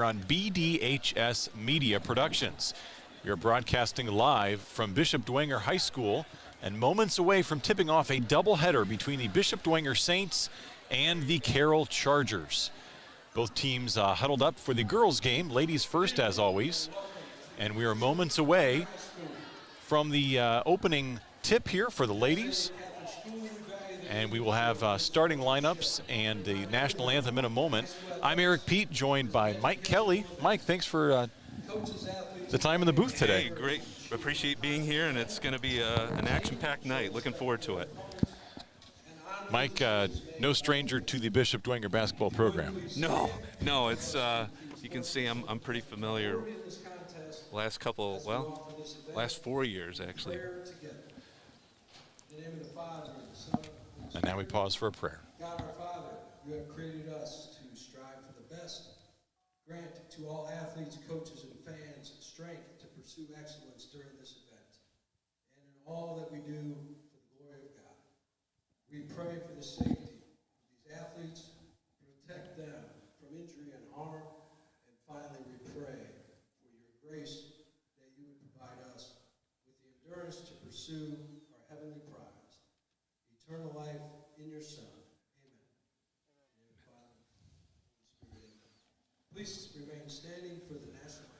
on BDHS Media Productions. We are broadcasting live from Bishop Dwenger High School and moments away from tipping off a doubleheader between the Bishop Dwenger Saints and the Carroll Chargers. Both teams huddled up for the girls' game, ladies first as always, and we are moments away from the opening tip here for the ladies. And we will have starting lineups and the national anthem in a moment. I'm Eric Pete, joined by Mike Kelly. Mike, thanks for the time in the booth today. Hey, great. Appreciate being here, and it's going to be an action-packed night. Looking forward to it. Mike, no stranger to the Bishop Dwenger basketball program. No, it's you can see I'm pretty familiar. Last 4 years actually. And now we pause for a prayer. God our Father, you have created us to strive for the best. Grant to all athletes, coaches, and fans strength to pursue excellence during this event and in all that we do for the glory of God. We pray for the safety of these athletes, protect them from injury and harm, and finally we pray for your grace that you would provide us with the endurance to pursue our heavenly prize, eternal life in your Son. Amen. Amen. Father, Holy Spirit, amen. Please remain standing for the national anthem.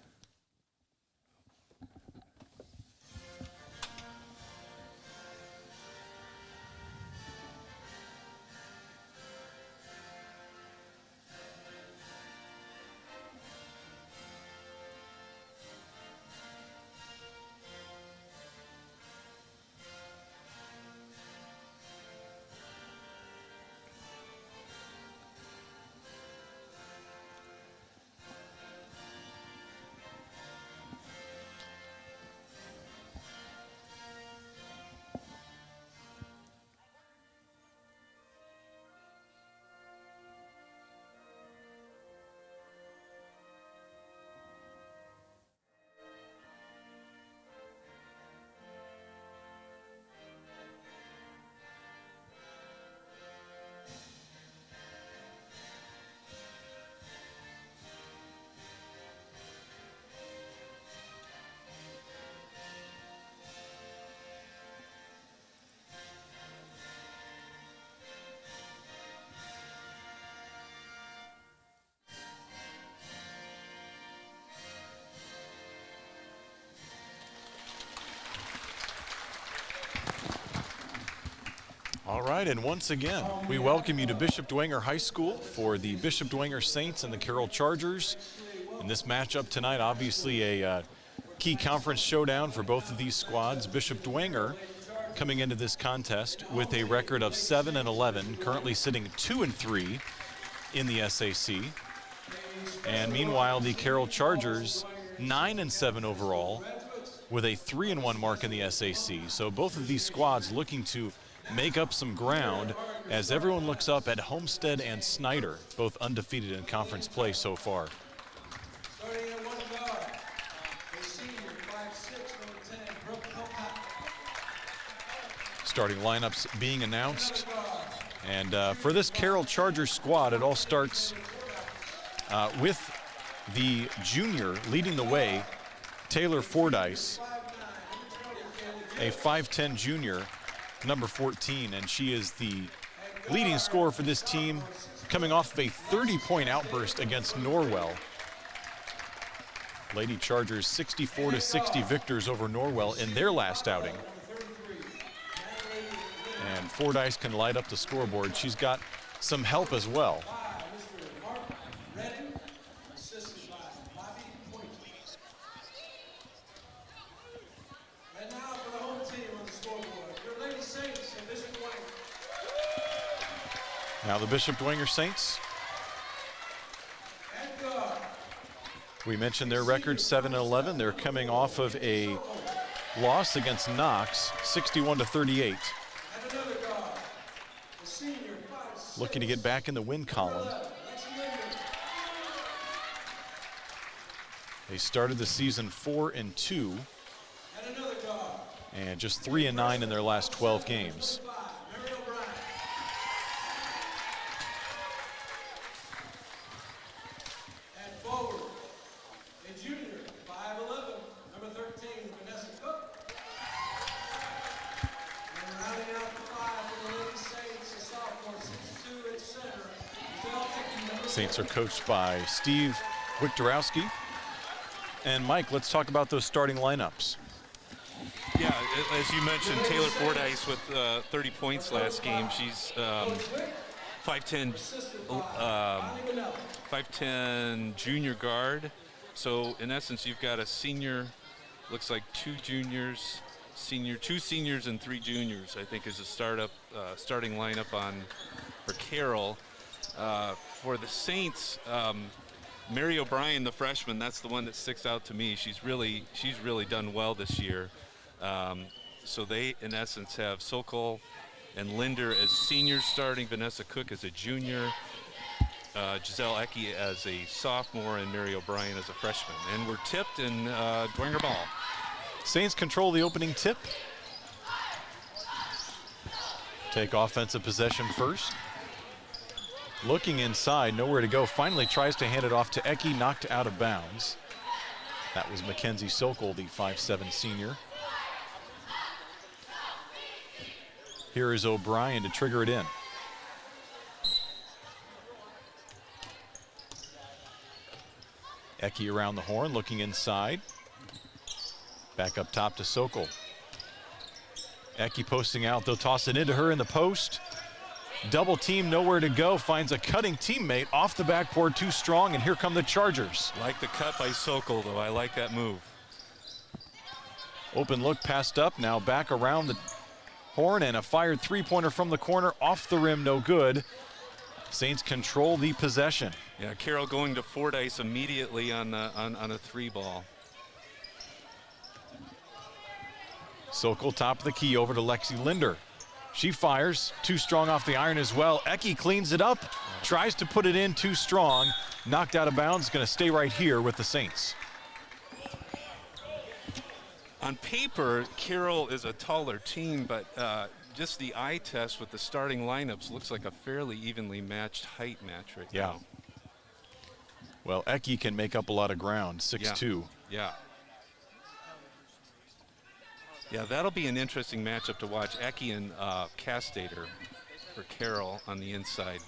All right, and once again, we welcome you to Bishop Dwenger High School for the Bishop Dwenger Saints and the Carroll Chargers. In this matchup tonight, obviously a key conference showdown for both of these squads. Bishop Dwenger coming into this contest with a record of 7-11, currently sitting 2-3 in the SAC. And meanwhile, the Carroll Chargers 9-7 overall with a 3-1 mark in the SAC. So both of these squads looking to make up some ground as everyone looks up at Homestead and Snyder, both undefeated in conference play so far. Starting lineups being announced. And for this Carroll Chargers squad, it all starts with the junior leading the way, Taylor Fordyce, a 5'10 junior, number 14, and she is the leading scorer for this team, coming off of a 30-point outburst against Norwell. Lady Chargers 64-60 victors over Norwell in their last outing. And Fordyce can light up the scoreboard. She's got some help as well. Now the Bishop Dwenger Saints. We mentioned their record 7-11. They're coming off of a loss against Knox, 61-38. Looking to get back in the win column. They started the season 4-2 and just 3-9 in their last 12 games. Forward, Saints are coached by Steve Wiktorowski. And Mike, let's talk about those starting lineups. Yeah, as you mentioned, Taylor Fordyce with 30 points last game. She's 5'10", 5'10" junior guard. So in essence, you've got a senior, looks like two juniors, two seniors and three juniors, I think is a starting lineup for Carroll. For the Saints, Mary O'Brien, the freshman, that's the one that sticks out to me. She's really done well this year. So they, in essence, have Sokol and Linder as seniors starting, Vanessa Cook as a junior, Giselle Ecke as a sophomore, and Mary O'Brien as a freshman. And we're tipped in Dwenger ball. Saints control the opening tip. Take offensive possession first. Looking inside, nowhere to go. Finally tries to hand it off to Ecke, knocked out of bounds. That was Mackenzie Sokol, the 5'7" senior. Here is O'Brien to trigger it in. Ecke around the horn, looking inside. Back up top to Sokol. Ecke posting out. They'll toss it into her in the post. Double team, nowhere to go. Finds a cutting teammate off the backboard, too strong, and here come the Chargers. Like the cut by Sokol, though. I like that move. Open look passed up. Now back around the horn, and a fired three-pointer from the corner, off the rim, no good. Saints control the possession. Yeah, Carroll going to Fordyce immediately on a three ball. Sokol top of the key over to Lexi Linder. She fires, too strong off the iron as well. Ecke cleans it up, tries to put it in, too strong. Knocked out of bounds, gonna stay right here with the Saints. On paper, Carroll is a taller team, but just the eye test with the starting lineups looks like a fairly evenly matched height match right now. Well, Ecke can make up a lot of ground, 6'2". Yeah. Yeah, that'll be an interesting matchup to watch. Ecke and Castater for Carroll on the inside.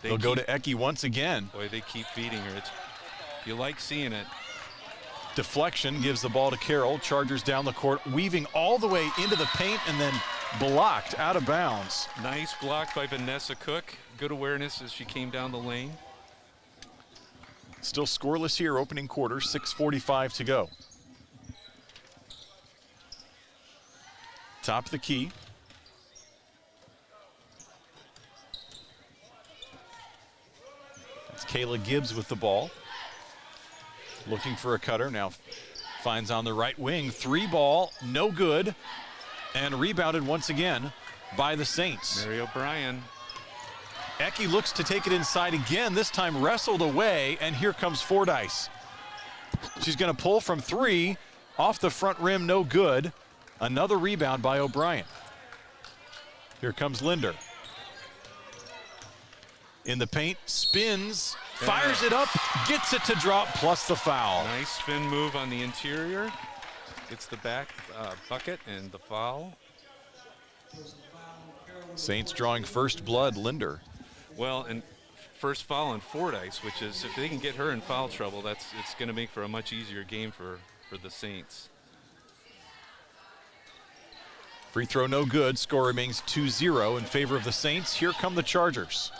They'll go to Ecke once again. Boy, they keep feeding her. You like seeing it. Deflection gives the ball to Carroll. Chargers down the court, weaving all the way into the paint and then blocked out of bounds. Nice block by Vanessa Cook. Good awareness as she came down the lane. Still scoreless here, opening quarter, 6:45 to go. Top of the key. It's Kayla Gibbs with the ball. Looking for a cutter, now finds on the right wing. Three ball, no good. And rebounded once again by the Saints. Mary O'Brien. Ecke looks to take it inside again, this time wrestled away, and here comes Fordyce. She's gonna pull from three, off the front rim, no good. Another rebound by O'Brien. Here comes Linder. In the paint, spins, fires it up, gets it to drop, plus the foul. Nice spin move on the interior. Gets the back bucket and the foul. Saints drawing first blood, Linder. Well, and first foul on Fordyce, which is, if they can get her in foul trouble, it's going to make for a much easier game for the Saints. Free throw no good. Score remains 2-0 in favor of the Saints. Here come the Chargers.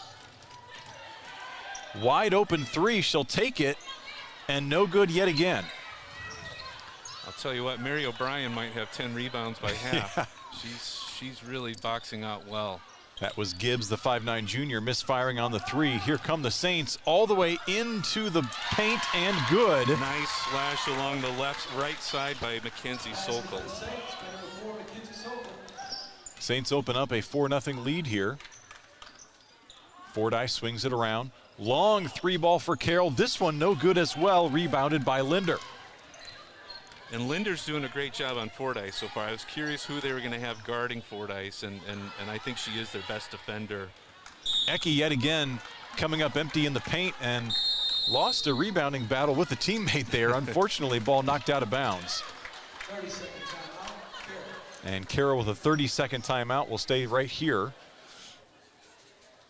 Wide open three. She'll take it, and no good yet again. I'll tell you what, Mary O'Brien might have 10 rebounds by half. Yeah. She's really boxing out well. That was Gibbs, the 5'9" junior, misfiring on the three. Here come the Saints all the way into the paint, and good. Nice slash along the right side by Mackenzie Sokol. Saints open up a 4-0 lead here. Fordyce swings it around. Long three ball for Carroll. This one no good as well, rebounded by Linder. And Linder's doing a great job on Fordyce so far. I was curious who they were going to have guarding Fordyce, and I think she is their best defender. Ecke yet again coming up empty in the paint and lost a rebounding battle with a teammate there. Unfortunately, ball knocked out of bounds. 30-second timeout, Carroll. And Carroll with a 30-second timeout will stay right here.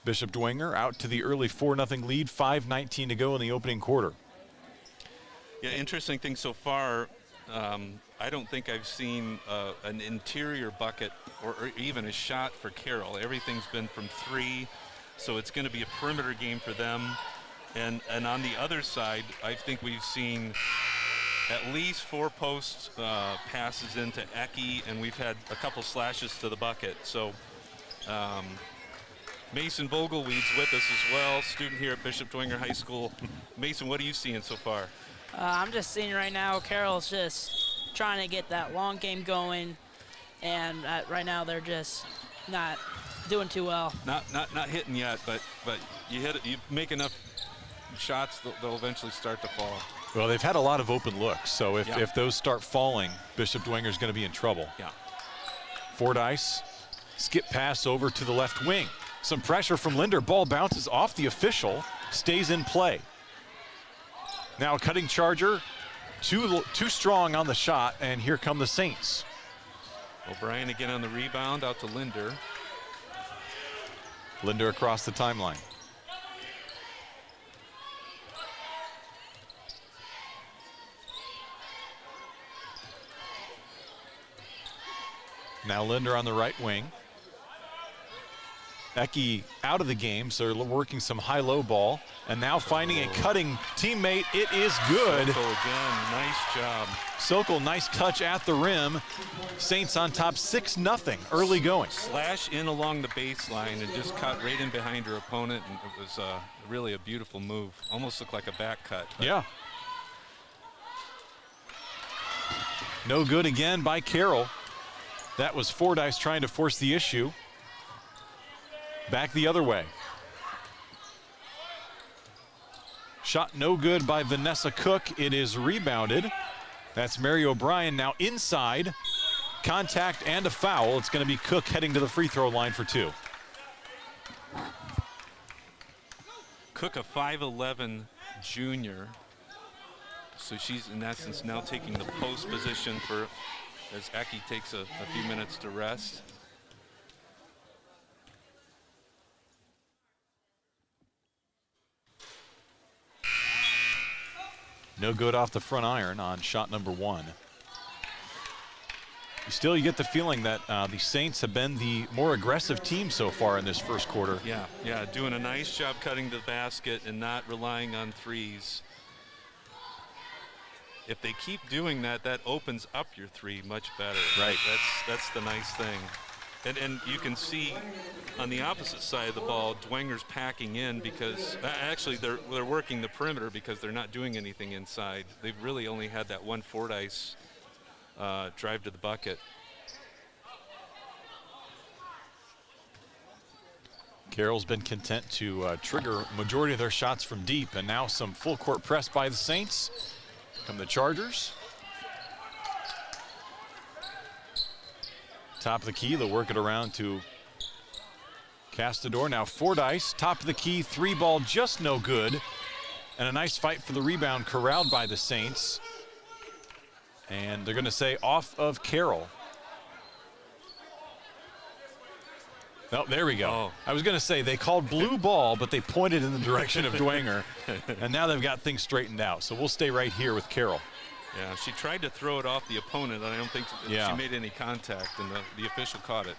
Bishop Dwenger out to the early 4-0 lead, 5:19 to go in the opening quarter. Yeah, interesting thing so far, I don't think I've seen an interior bucket or even a shot for Carroll. Everything's been from 3, so it's going to be a perimeter game for them. And on the other side, I think we've seen at least 4 post passes into Eki, and we've had a couple slashes to the bucket. So Mason Vogelweed's with us as well, student here at Bishop Dwenger High School. Mason, what are you seeing so far? I'm just seeing right now Carroll's just trying to get that long game going, and right now they're just not doing too well. Not hitting yet, but you hit it, you make enough shots, they'll eventually start to fall. Well, they've had a lot of open looks, so if those start falling, Bishop Dwenger's going to be in trouble. Yeah. Fordyce, skip pass over to the left wing. Some pressure from Linder. Ball bounces off the official, stays in play. Now a cutting Charger, too strong on the shot, and here come the Saints. O'Brien again on the rebound, out to Linder. Linder across the timeline. Now Linder on the right wing. Eki out of the game, so they're working some high-low ball. And now finding a cutting teammate. It is good. Sokol again, nice job. Sokol, nice touch at the rim. Saints on top 6-0, early going. Slash in along the baseline and just cut right in behind her opponent, and it was really a beautiful move. Almost looked like a back cut. Yeah. No good again by Carroll. That was Fordyce trying to force the issue. Back the other way. Shot no good by Vanessa Cook. It is rebounded. That's Mary O'Brien now inside. Contact and a foul. It's going to be Cook heading to the free throw line for 2. Cook, a 5'11" junior. So she's in essence now taking the post position for as Eki takes a few minutes to rest. No good off the front iron on shot number 1. Still, you get the feeling that the Saints have been the more aggressive team so far in this first quarter. Yeah, doing a nice job cutting the basket and not relying on threes. If they keep doing that, that opens up your 3 much better. Right. That's the nice thing. And you can see on the opposite side of the ball, Dwenger's packing in because actually they're working the perimeter because they're not doing anything inside. They've really only had that one Fordyce drive to the bucket. Carroll's been content to trigger majority of their shots from deep, and now some full court press by the Saints. Come the Chargers. Top of the key, they'll work it around to Castador. Now Fordyce, top of the key, 3 ball, just no good. And a nice fight for the rebound, corralled by the Saints. And they're going to say off of Carroll. Oh, there we go. Oh. I was going to say they called blue ball, but they pointed in the direction of Dwenger. And now they've got things straightened out. So we'll stay right here with Carroll. Yeah, she tried to throw it off the opponent, and I don't think she made any contact, and the official caught it.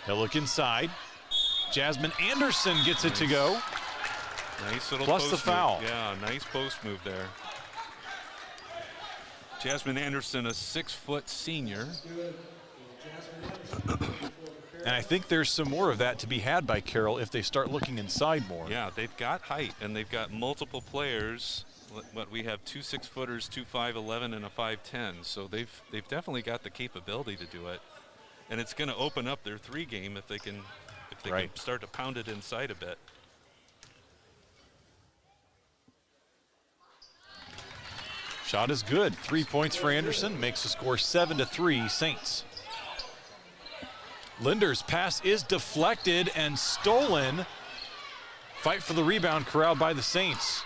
They'll look inside. Jasmine Anderson gets it to go. Nice little Plus post the foul. Move. Yeah, nice post move there. Jasmine Anderson, a 6-foot senior. And I think there's some more of that to be had by Carroll if they start looking inside more. Yeah, they've got height, and they've got multiple players. What we have 2 6-footers, 2 5'11", and a 5'10". So they've definitely got the capability to do it, and it's going to open up their 3 game if they can can start to pound it inside a bit. Shot is good. 3 points for Anderson, makes the score 7-3 Saints. Linder's pass is deflected and stolen. Fight for the rebound, corralled by the Saints.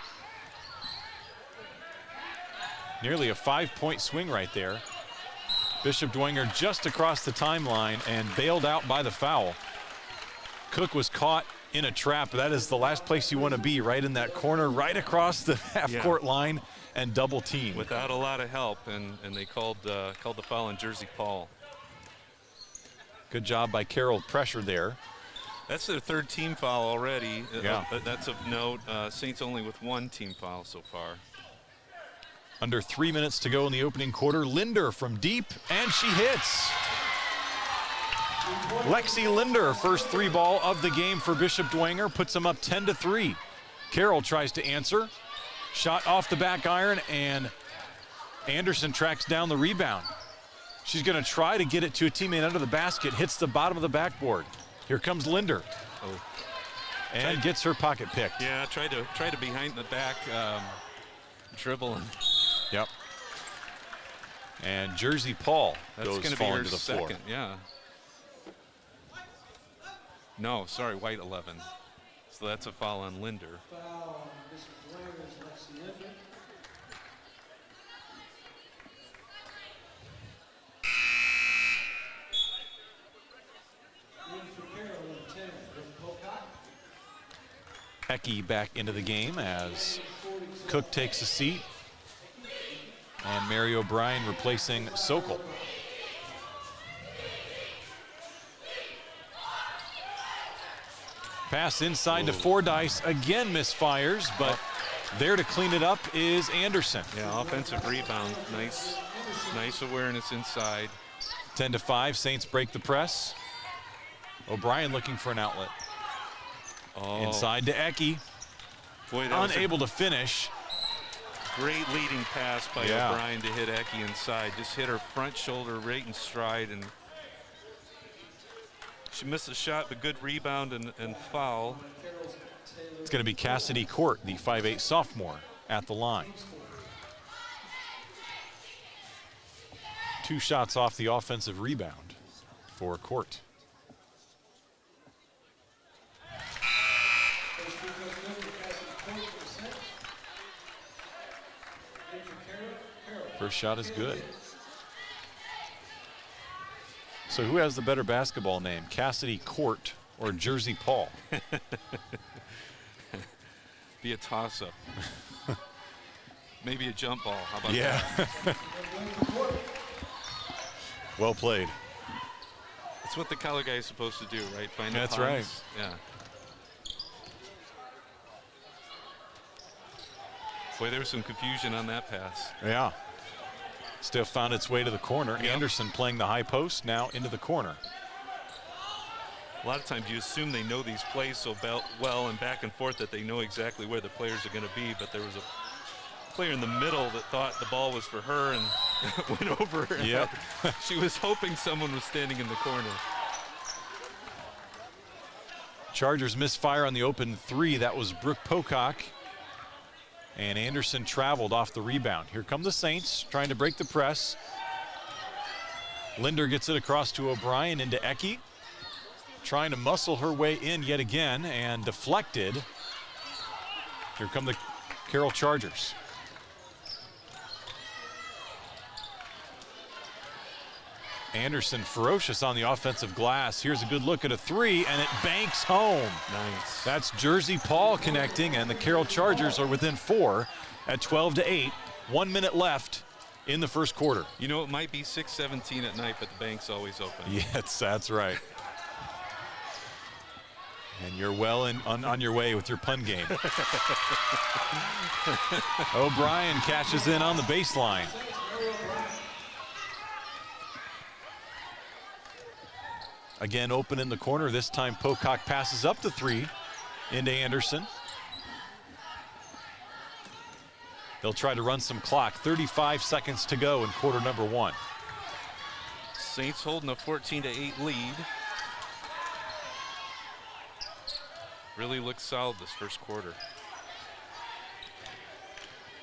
Nearly a 5-point swing right there. Bishop Dwenger just across the timeline and bailed out by the foul. Cook was caught in a trap. That is the last place you want to be, right in that corner, right across the half-court line and double team. Without a lot of help, and they called the foul on Jersey Paul. Good job by Carroll, pressure there. That's their third team foul already. Yeah. That's of note. Saints only with one team foul so far. Under 3 minutes to go in the opening quarter. Linder from deep, and she hits. Lexi Linder, first three ball of the game for Bishop Dwenger, puts them up 10-3. Carroll tries to answer. Shot off the back iron, and Anderson tracks down the rebound. She's going to try to get it to a teammate under the basket, hits the bottom of the backboard. Here comes Linder. And gets her pocket picked. Yeah, tried to behind the back dribbling. Yep. And Jersey Paul goes going to be falling her to the second, floor. yeah. No, sorry, white 11. So that's a foul on Linder. Foul on Bishop Dwenger's Lexi Linder. In for Carroll, number 10, Rick Pocock. Ecky back into the game as Cook takes a seat. And Mary O'Brien replacing Sokol. Pass inside to Fordyce, again misfires, but there to clean it up is Anderson. Yeah, offensive rebound. Nice awareness inside. 10-5, Saints break the press. O'Brien looking for an outlet. Inside to Ecky. Boy, that unable to finish. Great leading pass by O'Brien to hit Ecky inside. Just hit her front shoulder right in stride, and she missed the shot, but good rebound and foul. It's going to be Cassidy Court, the 5'8" sophomore, at the line. 2 shots off the offensive rebound for Court. First shot is good. So who has the better basketball name, Cassidy Court or Jersey Paul? Be a toss-up. Maybe a jump ball. How about that? Well played. That's what the collar guy is supposed to do, right? Find That's the right. puns. Yeah. Boy, there was some confusion on that pass. Yeah. Still found its way to the corner. Yep. Anderson playing the high post, now into the corner. A lot of times you assume they know these plays so well and back and forth that they know exactly where the players are going to be, but there was a player in the middle that thought the ball was for her and went over her. Yep. She was hoping someone was standing in the corner. Chargers misfire on the open three. That was Brooke Pocock. And Anderson traveled off the rebound. Here come the Saints trying to break the press. Linder gets it across to O'Brien into Ecky. Trying to muscle her way in yet again and deflected. Here come the Carroll Chargers. Anderson ferocious on the offensive glass. Here's a good look at a three, and it banks home. Nice. That's Jersey Paul connecting, and the Carroll Chargers are within 4 at 12-8. 1 minute left in the first quarter. You know, it might be 6:17 at night, but the bank's always open. Yes, that's right. And you're well on your way with your pun game. O'Brien cashes in on the baseline. Again, open in the corner. This time, Pocock passes up the three into Anderson. They'll try to run some clock. 35 seconds to go in quarter number 1. Saints holding a 14-8 lead. Really looks solid this first quarter.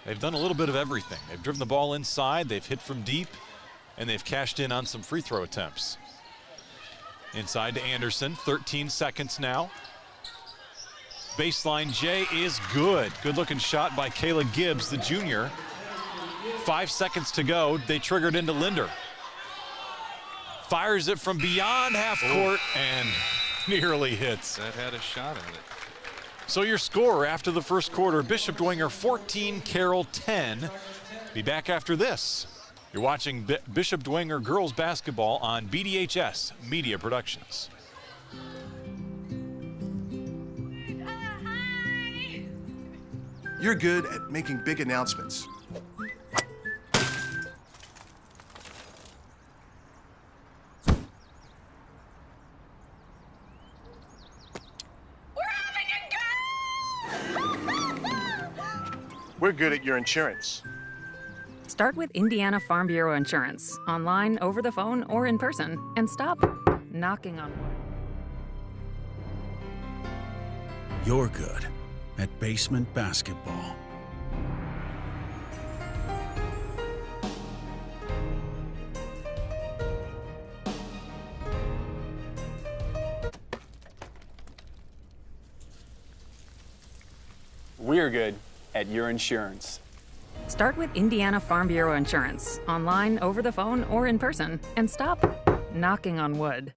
They've done a little bit of everything. They've driven the ball inside, they've hit from deep, and they've cashed in on some free throw attempts. Inside to Anderson, 13 seconds now. Baseline J is good. Good looking shot by Kayla Gibbs, the junior. 5 seconds to go. They triggered into Linder. Fires it from beyond half court and nearly hits. That had a shot at it. So your score after the first quarter, Bishop Dwenger 14, Carroll 10. Be back after this. You're watching Bishop Dwenger girls basketball on BDHS Media Productions. You're good at making big announcements. We're good at your insurance. Start with Indiana Farm Bureau Insurance, online, over the phone, or in person, and stop knocking on wood. You're good at basement basketball. We're good at your insurance. Start with Indiana Farm Bureau Insurance, online, over the phone, or in person, and stop knocking on wood.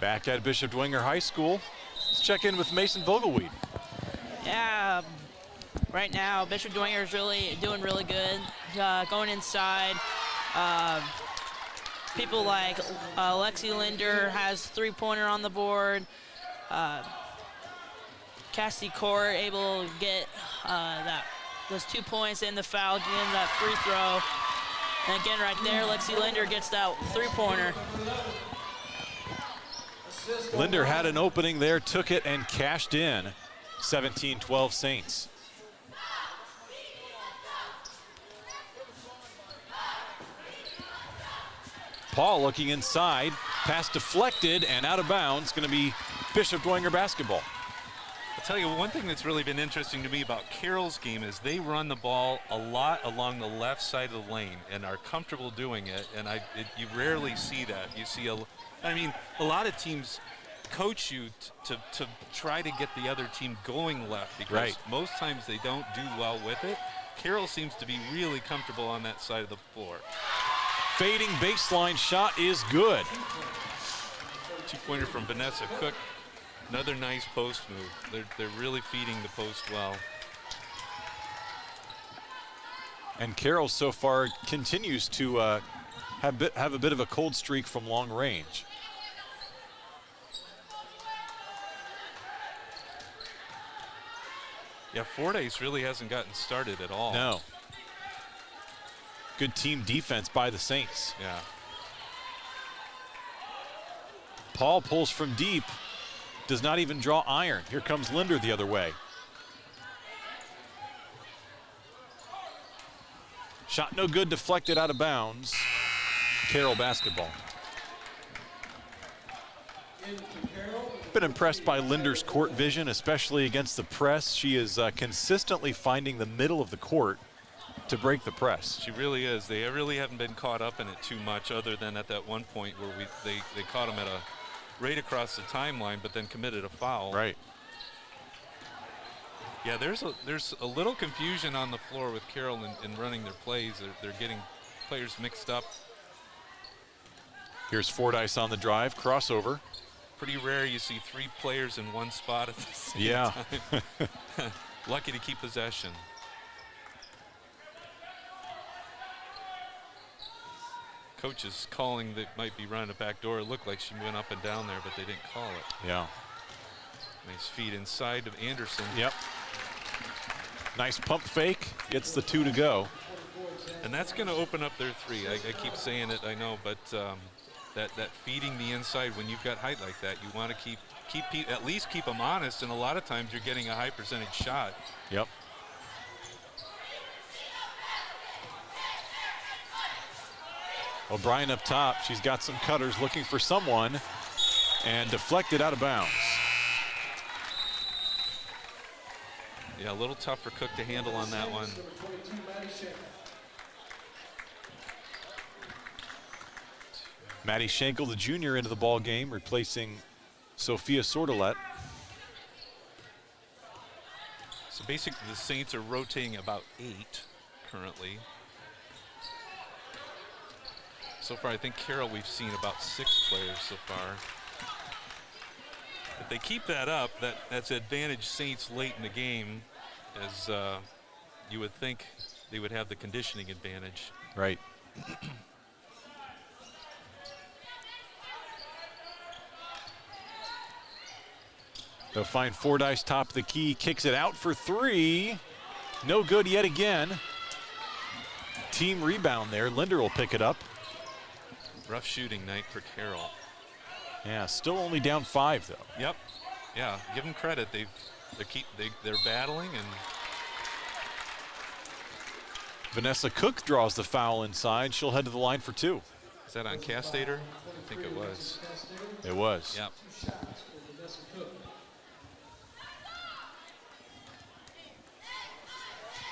Back at Bishop Dwenger High School, let's check in with Mason Vogelweed. Yeah, right now Bishop Dwenger is doing really good. Going inside, people like Lexi Linder has three-pointer on the board. Cassie Court able to get those 2 points in the foul, in that free throw. And again, right there, Lexi Linder gets that three-pointer. Linder had an opening there, took it and cashed in. 17-12 Saints. Paul looking inside, pass deflected and out of bounds. Going to be Bishop Dwenger basketball. I'll tell you, one thing that's really been interesting to me about Carroll's game is they run the ball a lot along the left side of the lane and are comfortable doing it, and you rarely see that. You see, a lot of teams coach you to try to get the other team going left because most times they don't do well with it. Carroll seems to be really comfortable on that side of the floor. Fading baseline shot is good. Two-pointer from Vanessa Cook. Another nice post move. They're really feeding the post well. And Carroll so far continues to have a bit of a cold streak from long range. Yeah, Fordyce really hasn't gotten started at all. No. Good team defense by the Saints. Yeah. Paul pulls from deep. Does not even draw iron. Here comes Linder the other way. Shot no good, deflected out of bounds. Carroll basketball. Been impressed by Linder's court vision, especially against the press. She is consistently finding the middle of the court to break the press. She really is. They really haven't been caught up in it too much, other than at that one point where they caught him at right across the timeline, but then committed a foul. Right. Yeah, there's a little confusion on the floor with Carroll in running their plays. They're getting players mixed up. Here's Fordyce on the drive, crossover. Pretty rare you see three players in one spot at the same time. Lucky to keep possession. Coach is calling that might be running a back door. It looked like she went up and down there, but they didn't call it. Yeah. Nice feed inside of Anderson. Yep. Nice pump fake, gets the 2 to go. And that's going to open up their three. I keep saying it, I know, but that feeding the inside when you've got height like that, you want to keep at least keep them honest, and a lot of times you're getting a high percentage shot. Yep. O'Brien up top. She's got some cutters looking for someone and deflected out of bounds. Yeah, a little tough for Cook to handle on that one. Maddie Schenkel, the junior, into the ball game, replacing Sophia Sordelet. So basically the Saints are rotating about 8 currently. So far, I think Carroll, we've seen about 6 players so far. If they keep that up, that's advantage Saints late in the game, as you would think they would have the conditioning advantage. Right. They'll find Fordyce top of the key, kicks it out for 3. No good yet again. Team rebound there. Linder will pick it up. Rough shooting night for Carroll. Yeah, still only down 5 though. Yep. Yeah, give them credit. They're battling, and Vanessa Cook draws the foul inside. She'll head to the line for 2. is that on Castater? I think it was. It was. Yep.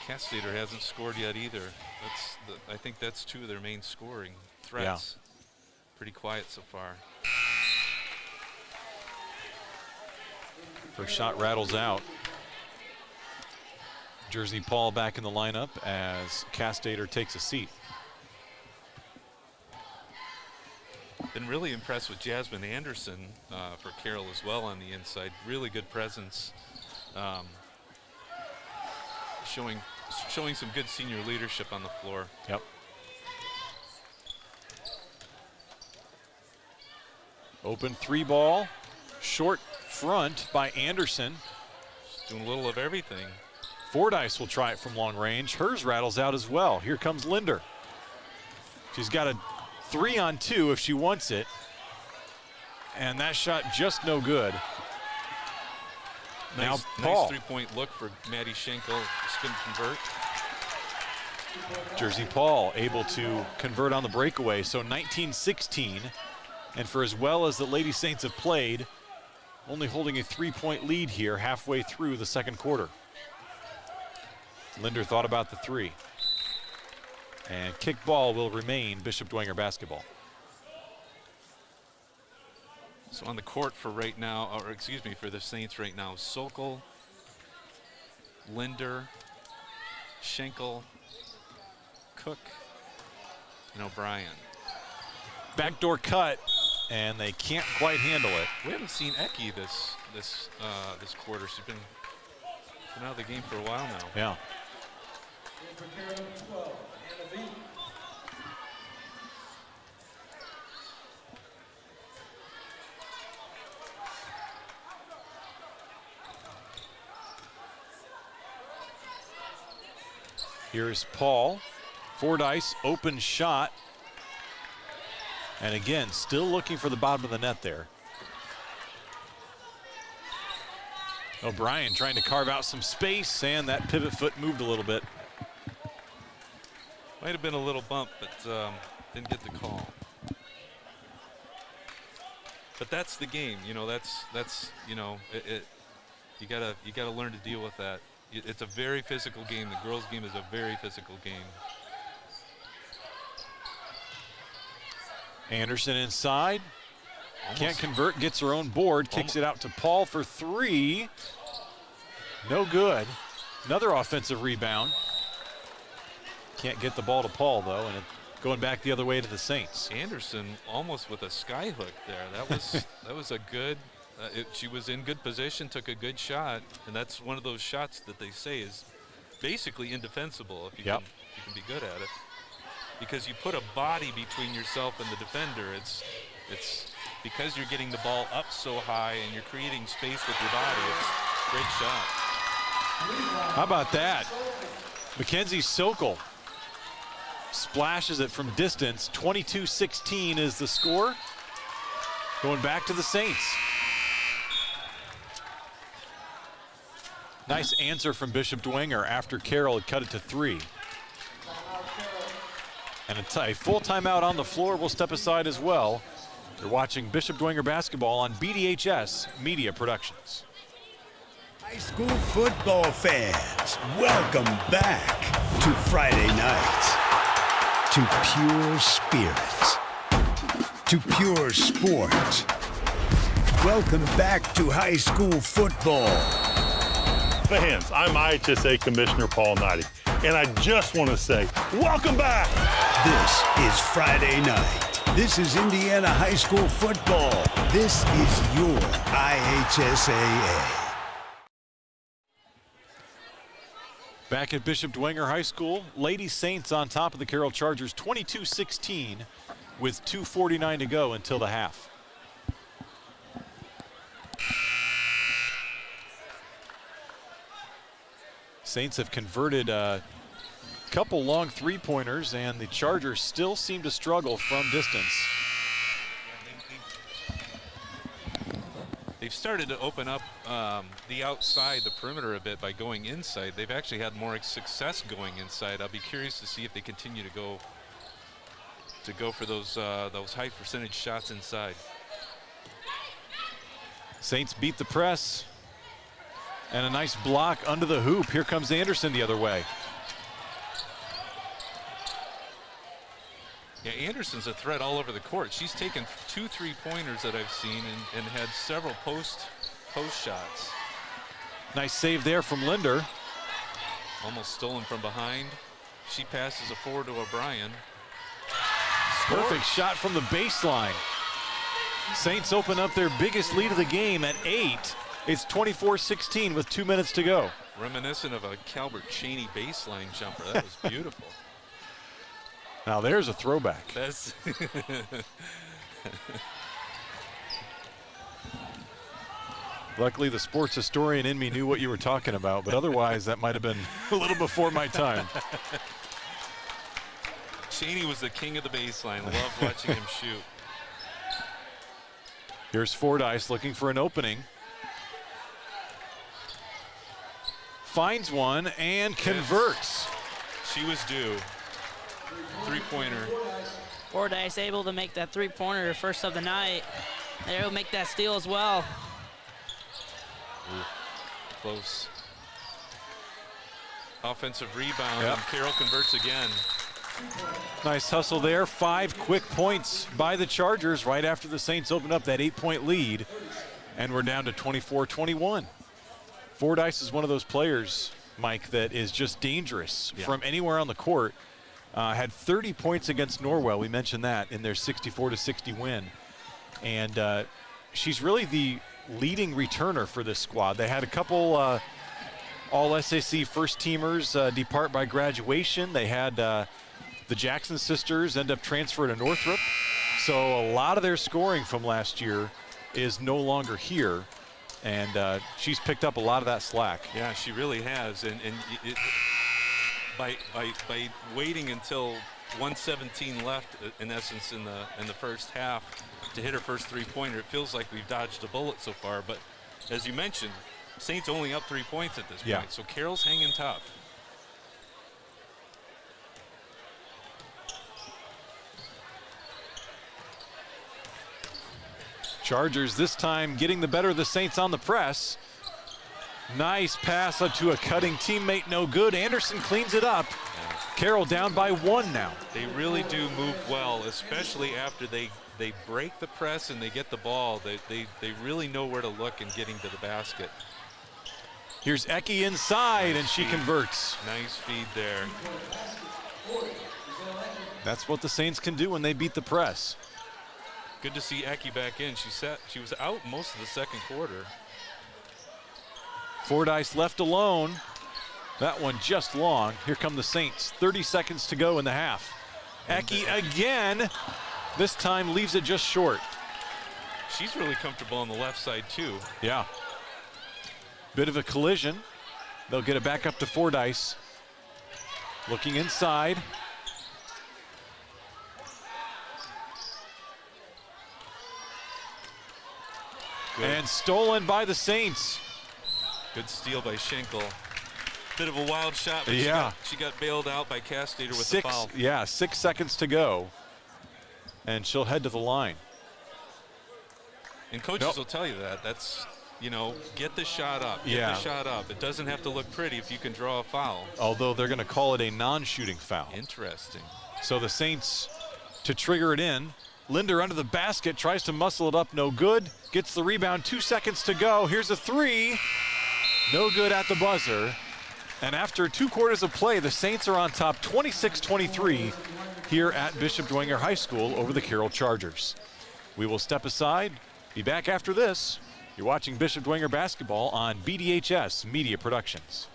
Castater hasn't scored yet either. I think that's 2 of their main scoring threats. Pretty quiet so far. First shot rattles out. Jersey Paul back in the lineup as Castater takes a seat. Been really impressed with Jasmine Anderson for Carroll as well on the inside. Really good presence. Showing some good senior leadership on the floor. Yep. Open 3 ball. Short front by Anderson. Just doing a little of everything. Fordyce will try it from long range. Hers rattles out as well. Here comes Linder. She's got a 3-on-2 if she wants it. And that shot just no good. Now Paul. Nice 3-point look for Maddie Schenkel. Just couldn't convert. Jersey Paul able to convert on the breakaway. So 19-16. And for as well as the Lady Saints have played, only holding a 3-point lead here halfway through the second quarter. Linder thought about the 3. And kick ball will remain Bishop Dwenger basketball. So on the court for right now, or excuse me, for the Saints right now, Sokol, Linder, Schenkel, Cook, and O'Brien. Backdoor cut, and they can't quite handle it. We haven't seen Eki this quarter. She's been out of the game for a while now. Yeah. Here's Paul. Fordyce, open shot. And again, still looking for the bottom of the net there. O'Brien trying to carve out some space, and that pivot foot moved a little bit. Might have been a little bump, but didn't get the call. But that's the game, you know. That's you know, you gotta learn to deal with that. It's a very physical game. The girls' game is a very physical game. Anderson inside. Can't convert, gets her own board, kicks it out to Paul for 3. No good. Another offensive rebound. Can't get the ball to Paul, though, and going back the other way to the Saints. Anderson almost with a sky hook there. That was a good. She was in good position, took a good shot, and that's one of those shots that they say is basically indefensible if you can be good at it. Because you put a body between yourself and the defender, it's because you're getting the ball up so high and you're creating space with your body. It's a great shot. How about that? Mackenzie Sokol splashes it from distance. 22-16 is the score. Going back to the Saints. Nice answer from Bishop Dwenger after Carroll had cut it to 3. And a full timeout on the floor. We'll step aside as well. You're watching Bishop Dwenger basketball on BDHS Media Productions. High school football fans, welcome back to Friday nights, to pure spirits, to pure sports. Welcome back to high school football. Fans, I'm IHSA Commissioner Paul Knighty, And I just want to say, welcome back. This is Friday night. This is Indiana high school football. This is your IHSAA. Back at Bishop Dwenger High School, Lady Saints on top of the Carroll Chargers 22-16 with 2:49 to go until the half. Saints have converted a couple long three-pointers, and the Chargers still seem to struggle from distance. They've started to open up the outside, the perimeter a bit by going inside. They've actually had more success going inside. I'll be curious to see if they continue to go for those high percentage shots inside. Saints beat the press, and a nice block under the hoop. Here comes Anderson the other way. Yeah, Anderson's a threat all over the court. She's taken 2 3-pointers that I've seen and had several post shots. Nice save there from Linder. Almost stolen from behind. She passes it forward to O'Brien. Perfect shot from the baseline. Saints open up their biggest lead of the game at 8. It's 24-16 with 2 minutes to go. Reminiscent of a Calbert Cheney baseline jumper. That was beautiful. Now there's a throwback. That's Luckily, the sports historian in me knew what you were talking about, but otherwise that might have been a little before my time. Cheney was the king of the baseline. Loved watching him shoot. Here's Fordyce looking for an opening. Finds one and converts. She was due. 3-pointer. Fordyce able to make that 3-pointer first of the night. They'll make that steal as well. Ooh, close. Offensive rebound, Yep. and Carroll converts again. Nice hustle there. 5 quick points by the Chargers right after the Saints opened up that 8-point lead. And we're down to 24-21. Fordyce is one of those players, Mike, that is just dangerous from anywhere on the court. Had 30 points against Norwell. We mentioned that in their 64-60 win. And she's really the leading returner for this squad. They had a couple all-SAC first-teamers depart by graduation. They had the Jackson sisters end up transferring to Northrop. So a lot of their scoring from last year is no longer here. And she's picked up a lot of that slack. Yeah, she really has. And by waiting until 1:17 left, in essence, in the first half, to hit her first 3-pointer, it feels like we've dodged a bullet so far. But as you mentioned, Saints only up 3 points at this point, so Carroll's hanging tough. Chargers this time getting the better of the Saints on the press. Nice pass up to a cutting teammate, no good. Anderson cleans it up. Carroll down by 1 now. They really do move well, especially after they break the press and they get the ball. They really know where to look in getting to the basket. Here's Ecke inside, and she converts. Nice feed there. That's what the Saints can do when they beat the press. Good to see Ecke back in. She was out most of the second quarter. Fordyce left alone. That one just long. Here come the Saints. 30 seconds to go in the half. Ecke again. This time leaves it just short. She's really comfortable on the left side too. Yeah. Bit of a collision. They'll get it back up to Fordyce. Looking inside. Good. And stolen by the Saints. Good steal by Schenkel. Bit of a wild shot, but she got bailed out by Castater with the foul. Yeah, 6 seconds to go. And she'll head to the line. And coaches will tell you that. That's, get the shot up. Get the shot up. It doesn't have to look pretty if you can draw a foul. Although they're going to call it a non-shooting foul. Interesting. So the Saints, to trigger it in, Linder under the basket, tries to muscle it up, no good. Gets the rebound, 2 seconds to go. Here's a 3. No good at the buzzer. And after 2 quarters of play, the Saints are on top 26-23 here at Bishop Dwenger High School over the Carroll Chargers. We will step aside, be back after this. You're watching Bishop Dwenger basketball on BDHS Media Productions.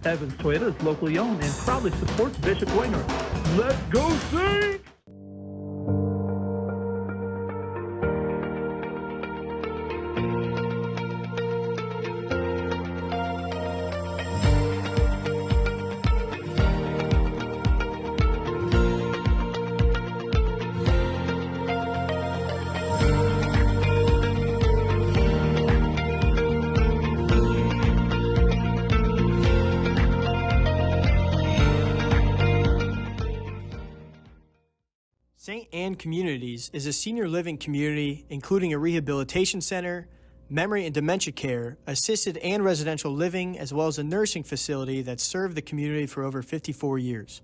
Evans Toyota is locally owned and proudly supports Bishop Dwenger. Let's go Saints! St. Anne Communities is a senior living community including a rehabilitation center, memory and dementia care, assisted and residential living, as well as a nursing facility that served the community for over 54 years.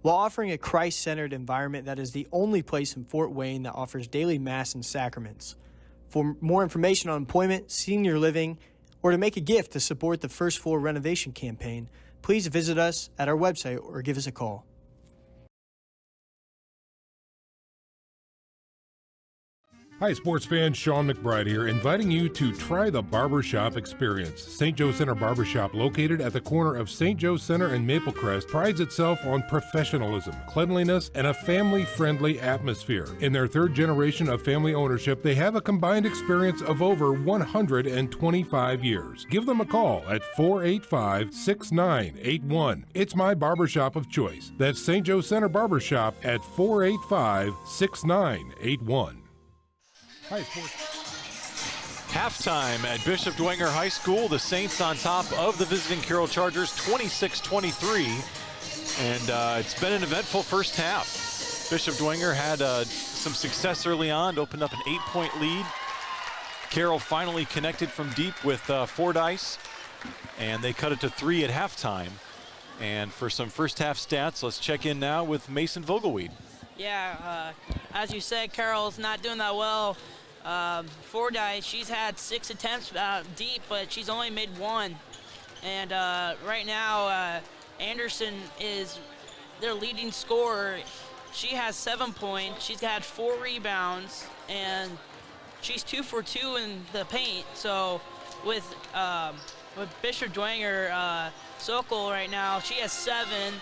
While offering a Christ-centered environment that is the only place in Fort Wayne that offers daily Mass and sacraments. For more information on employment, senior living, or to make a gift to support the first floor renovation campaign, please visit us at our website or give us a call. Hi, sports fans. Sean McBride here, inviting you to try the Barbershop experience. St. Joe Center Barbershop, located at the corner of St. Joe Center and Maplecrest, prides itself on professionalism, cleanliness, and a family-friendly atmosphere. In their 3rd generation of family ownership, they have a combined experience of over 125 years. Give them a call at 485-6981. It's my barbershop of choice. That's St. Joe Center Barbershop at 485-6981. Hi, sports. Halftime at Bishop Dwenger High School. The Saints on top of the visiting Carroll Chargers, 26-23. And it's been an eventful first half. Bishop Dwenger had some success early on, opened up an 8-point lead. Carroll finally connected from deep with Fordyce, and they cut it to 3 at halftime. And for some first half stats, let's check in now with Mason Vogelweed. Yeah, as you said, Carroll's not doing that well. Fordyce, she's had 6 attempts deep, but she's only made 1. And right now, Anderson is their leading scorer. She has 7 points. She's had 4 rebounds, and she's 2 for 2 in the paint. So with Bishop Dwenger, Sokol right now, she has 7.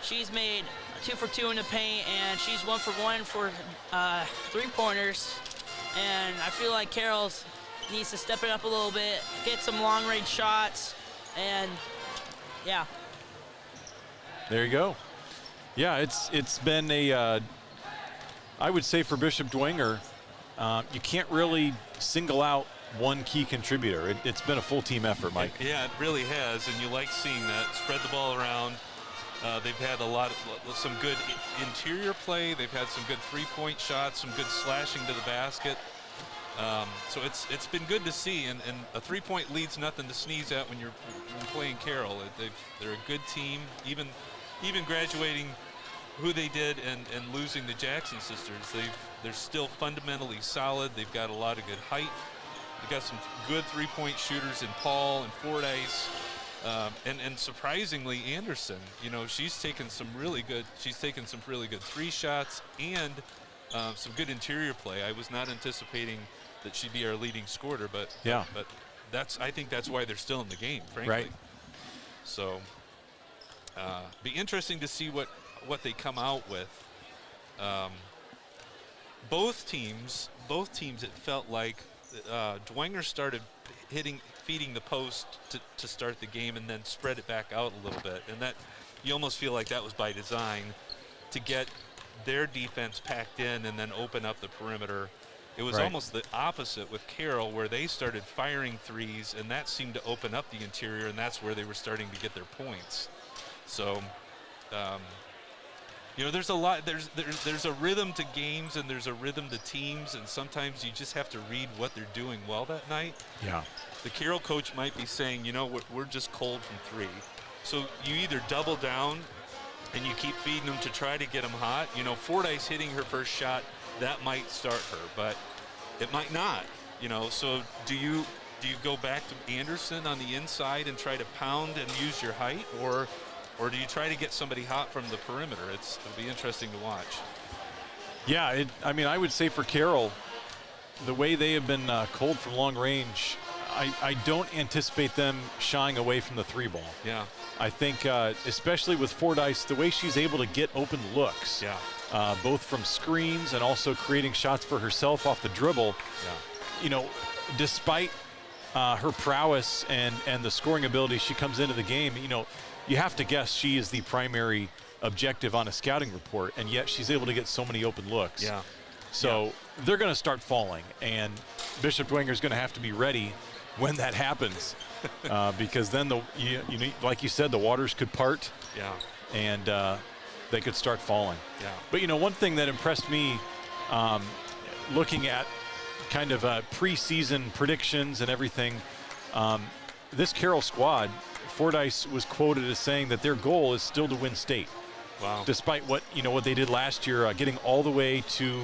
She's made 2 for 2 in the paint, and she's 1 for 1 for 3-pointers. And I feel like Carroll's needs to step it up a little bit, get some long-range shots, and yeah. There you go. Yeah, it's been a, I would say for Bishop Dwenger, you can't really single out one key contributor. It's been a full team effort, Mike. Yeah, it really has, and you like seeing that. Spread the ball around. They've had some good interior play. They've had some good 3-point shots, some good slashing to the basket. So it's been good to see, and a 3-point lead's nothing to sneeze at when you're playing Carroll. They're a good team, even graduating who they did and losing the Jackson sisters. They're still fundamentally solid. They've got a lot of good height. They've got some good 3-point shooters in Paul and Fordyce. And surprisingly, Anderson, she's taken some really good 3 shots and some good interior play. I was not anticipating that she'd be our leading scorer, but yeah, but I think that's why they're still in the game, frankly. Right. So be interesting to see what they come out with. Both teams, it felt like Dwenger started feeding the post to start the game and then spread it back out a little bit, and that you almost feel like that was by design to get their defense packed in and then open up the perimeter. It was almost the opposite with Carroll, where they started firing threes, and that seemed to open up the interior, and that's where they were starting to get their points. So You know, there's a lot. There's a rhythm to games and there's a rhythm to teams, and sometimes you just have to read what they're doing well that night. Yeah. The Carroll coach might be saying, you know, we're just cold from 3, so you either double down and you keep feeding them to try to get them hot. You know, Fordyce hitting her first shot, that might start her, but it might not. You know, so do you go back to Anderson on the inside and try to pound and use your height, or do you try to get somebody hot from the perimeter? It'll be interesting to watch. Yeah, I mean, I would say for Carroll, the way they have been cold from long range, I don't anticipate them shying away from the 3 ball. Yeah. I think, especially with Fordyce, the way she's able to get open looks, both from screens and also creating shots for herself off the dribble. Yeah. You know, despite her prowess and the scoring ability, she comes into the game, you know, you have to guess she is the primary objective on a scouting report, and yet she's able to get so many open looks. Yeah. So they're going to start falling, and Bishop Dwenger is going to have to be ready when that happens, because then like you said, the waters could part. Yeah. And they could start falling. Yeah. But you know, one thing that impressed me, looking at kind of preseason predictions and everything, this Carroll squad, Fordyce was quoted as saying that their goal is still to win state. Wow. Despite what they did last year, getting all the way to,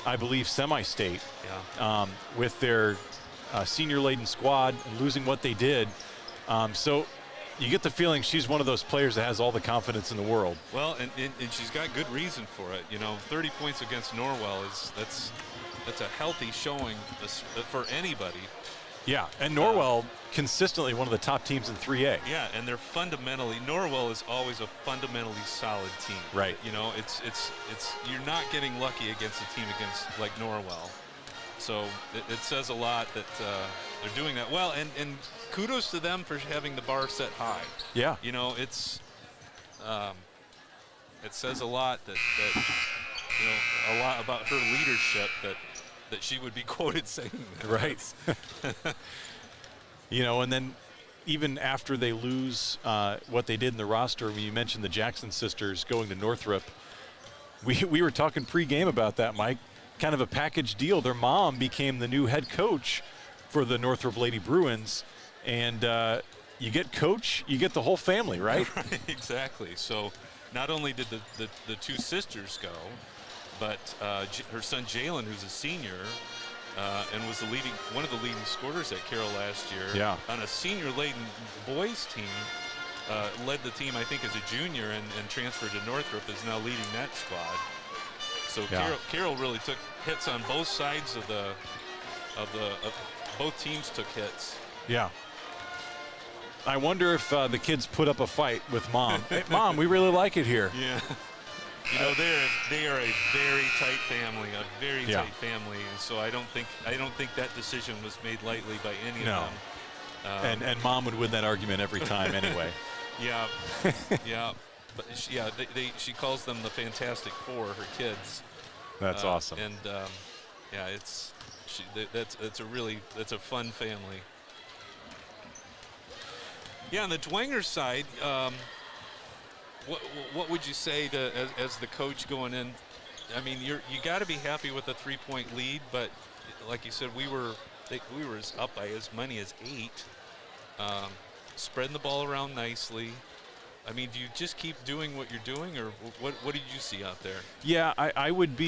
I believe, semi-state. Yeah. With their senior-laden squad, losing what they did. So you get the feeling she's one of those players that has all the confidence in the world. Well, and she's got good reason for it. You know, 30 points against Norwell that's a healthy showing for anybody. Yeah, and Norwell consistently one of the top teams in 3A. Yeah, and they're Norwell is always a fundamentally solid team. Right. You know, it's you're not getting lucky against a team like Norwell. So it says a lot that they're doing that well, and kudos to them for having the bar set high. Yeah. You know, it says a lot that you know, a lot about her leadership that she would be quoted saying that. Right. You know, and then even after they lose what they did in the roster, when you mentioned the Jackson sisters going to Northrop, we were talking pre-game about that, Mike. Kind of a package deal. Their mom became the new head coach for the Northrop Lady Bruins, and you get coach, you get the whole family, right? Right, exactly. So not only did the 2 sisters go, but her son Jalen, who's a senior, and was one of the leading scorers at Carroll last year, on a senior-laden boys team, led the team, I think, as a junior and transferred to Northrop, is now leading that squad. So Carroll really took hits on both sides of both teams took hits. Yeah. I wonder if the kids put up a fight with mom. Hey, Mom, we really like it here. Yeah. You know, they are a very tight family, tight family, and so I don't think that decision was made lightly by any of them. And Mom would win that argument every time anyway. Yeah. Yeah. But she calls them the Fantastic Four, her kids. That's awesome. And yeah, that's a fun family. Yeah, on the Dwenger side, what would you say as the coach going in? I mean, you got to be happy with a 3-point lead, but like you said, we were up by as many as 8, spreading the ball around nicely. I mean, do you just keep doing what you're doing, or what did you see out there? Yeah, I would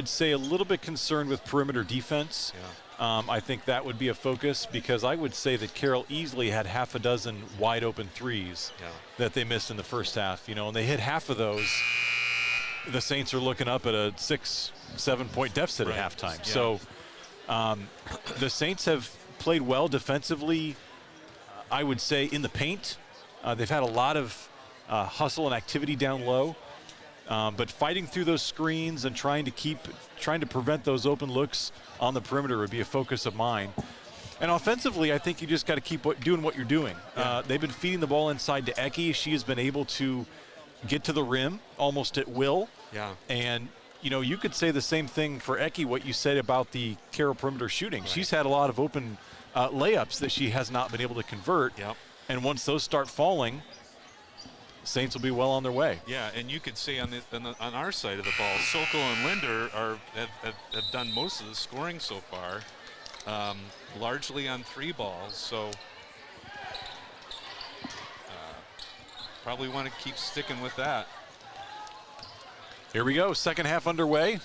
say a little bit concerned with perimeter defense. Yeah. I think that would be a focus, because I would say that Carroll easily had half a dozen wide open threes that they missed in the first half. You know, and they hit half of those. The Saints are looking up at a 6-7 point deficit at halftime. Yeah. So the Saints have played well defensively, I would say, in the paint. They've had a lot of hustle and activity down low, but fighting through those screens and trying to prevent those open looks on the perimeter would be a focus of mine. And offensively, I think you just got to keep doing what you're doing. They've been feeding the ball inside to Eki. She has been able to get to the rim almost at will. Yeah. And you know, you could say the same thing for Eki, what you said about the Carroll perimeter shooting. Right. She's had a lot of open layups that she has not been able to convert. Yep. And once those start falling, Saints will be well on their way. Yeah, and you could say on our side of the ball, Sokol and Linder have done most of the scoring so far, largely on 3 balls. So probably want to keep sticking with that. Here we go, second half underway.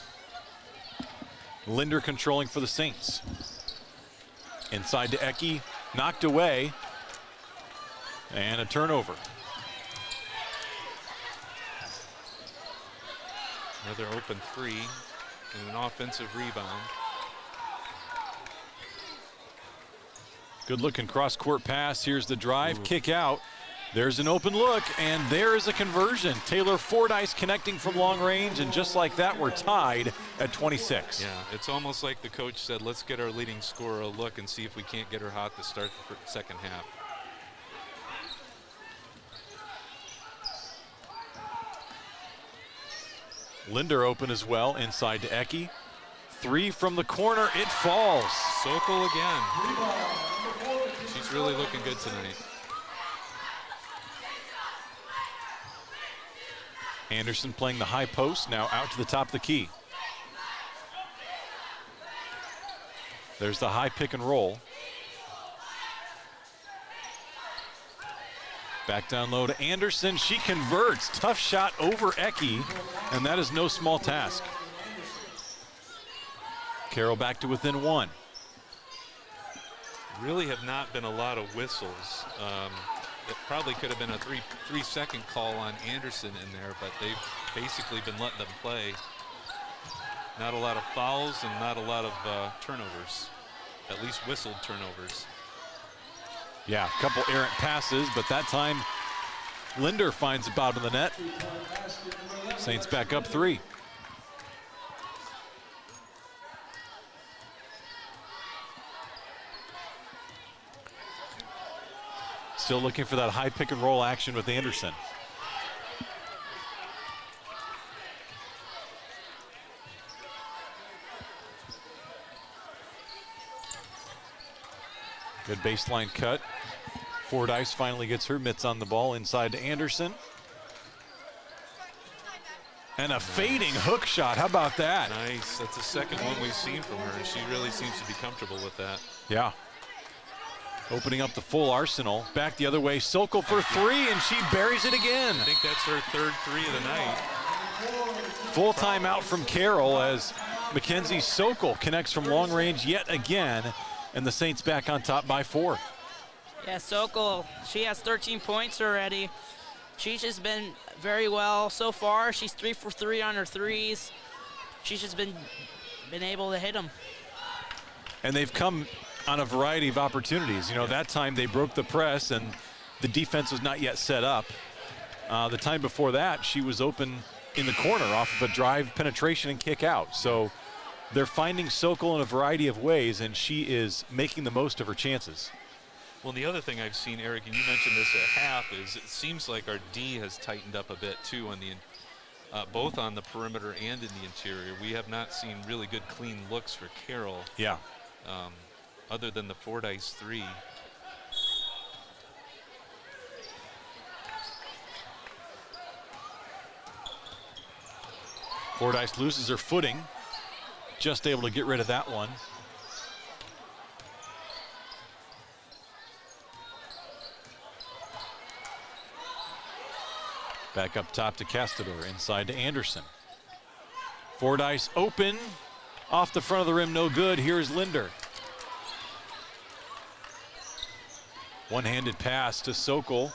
Linder controlling for the Saints. Inside to Ecke, knocked away, and a turnover. Another open 3 and an offensive rebound. Good looking cross-court pass. Here's the drive, kick out. There's an open look, and there is a conversion. Taylor Fordyce connecting from long range, and just like that, we're tied at 26. Yeah, it's almost like the coach said, let's get our leading scorer a look and see if we can't get her hot to start the second half. Linder open as well, inside to Ecke. 3 from the corner, it falls. Sokol again. She's really looking good tonight. Anderson playing the high post, now out to the top of the key. There's the high pick and roll. Back down low to Anderson, she converts. Tough shot over Ecke, and that is no small task. Carroll back to within 1. Really have not been a lot of whistles. It probably could have been a 3-second call on Anderson in there, but they've basically been letting them play. Not a lot of fouls and not a lot of turnovers, at least whistled turnovers. Yeah, a couple errant passes, but that time Linder finds the bottom of the net. Saints back up 3. Still looking for that high pick and roll action with Anderson. Good baseline cut. Fordyce finally gets her mitts on the ball inside to Anderson. And a fading hook shot. How about that? Nice. That's the second one we've seen from her, and she really seems to be comfortable with that. Yeah. Opening up the full arsenal. Back the other way. Sokol for 3, and she buries it again. I think that's her 3rd 3 of the night. Full timeout from Carroll as Mackenzie Sokol connects from long range yet again, and the Saints back on top by 4. Yeah, Sokol, she has 13 points already. She's just been very well so far. She's 3 for 3 on her threes. She's just been able to hit them. And they've come on a variety of opportunities. You know, that time they broke the press and the defense was not yet set up. The time before that, she was open in the corner off of a drive, penetration, and kick out. So they're finding Sokol in a variety of ways, and she is making the most of her chances. Well, the other thing I've seen, Eric, and you mentioned this at half, is it seems like our D has tightened up a bit too on the both on the perimeter and in the interior. We have not seen really good clean looks for Carroll. Yeah. Other than the Fordyce 3. Fordyce loses her footing. Just able to get rid of that one. Back up top to Castador, inside to Anderson. Fordyce open, off the front of the rim, no good. Here's Linder. One-handed pass to Sokol.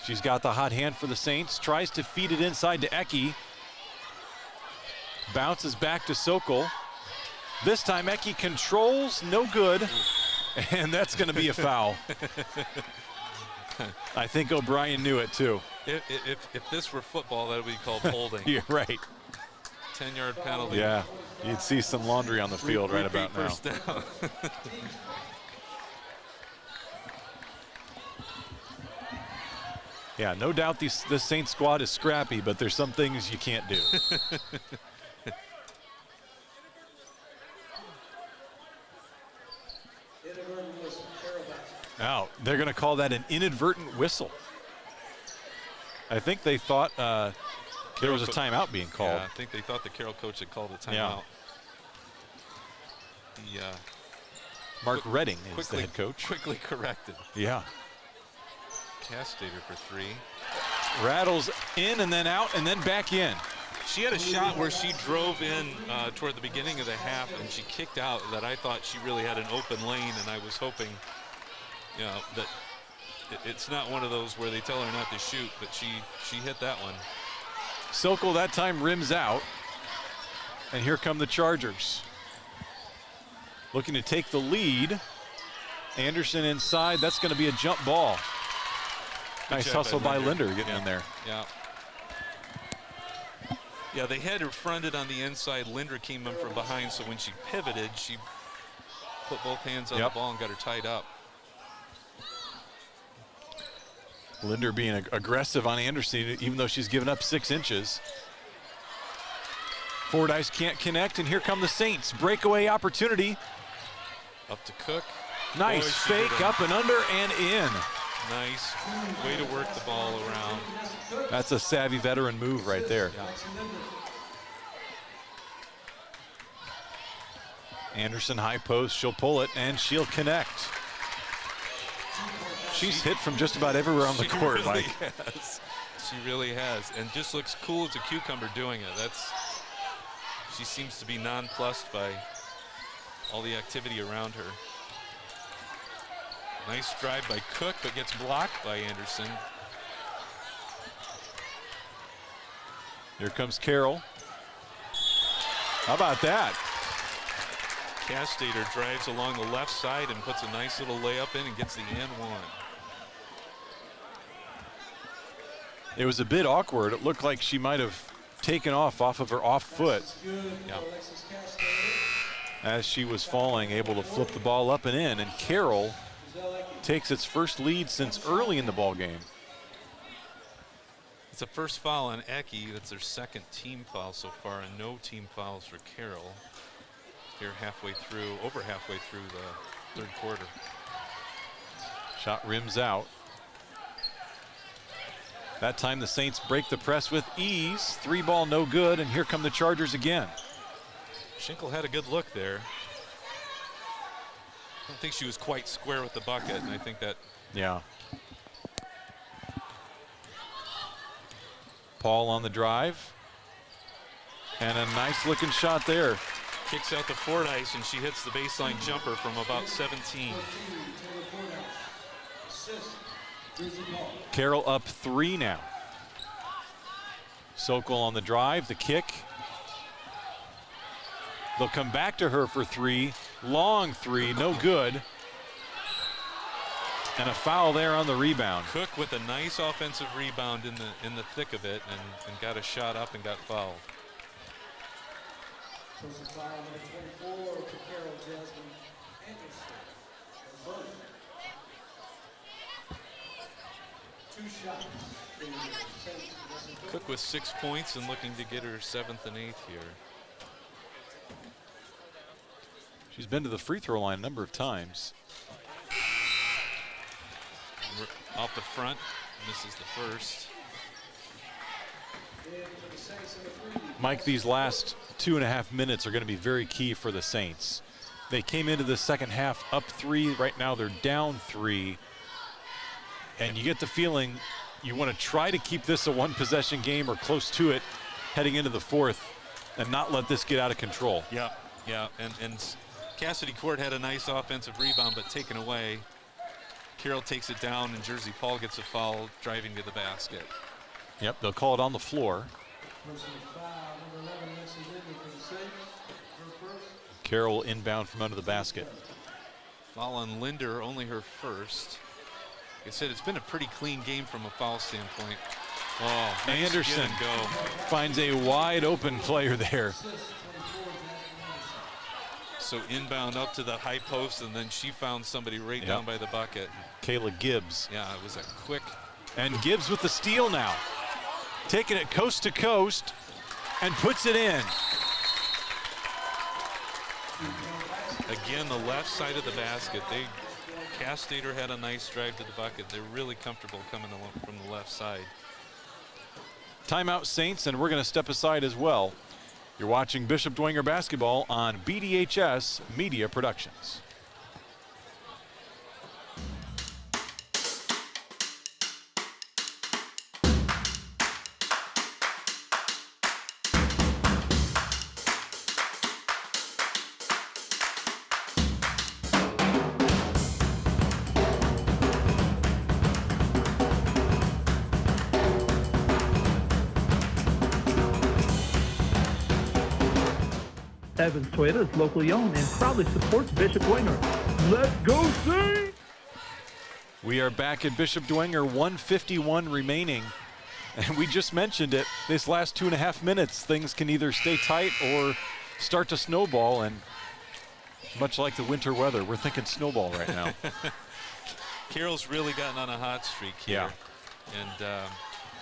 She's got the hot hand for the Saints, tries to feed it inside to Ecke. Bounces back to Sokol. This time Ecke controls, no good, and that's gonna be a foul. I think O'Brien knew it too. If this were football, that would be called holding. You're right. 10-yard penalty. Yeah, you'd see some laundry on the field right about now. First down. Yeah, no doubt this Saints squad is scrappy, but there's some things you can't do. Now, they're going to call that an inadvertent whistle. I think they thought there was a timeout being called. Yeah, I think they thought the Carroll coach had called a timeout. Yeah. Mark Redding is the head coach. Quickly corrected. Yeah. Castater for 3. Rattles in and then out and then back in. She had a shot where she drove in toward the beginning of the half and she kicked out that I thought she really had an open lane, and I was hoping, you know, that it's not one of those where they tell her not to shoot, but she hit that one. Sokol that time rims out, and here come the Chargers. Looking to take the lead. Anderson inside, that's going to be a jump ball. Nice hustle by Linder getting in there. Yeah. Yeah, they had her fronted on the inside. Linder came in from behind, so when she pivoted, she put both hands on the ball and got her tied up. Linder being aggressive on Anderson, even though she's given up 6 inches. Fordyce can't connect, and here come the Saints. Breakaway opportunity. Up to Cook. Nice fake, up and under and in. Nice way to work the ball around. That's a savvy veteran move right there. Yeah. Anderson high post, she'll pull it and she'll connect. She's hit from just about everywhere on the court, really Mike. Has. She really has, and just looks cool as a cucumber doing it. She seems to be nonplussed by all the activity around her. Nice drive by Cook, but gets blocked by Anderson. Here comes Carroll. How about that? Castater drives along the left side and puts a nice little layup in and gets the and one. It was a bit awkward. It looked like she might have taken off of her off foot. Yeah. As she was falling, able to flip the ball up and in, and Carroll takes its first lead since early in the ball game. It's a first foul on Eki. That's their second team foul so far, and no team fouls for Carroll. Here over halfway through the third quarter. Shot rims out. That time the Saints break the press with ease. 3 ball no good, and here come the Chargers again. Schinkel had a good look there. I don't think she was quite square with the bucket, and I think that. Yeah. Paul on the drive. And a nice looking shot there. Kicks out to Fordyce, and she hits the baseline jumper from about 17. Carroll up 3 now. Sokol on the drive, the kick. They'll come back to her for 3. Long 3, no good. And a foul there on the rebound. Cook with a nice offensive rebound in the thick of it, and got a shot up and got fouled. Personal foul number 24 to Carroll Jasmine Anderson. 2 shots. Cook with 6 points and looking to get her 7th and 8th here. She's been to the free throw line a number of times. Off the front, misses the first. Mike, these last 2.5 minutes are going to be very key for the Saints. They came into the second half up 3. Right now they're down 3. And you get the feeling you want to try to keep this a 1-possession game or close to it heading into the fourth and not let this get out of control. Yeah, yeah, and Cassidy Court had a nice offensive rebound, but taken away. Carroll takes it down, and Jersey Paul gets a foul driving to the basket. Yep, they'll call it on the floor. Carroll inbound from under the basket. Foul on Linder, only her first. Like I said, it's been a pretty clean game from a foul standpoint. Oh, nice Anderson go. Finds a wide open player there. So inbound up to the high post, and then she found somebody right down by the bucket. Kayla Gibbs. Yeah, it was a quick. And Gibbs with the steal now. Taking it coast to coast and puts it in. Again, the left side of the basket. Castater had a nice drive to the bucket. They're really comfortable coming along from the left side. Timeout, Saints, and we're going to step aside as well. You're watching Bishop Dwenger basketball on BDHS Media Productions. Evans Toyota is locally owned and proudly supports Bishop Dwenger. Let's go Saints! We are back at Bishop Dwenger, 1:51 remaining. And we just mentioned it, this last 2.5 minutes, things can either stay tight or start to snowball. And much like the winter weather, we're thinking snowball right now. Carroll's really gotten on a hot streak here. Yeah. And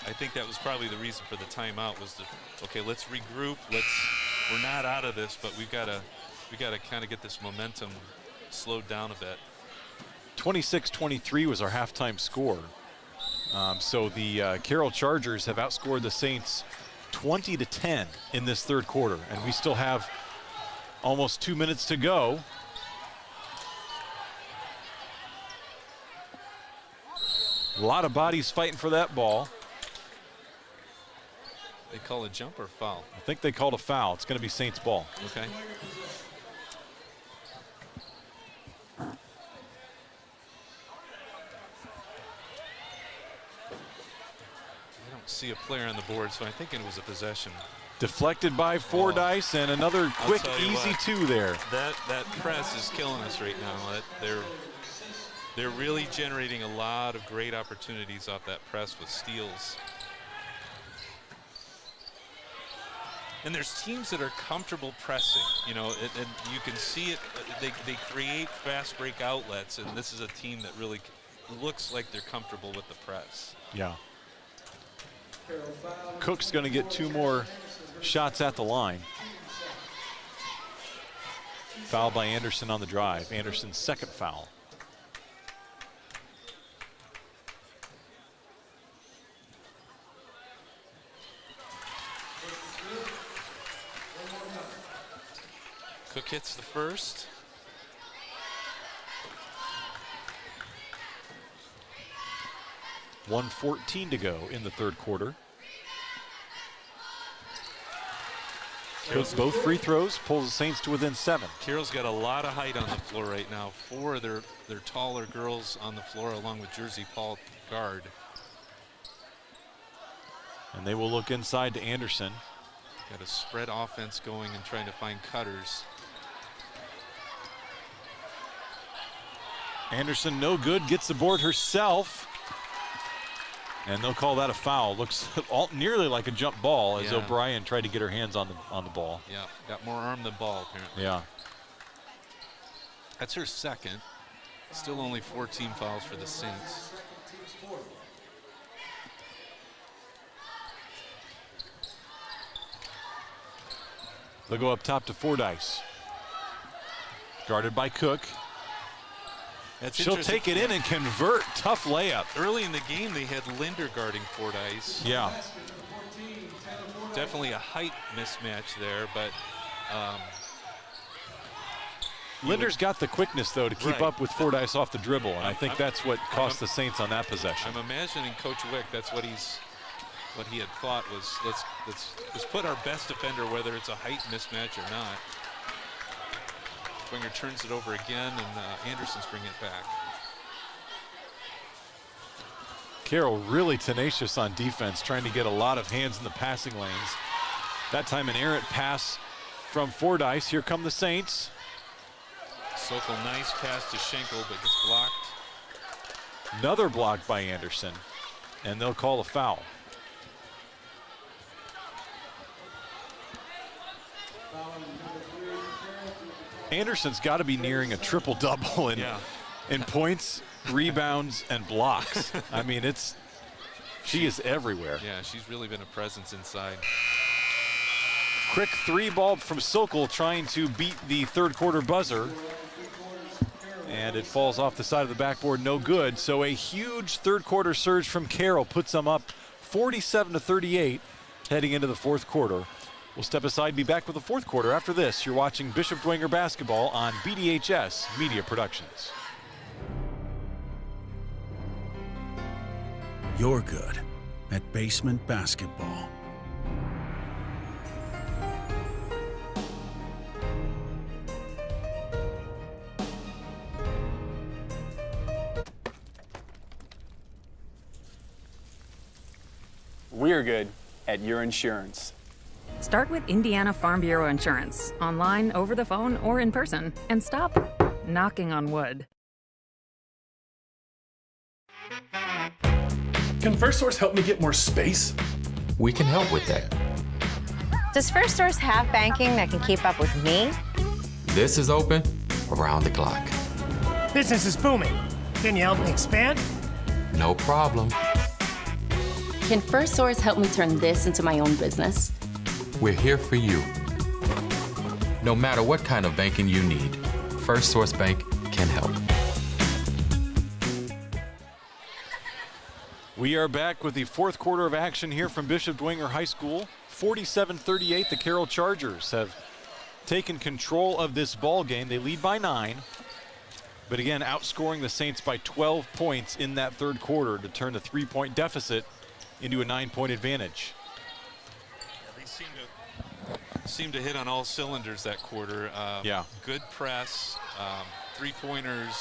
I think that was probably the reason for the timeout was okay, let's regroup. We're not out of this, but we gotta kind of get this momentum slowed down a bit. 26-23 was our halftime score. So the Carroll Chargers have outscored the Saints 20-10 in this third quarter, and we still have almost 2 minutes to go. A lot of bodies fighting for that ball. They call a jump or foul? I think they called a foul. It's going to be Saints ball. Okay. I don't see a player on the board, so I think it was a possession. Deflected by Fordyce, and another quick, easy two there. That press is killing us right now. They're really generating a lot of great opportunities off that press with steals. And there's teams that are comfortable pressing, you know, and you can see it. They create fast break outlets, and this is a team that really looks like they're comfortable with the press. Yeah. Cook's going to get 2 more shots at the line. Foul by Anderson on the drive. Anderson's second foul. Cook hits the first. .114 to go in the third quarter. Cook both free throws, pulls the Saints to within 7. Carroll's got a lot of height on the floor right now. 4 of their taller girls on the floor, along with Jersey Paul guard. And they will look inside to Anderson. Got a spread offense going and trying to find cutters. Anderson no good, gets the board herself. And they'll call that a foul. Looks nearly like a jump ball as O'Brien tried to get her hands on the ball. Yeah, got more arm than ball apparently. Yeah. That's her second. Still only 14 fouls for the Saints. They'll go up top to Fordyce. Guarded by Cook. She'll take it in and convert. Tough layup. Early in the game, they had Linder guarding Fordyce. Yeah. Definitely a height mismatch there, but Linder's got the quickness, though, to keep up with Fordyce off the dribble, and I think that's what cost the Saints on that possession. I'm imagining Coach Wick, that's what he had thought was let's put our best defender, whether it's a height mismatch or not. Dwenger turns it over again, and Anderson's bringing it back. Carroll really tenacious on defense, trying to get a lot of hands in the passing lanes. That time an errant pass from Fordyce. Here come the Saints. Sokol, nice pass to Schenkel, but gets blocked. Another block by Anderson, and they'll call a foul. Anderson's got to be nearing a triple-double in points, rebounds, and blocks. I mean, she is everywhere. Yeah, she's really been a presence inside. Quick 3-ball from Sokol, trying to beat the third quarter buzzer. And it falls off the side of the backboard, no good. So a huge third quarter surge from Carroll puts them up 47-38 heading into the fourth quarter. We'll step aside and be back with the fourth quarter. After this, you're watching Bishop Dwenger basketball on BDHS Media Productions. You're good at basement basketball. We're good at your insurance. Start with Indiana Farm Bureau Insurance, online, over the phone, or in person, and stop knocking on wood. Can First Source help me get more space? We can help with that. Does First Source have banking that can keep up with me? This is open around the clock. Business is booming. Can you help me expand? No problem. Can First Source help me turn this into my own business? We're here for you. No matter what kind of banking you need, First Source Bank can help. We are back with the fourth quarter of action here from Bishop Dwenger High School. 47-38, the Carroll Chargers have taken control of this ball game. They lead by 9, but again, outscoring the Saints by 12 points in that third quarter to turn the 3-point deficit into a 9-point advantage. They seem to hit on all cylinders that quarter. Yeah. Good press, three-pointers,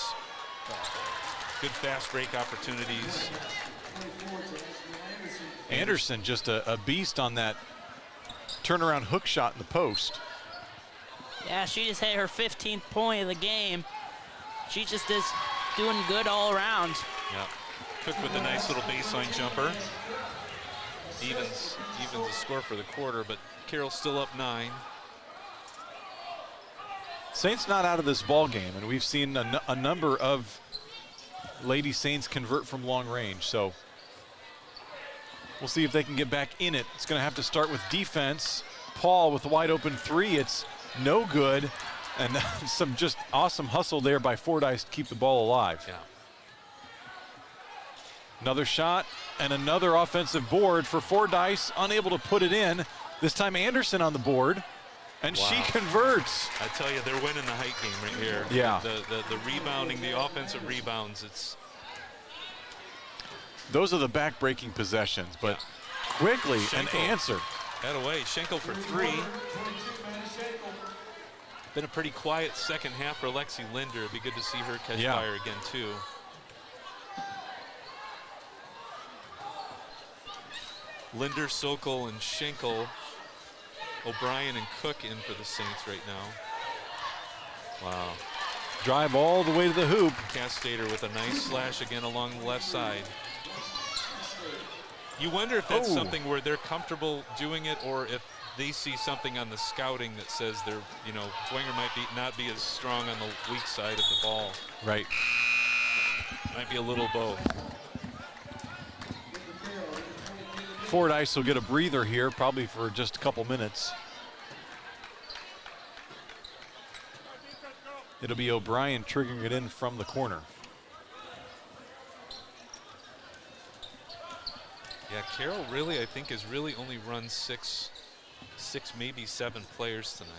good fast break opportunities. Anderson just a beast on that turnaround hook shot in the post. Yeah, she just hit her 15th point of the game. She just is doing good all around. Yeah. Cook with a nice little baseline jumper. Evens the score for the quarter, but Carroll's still up 9. Saints not out of this ball game, and we've seen a number of Lady Saints convert from long range, so we'll see if they can get back in it. It's going to have to start with defense. Paul with a wide open 3. It's no good, and some just awesome hustle there by Fordyce to keep the ball alive. Yeah. Another shot and another offensive board for Fordyce, unable to put it in. This time Anderson on the board, and wow. she converts. I tell you, they're winning the height game right here. Yeah. The rebounding, the offensive rebounds, Those are the back-breaking possessions, but quickly Schenkel, an answer. That away, Schenkel for 3. Been a pretty quiet second half for Lexi Linder. It'd be good to see her catch fire again too. Linder, Sokol, and Schenkel, O'Brien and Cook in for the Saints right now. Wow. Drive all the way to the hoop. Castater with a nice slash again along the left side. You wonder if that's something where they're comfortable doing it, or if they see something on the scouting that says they're, Dwenger might not be as strong on the weak side of the ball. Right. Might be a little both. Fordyce will get a breather here, probably for just a couple minutes. It'll be O'Brien triggering it in from the corner. Yeah, Carroll really, I think, has really only run six, maybe 7 players tonight.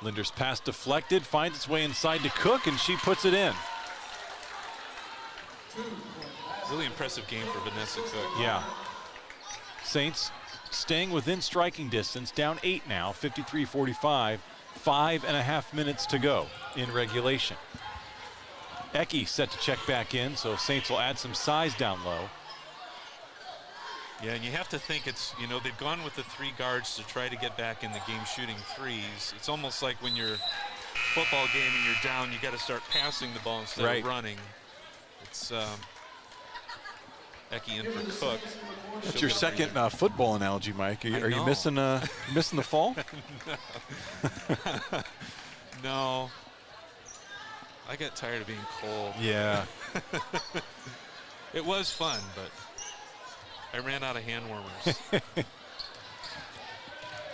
Linder's pass deflected, finds its way inside to Cook, and she puts it in. Really impressive game for Vanessa Cook. Yeah. Saints staying within striking distance, down 8 now, 53-45, 5.5 minutes to go in regulation. Ecke set to check back in, so Saints will add some size down low. Yeah, and you have to think it's, they've gone with the 3 guards to try to get back in the game shooting threes. It's almost like when you're football game and you're down, you got to start passing the ball instead of running. It's Ecke in for Cook. That's your second football analogy, Mike. Are you missing the fall? No. I got tired of being cold. Yeah. It was fun, but I ran out of hand warmers.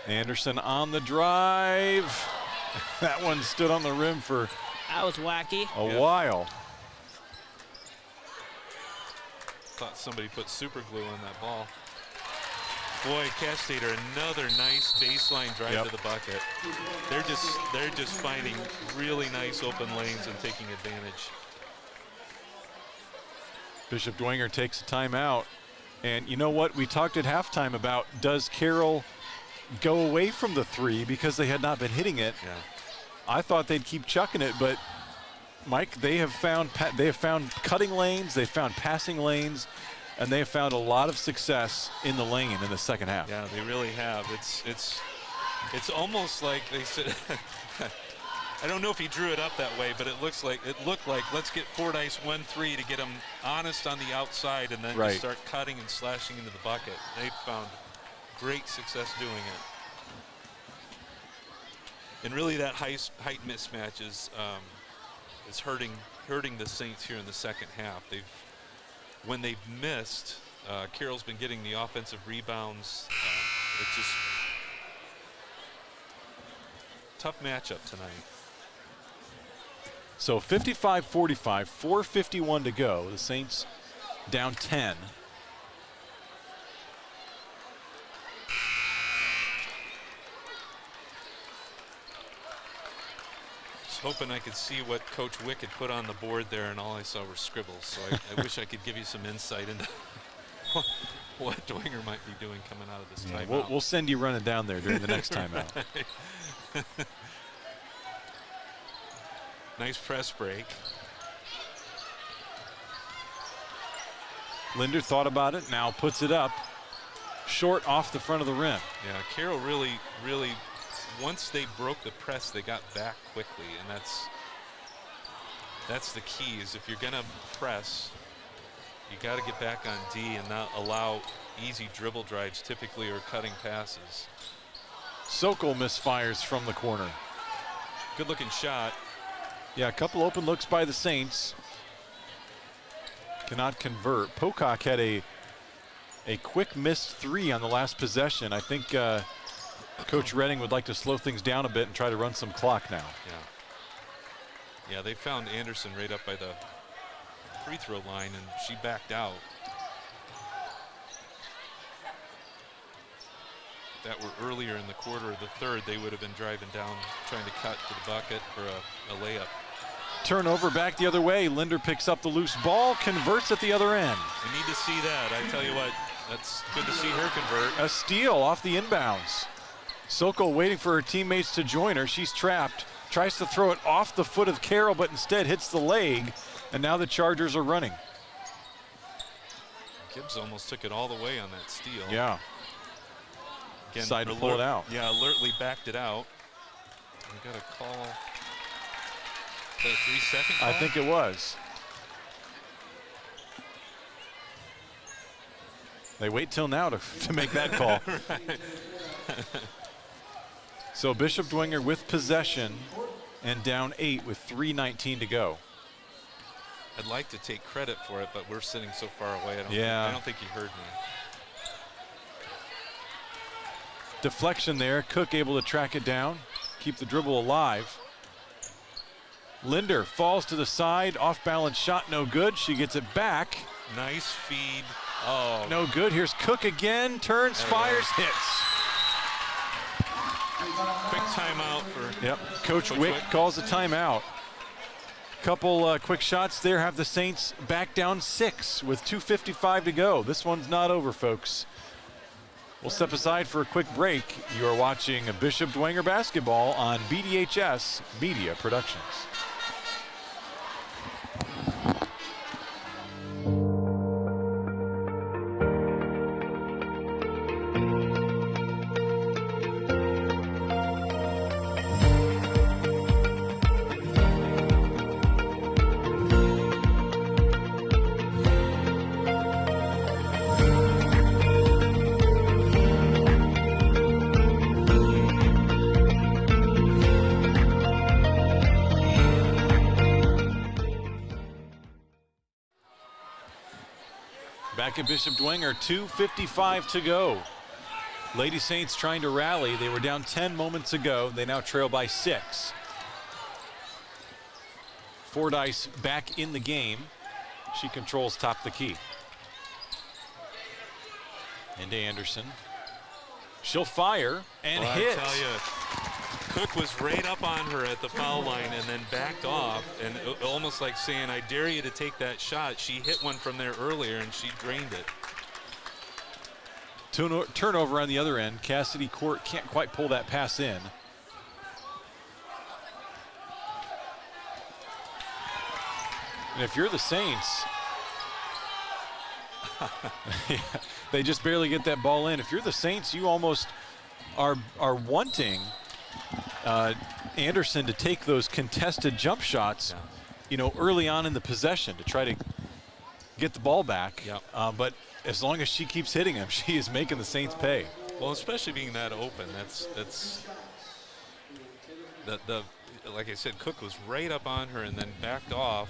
Anderson on the drive. That one stood on the rim for that was wacky. A while. thought somebody put super glue on that ball. Boy, Cass Stater, another nice baseline drive to the bucket. They're just finding really nice open lanes and taking advantage. Bishop Dwenger takes a timeout. And you know what? We talked at halftime about, does Carroll go away from the three because they had not been hitting it? Yeah. I thought they'd keep chucking it, but Mike, they have found cutting lanes, they've found passing lanes, and they have found a lot of success in the lane in the second half. Yeah, they really have. It's almost like they said. I don't know if he drew it up that way, but it looked like let's get Fordyce 1-3 to get him honest on the outside, and then just start cutting and slashing into the bucket. They've found great success doing it. And really, that height mismatch is hurting the Saints here in the second half. When they've missed, Carroll's been getting the offensive rebounds. It's just tough matchup tonight. So 55-45, 4:51 to go. The Saints down 10. Hoping I could see what Coach Wick had put on the board there, and all I saw were scribbles. So I wish I could give you some insight into what Dwenger might be doing coming out of this timeout. We'll send you running down there during the next timeout. Nice press break. Linder thought about it, now puts it up. Short off the front of the rim. Yeah, Carroll really, once they broke the press, they got back quickly, and that's the key, is if you're gonna press, you gotta get back on D and not allow easy dribble drives typically, or cutting passes. Sokol misfires from the corner. Good looking shot. Yeah, a couple open looks by the Saints. Cannot convert. Pocock had a quick missed three on the last possession. I think Coach Redding would like to slow things down a bit and try to run some clock now. Yeah, they found Anderson right up by the free throw line, and she backed out. If that were earlier in the quarter or the third, they would have been driving down, trying to cut to the bucket for a layup. Turnover back the other way. Linder picks up the loose ball, converts at the other end. We need to see that. I tell you what, that's good to see her convert. A steal off the inbounds. Sokol waiting for her teammates to join her. She's trapped. Tries to throw it off the foot of Carroll, but instead hits the leg. And now the Chargers are running. Gibbs almost took it all the way on that steal. Yeah. Again, decided to pull it out. Yeah, alertly backed it out. We got a call. The 3-second call? I think it was. They wait till now to make that call. Right. So Bishop Dwenger with possession and down 8 with 3:19 to go. I'd like to take credit for it, but we're sitting so far away. I don't think he heard me. Deflection there. Cook able to track it down, keep the dribble alive. Linder falls to the side, off balance shot, no good. She gets it back. Nice feed. Oh, no good. Here's Cook again, turns, fires, hits. Quick timeout for Coach Wick calls a timeout. Couple quick shots there have the Saints back down 6 with 2:55 to go. This one's not over, folks. We'll step aside for a quick break. You are watching Bishop Dwenger basketball on BDHS Media Productions. Back at Bishop Dwenger, 2:55 to go. Lady Saints trying to rally. They were down 10 moments ago. They now trail by 6. Fordyce back in the game. She controls top of the key. Into Anderson. She'll fire and hit. I tell you, Cook was right up on her at the foul line and then backed off, and almost like saying, I dare you to take that shot. She hit one from there earlier and she drained it. Turnover on the other end. Cassidy Court can't quite pull that pass in. And if you're the Saints, yeah, they just barely get that ball in. If you're the Saints, you almost are wanting Anderson to take those contested jump shots, you know, early on in the possession to try to get the ball back. But as long as she keeps hitting him, she is making the Saints pay. Well, especially being that open, that's like I said, Cook was right up on her and then backed off.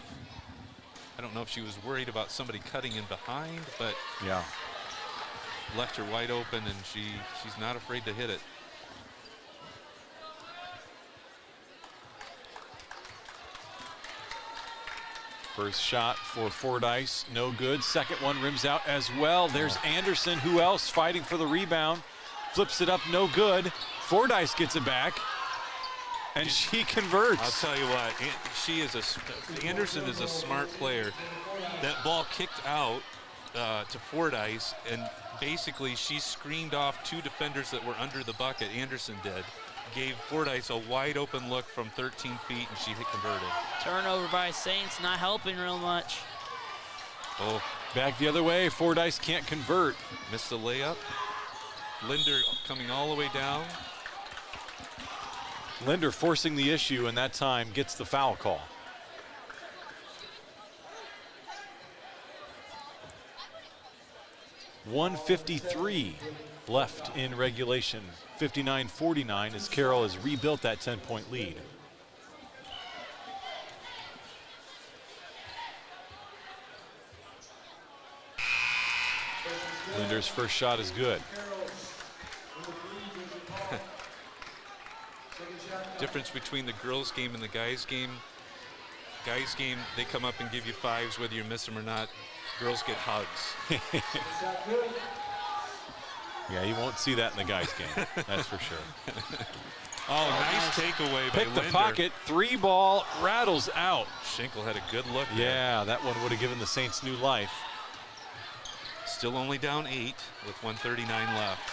I don't know if she was worried about somebody cutting in behind, but yeah, left her wide open, and she's not afraid to hit it. First shot for Fordyce, no good. Second one rims out as well. There's Anderson. Who else fighting for the rebound? Flips it up, no good. Fordyce gets it back, and she converts. I'll tell you what, Anderson is a smart player. That ball kicked out to Fordyce, and basically she screened off two defenders that were under the bucket. Anderson did. Gave Fordyce a wide open look from 13 feet, and she hit converted. Turnover by Saints, not helping real much. Oh, back the other way. Fordyce can't convert. Missed the layup. Linder coming all the way down. Linder forcing the issue, and that time gets the foul call. .153 left in regulation. 59-49 as Carroll has rebuilt that 10-point lead. Linder's first shot is good. Difference between the girls' game and the guys' game. Guys' game, they come up and give you fives whether you miss them or not. Girls get hugs. Yeah, you won't see that in the guys' game. That's for sure. Oh, nice takeaway by Pick the Linder. pocket, three ball, rattles out. Schenkel had a good look there. Yeah, that one would have given the Saints new life. Still only down 8 with 1:39 left.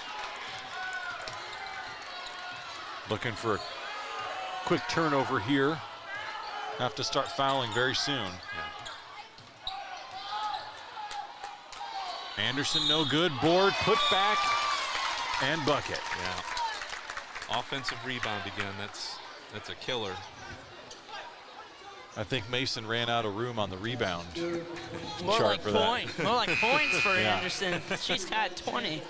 Looking for a quick turnover here. Have to start fouling very soon. Anderson, no good. Board, put back, and bucket. Yeah. Offensive rebound again. That's a killer. I think Mason ran out of room on the rebound More chart like for point. that. More like points for Yeah. Anderson. She's got 20.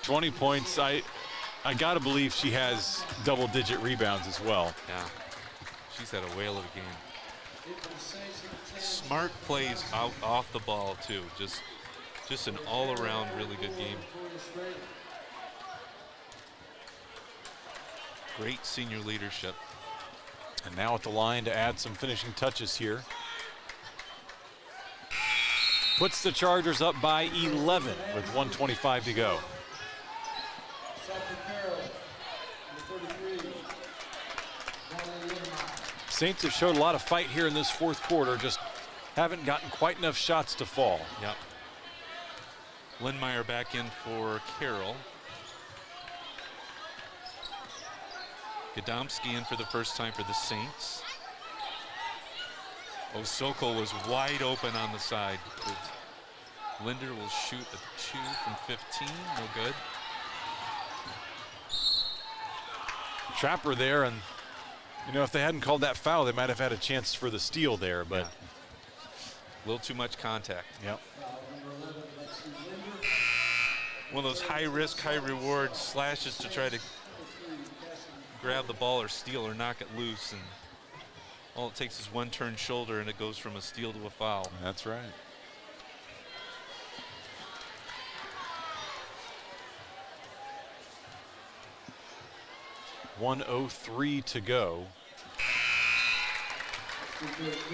20 points. I gotta believe she has double-digit rebounds as well. Yeah. She's had a whale of a game. Smart plays out off the ball too. Just an all-around really good game. Great senior leadership. And now at the line to add some finishing touches here. Puts the Chargers up by 11 with 1:25 to go. Saints have showed a lot of fight here in this fourth quarter, just haven't gotten quite enough shots to fall. Yep. Lindmeyer back in for Carroll. Gadomski in for the first time for the Saints. Osoko was wide open on the side. Linder will shoot a 2 from 15, no good. Trapper there, and you know, if they hadn't called that foul, they might have had a chance for the steal there, but a little too much contact. Yep. One of those high risk, high reward slashes to try to grab the ball or steal or knock it loose, and all it takes is one turn shoulder and it goes from a steal to a foul. That's right. .103 to go.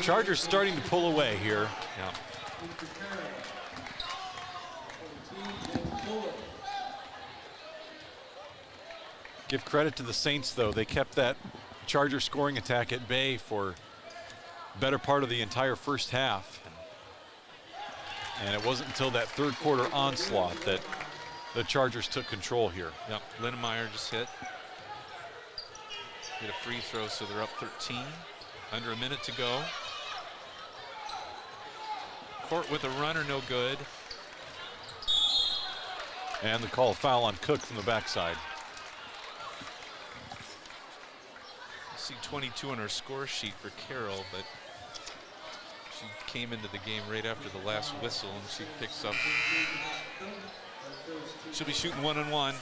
Chargers starting to pull away here. Yeah. Give credit to the Saints, though. They kept that Charger scoring attack at bay for better part of the entire first half. And it wasn't until that third quarter onslaught that the Chargers took control here. Yep, Linnemeyer just hit a free throw, so they're up 13. Under a minute to go. Court with a runner, no good. And the call foul on Cook from the backside. See 22 on our score sheet for Carroll, but she came into the game right after the last whistle, and she picks up. She'll be shooting 1-on-1.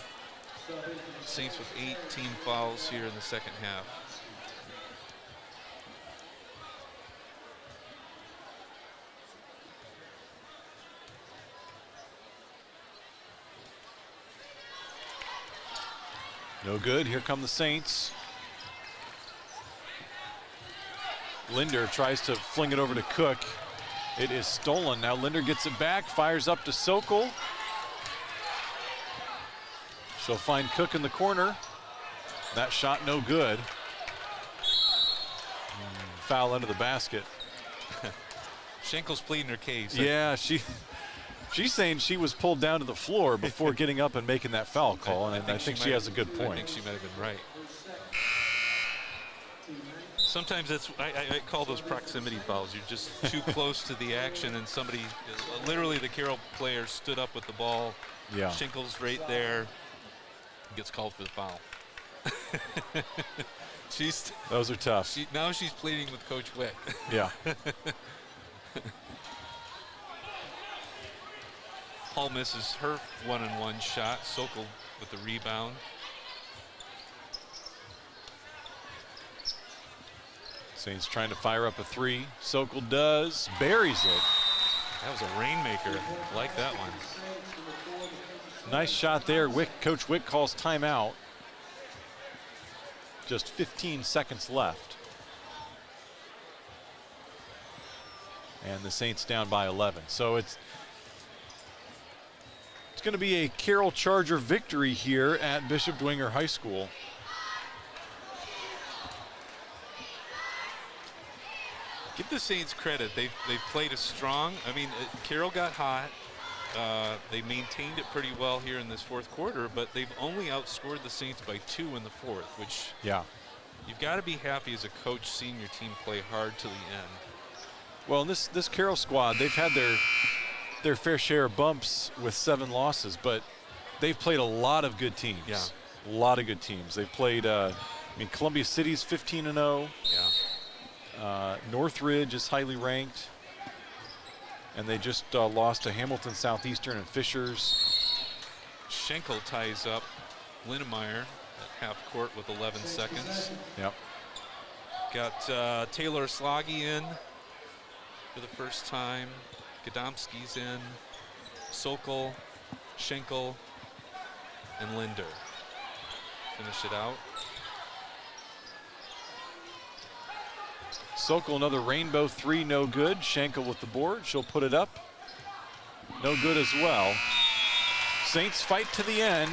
Saints with 18 fouls here in the second half. No good. Here come the Saints. Linder tries to fling it over to Cook. It is stolen. Now Linder gets it back, fires up to Sokol. She'll find Cook in the corner. That shot no good. Foul under the basket. Schenkel's pleading her case. Yeah, she's saying she was pulled down to the floor before getting up and making that foul call, and I think she has a good point. I think she might have been right. Sometimes that's, I call those proximity fouls. You're just too close to the action, and somebody, literally the Carroll player stood up with the ball. Yeah. Schenkel's right there. Gets called for the foul. Those are tough. Now she's pleading with Coach Witt. Yeah. Hall misses her 1-on-1 shot. Sokol with the rebound. Saints trying to fire up a three. Sokol does, buries it. That was a rainmaker. I like that one. Nice shot there. Coach Witt calls timeout. Just 15 seconds left. And the Saints down by 11. So it's going to be a Carroll Charger victory here at Bishop Dwenger High School. Give the Saints credit. They played a strong. I mean, Carroll got hot. They maintained it pretty well here in this fourth quarter, but they've only outscored the Saints by 2 in the fourth, which you've got to be happy as a coach seeing your team play hard to the end. Well, this Carroll squad, they've had their fair share of bumps with 7 losses, but they've played a lot of good teams. Yeah. A lot of good teams. They've played, Columbia City's 15-0. Yeah. Northridge is highly ranked. And they just lost to Hamilton Southeastern and Fishers. Schenkel ties up Linnemeyer at half court with 11 seconds. Yep. Got Taylor Sloggy in for the first time. Gadomski's in. Sokol, Schenkel, and Linder. Finish it out. Sokol, another rainbow three, no good. Schenkel with the board. She'll put it up. No good as well. Saints fight to the end,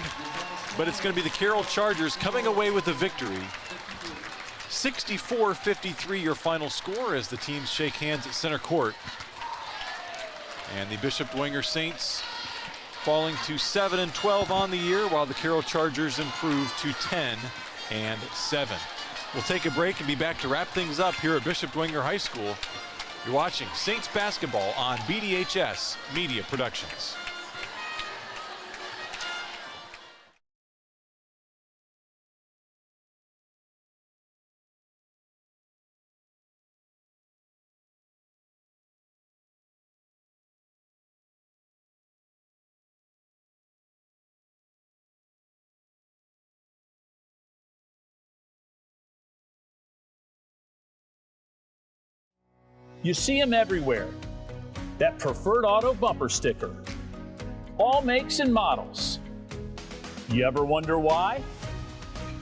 but it's going to be the Carroll Chargers coming away with the victory. 64-53 your final score as the teams shake hands at center court. And the Bishop Dwenger Saints falling to 7-12 on the year, while the Carroll Chargers improve to 10-7. We'll take a break and be back to wrap things up here at Bishop Dwenger High School. You're watching Saints basketball on BDHS Media Productions. You see them everywhere. That Preferred Auto bumper sticker. All makes and models. You ever wonder why?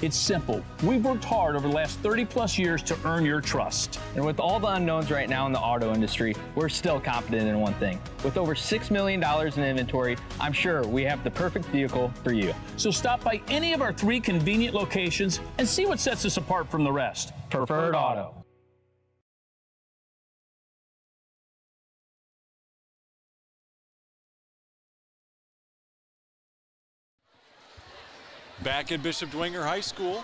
It's simple. We've worked hard over the last 30-plus years to earn your trust. And with all the unknowns right now in the auto industry, we're still confident in one thing. With over $6 million in inventory, I'm sure we have the perfect vehicle for you. So stop by any of our 3 convenient locations and see what sets us apart from the rest. Preferred Auto. Back at Bishop Dwenger High School,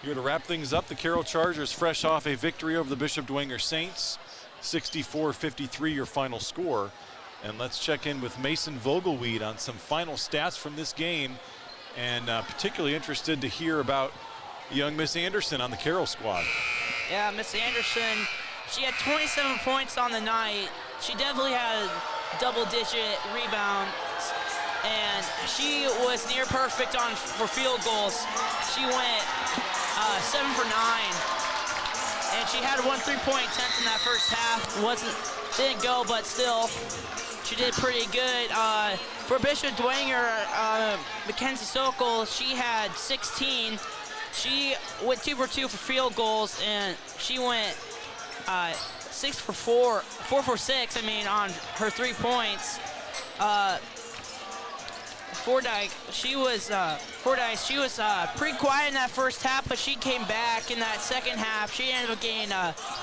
here to wrap things up, the Carroll Chargers fresh off a victory over the Bishop Dwenger Saints, 64-53 your final score. And let's check in with Mason Vogelweed on some final stats from this game, and particularly interested to hear about young Miss Anderson on the Carroll squad. Yeah, Miss Anderson, she had 27 points on the night. She definitely had double-digit rebounds, and she was near perfect for field goals. She went 7 for 9, and she had 1 3-point attempt in that first half. Didn't go, but still, she did pretty good. For Bishop Dwenger, Mackenzie Sokol, she had 16. She went 2 for 2 for field goals, and she went 4 for 6, on her 3 points. Fordyce, she was pretty quiet in that first half, but she came back in that second half. She ended up getting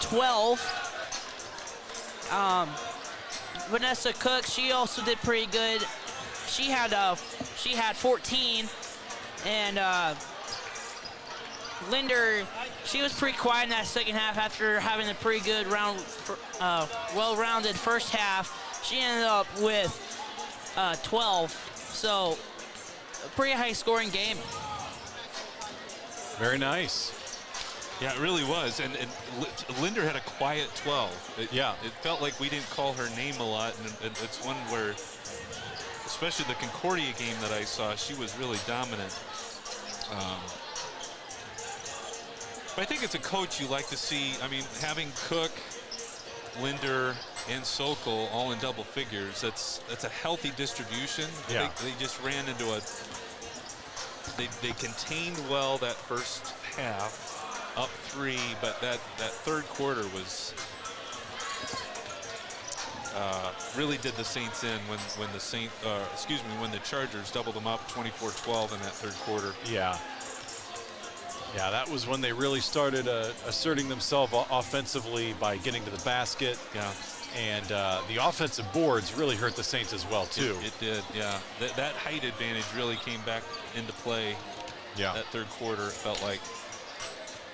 12. Vanessa Cook, she also did pretty good. She had 14, and Linder, she was pretty quiet in that second half after having a pretty good well-rounded first half. She ended up with 12. So, a pretty high-scoring game. Very nice. Yeah, it really was. And Linder had a quiet 12. It felt like we didn't call her name a lot, and it's one where, especially the Concordia game that I saw, she was really dominant. But I think as a coach, you like to see, having Cook, Linder, and Sokol all in double figures, that's a healthy distribution. Yeah. They just ran into they contained well that first half, up 3, but that third quarter was really did the Saints in when the Chargers doubled them up 24-12 in that third quarter. Yeah, that was when they really started asserting themselves offensively by getting to the basket. Yeah. And the offensive boards really hurt the Saints as well, too. It did, yeah. That height advantage really came back into play. Yeah. That third quarter, it felt like.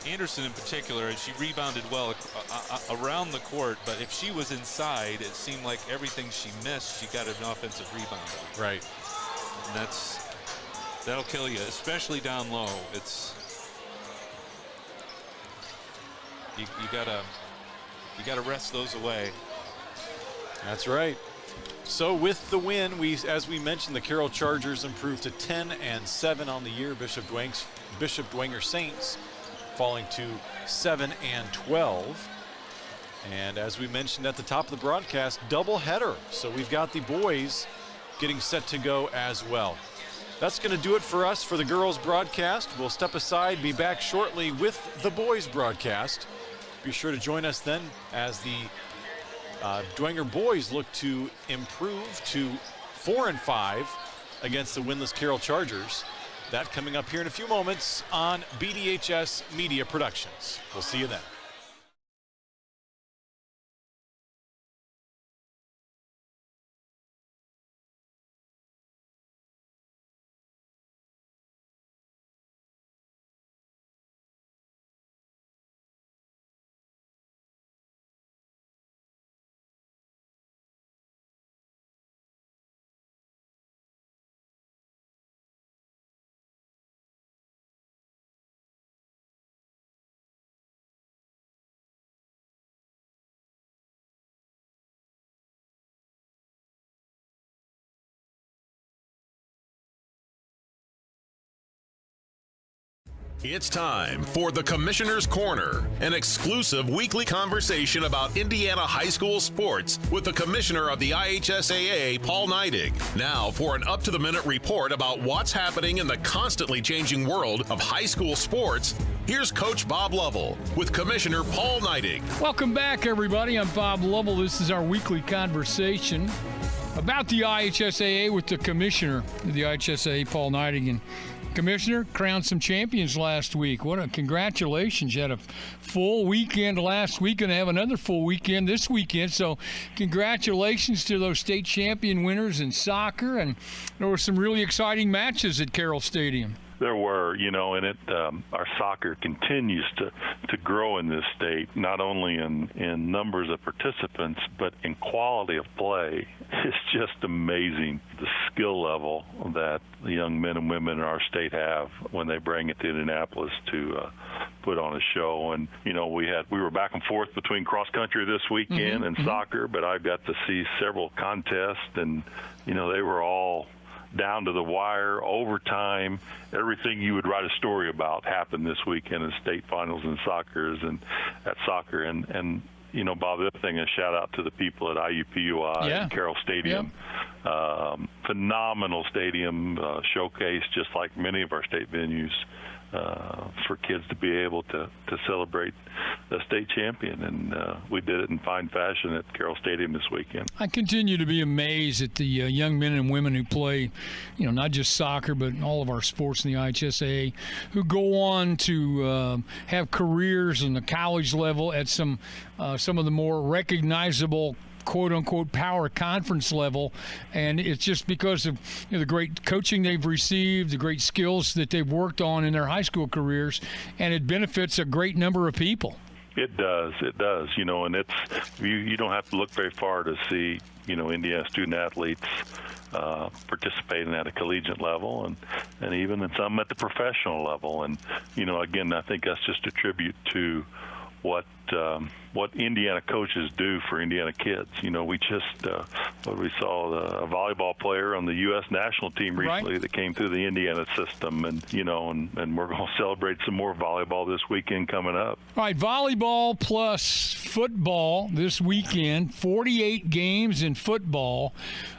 Anderson in particular, she rebounded well around the court, but if she was inside, it seemed like everything she missed, she got an offensive rebound on. Right. And that'll kill you, especially down low. You gotta wrest those away. That's right. So with the win, as we mentioned, the Carroll Chargers improved to 10-7 on the year. Bishop Dwenger Saints falling to 7-12. And as we mentioned at the top of the broadcast, double header. So we've got the boys getting set to go as well. That's going to do it for us for the girls broadcast. We'll step aside, be back shortly with the boys broadcast. Be sure to join us then as the Dwenger boys look to improve to 4-5 against the winless Carroll Chargers. That coming up here in a few moments on BDHS Media Productions. We'll see you then. It's time for the Commissioner's Corner, an exclusive weekly conversation about Indiana high school sports with the Commissioner of the IHSAA, Paul Neidig. Now for an up-to-the-minute report about what's happening in the constantly changing world of high school sports, here's Coach Bob Lovell with Commissioner Paul Neidig. Welcome back, everybody. I'm Bob Lovell. This is our weekly conversation about the IHSAA with the Commissioner of the IHSAA, Paul Neidig. And Commissioner, crowned some champions last week. Congratulations. You had a full weekend last week and have another full weekend this weekend. So congratulations to those state champion winners in soccer. And there were some really exciting matches at Carroll Stadium. There were, and our soccer continues to grow in this state, not only in numbers of participants, but in quality of play. It's just amazing the skill level that the young men and women in our state have when they bring it to Indianapolis to put on a show. And, we were back and forth between cross country this weekend and soccer, but I got to see several contests, and, they were all down to the wire, overtime, everything you would write a story about happened this weekend in state finals and soccer. And Bob, the other thing, a shout out to the people at IUPUI and Carroll Stadium. Phenomenal stadium showcase, just like many of our state venues, for kids to be able to celebrate the state champion. And we did it in fine fashion at Carroll Stadium this weekend. I continue to be amazed at the young men and women who play, not just soccer, but all of our sports in the IHSAA, who go on to have careers in the college level at some of the more recognizable quote-unquote power conference level, and it's just because of the great coaching they've received, the great skills that they've worked on in their high school careers, and it benefits a great number of people. It does, and it's you don't have to look very far to see, Indiana student athletes participating at a collegiate level, and even in some at the professional level. And again, I think that's just a tribute to what Indiana coaches do for Indiana kids. We just we saw a volleyball player on the U.S. national team recently that came through the Indiana system, and and we're going to celebrate some more volleyball this weekend coming up. All right, volleyball plus football this weekend. 48 games in football.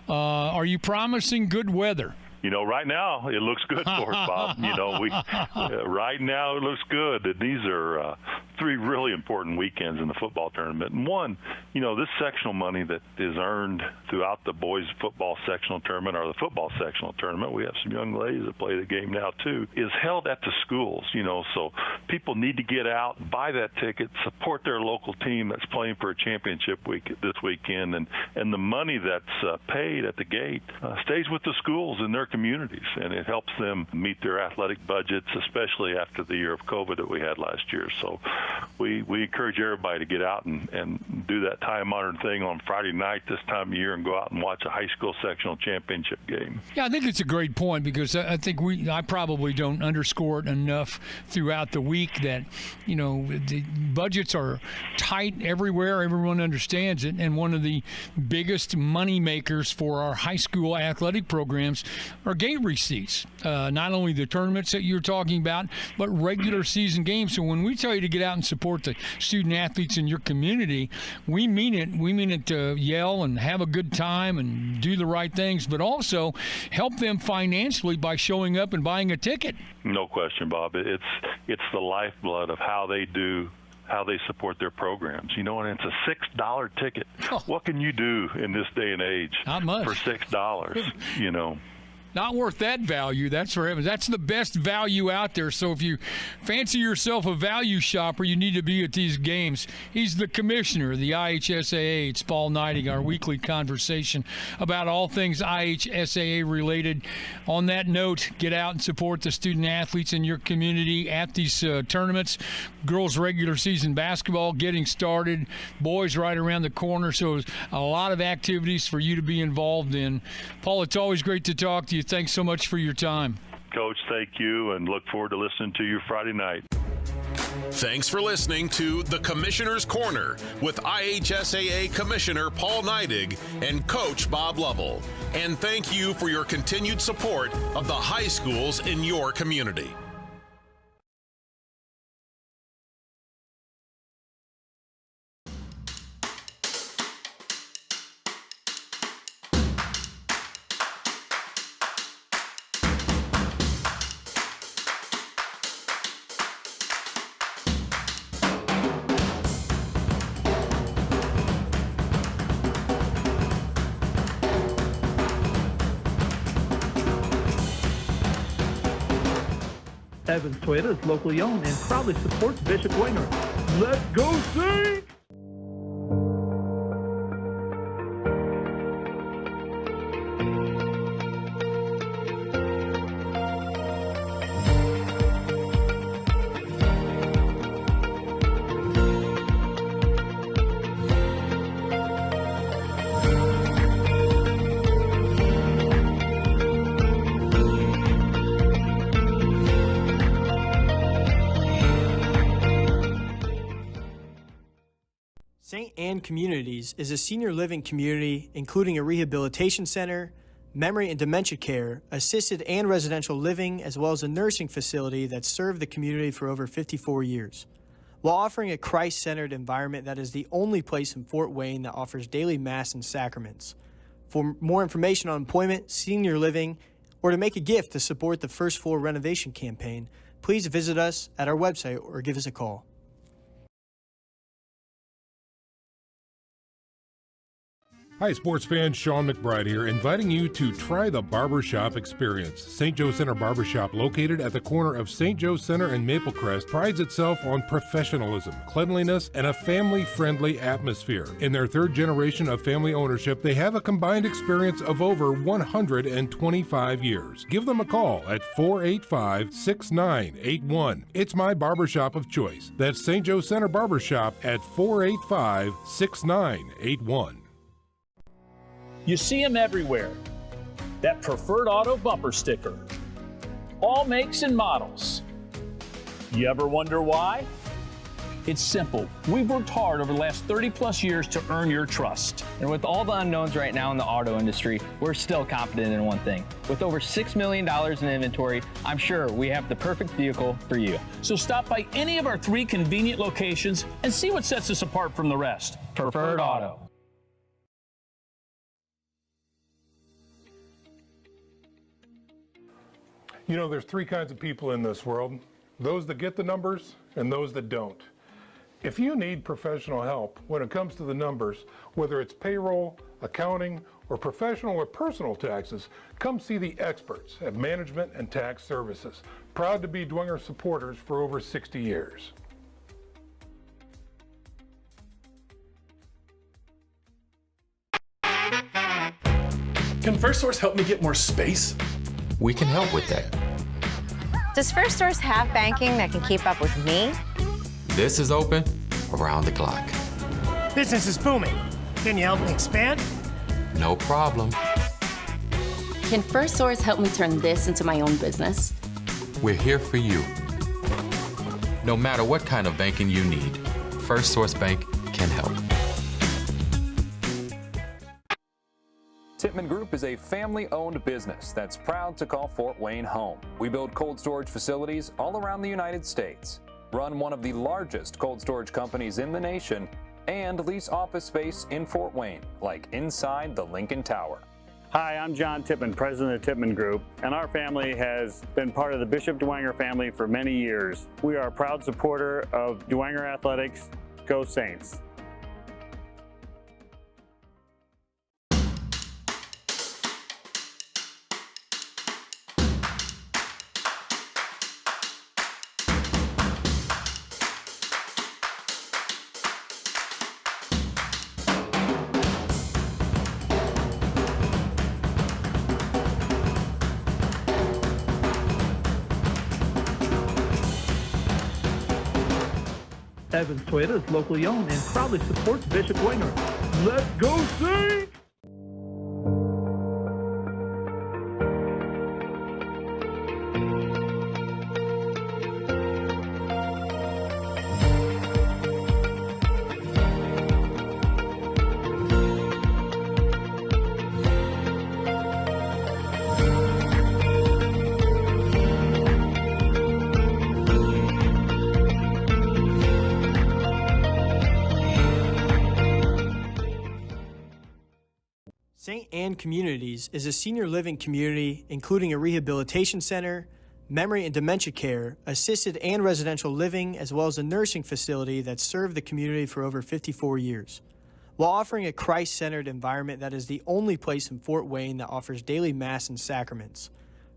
Are you promising good weather? Right now it looks good for us, Bob. Right now it looks good. These are three really important weekends in the football tournament. And one, this sectional money that is earned throughout the boys football sectional tournament or the football sectional tournament, we have some young ladies that play the game now too, is held at the schools, so people need to get out, buy that ticket, support their local team that's playing for a championship week this weekend, and the money that's paid at the gate stays with the schools in their communities, and it helps them meet their athletic budgets, especially after the year of COVID that we had last year. So we encourage everybody to get out and do that time-honored thing on Friday night this time of year and go out and watch a high school sectional championship game. Yeah, I think it's a great point, because I think I probably don't underscore it enough throughout the week that, the budgets are tight everywhere. Everyone understands it. And one of the biggest money makers for our high school athletic programs are gate receipts. Not only the tournaments that you're talking about, but regular season games. So when we tell you to get out and support the student athletes in your community, we mean it. We mean it to yell and have a good time and do the right things, but also help them financially by showing up and buying a ticket. No question, Bob. It's the lifeblood of how they support their programs, and it's a $6 ticket. Oh. What can you do in this day and age? Not much. For $6, Not worth that value, that's for heaven. That's the best value out there. So if you fancy yourself a value shopper, you need to be at these games. He's the commissioner of the IHSAA. It's Paul Neidig, our weekly conversation about all things IHSAA related. On that note, get out and support the student athletes in your community at these tournaments. Girls regular season basketball getting started. Boys right around the corner. So a lot of activities for you to be involved in. Paul, it's always great to talk to you. Thanks so much for your time. Coach, thank you, and look forward to listening to you Friday night. Thanks for listening to The Commissioner's Corner with IHSAA Commissioner Paul Neidig and Coach Bob Lovell. And thank you for your continued support of the high schools in your community. Evans Toyota is locally owned and proudly supports Bishop Dwenger. Let's go Saints! St. Anne Communities is a senior living community including a rehabilitation center, memory and dementia care, assisted and residential living, as well as a nursing facility that served the community for over 54 years. While offering a Christ-centered environment that is the only place in Fort Wayne that offers daily Mass and sacraments. For more information on employment, senior living, or to make a gift to support the first floor renovation campaign, please visit us at our website or give us a call. Hi, sports fans. Sean McBride here, inviting you to try the barbershop experience. St. Joe Center Barbershop, located at the corner of St. Joe Center and Maplecrest, prides itself on professionalism, cleanliness, and a family-friendly atmosphere. In their third generation of family ownership, they have a combined experience of over 125 years. Give them a call at 485-6981. It's my barbershop of choice. That's St. Joe Center Barbershop at 485-6981. You see them everywhere. That preferred auto bumper sticker. All makes and models. You ever wonder why? It's simple. We've worked hard over the last 30 plus years to earn your trust. And with all the unknowns right now in the auto industry, we're still confident in one thing. With over $6 million in inventory, I'm sure we have the perfect vehicle for you. So stop by any of our 3 convenient locations and see what sets us apart from the rest. Preferred Auto. You know, there's 3 kinds of people in this world. Those that get the numbers and those that don't. If you need professional help when it comes to the numbers, whether it's payroll, accounting, or professional or personal taxes, come see the experts at Management and Tax Services. Proud to be Dwenger supporters for over 60 years. Can First Source help me get more space? We can help with that. Does First Source have banking that can keep up with me? This is open around the clock. Business is booming. Can you help me expand? No problem. Can First Source help me turn this into my own business? We're here for you. No matter what kind of banking you need, First Source Bank can help. Tippmann Group is a family-owned business that's proud to call Fort Wayne home. We build cold storage facilities all around the United States, run one of the largest cold storage companies in the nation, and lease office space in Fort Wayne, like inside the Lincoln Tower. Hi, I'm John Tippmann, president of Tippmann Group, and our family has been part of the Bishop Dwenger family for many years. We are a proud supporter of Dwenger Athletics. Go Saints! Evans Toyota is locally owned and proudly supports Bishop Dwenger. Let's go Saints! St. Anne Communities is a senior living community including a rehabilitation center, memory and dementia care, assisted and residential living, as well as a nursing facility that served the community for over 54 years. While offering a Christ-centered environment that is the only place in Fort Wayne that offers daily Mass and sacraments.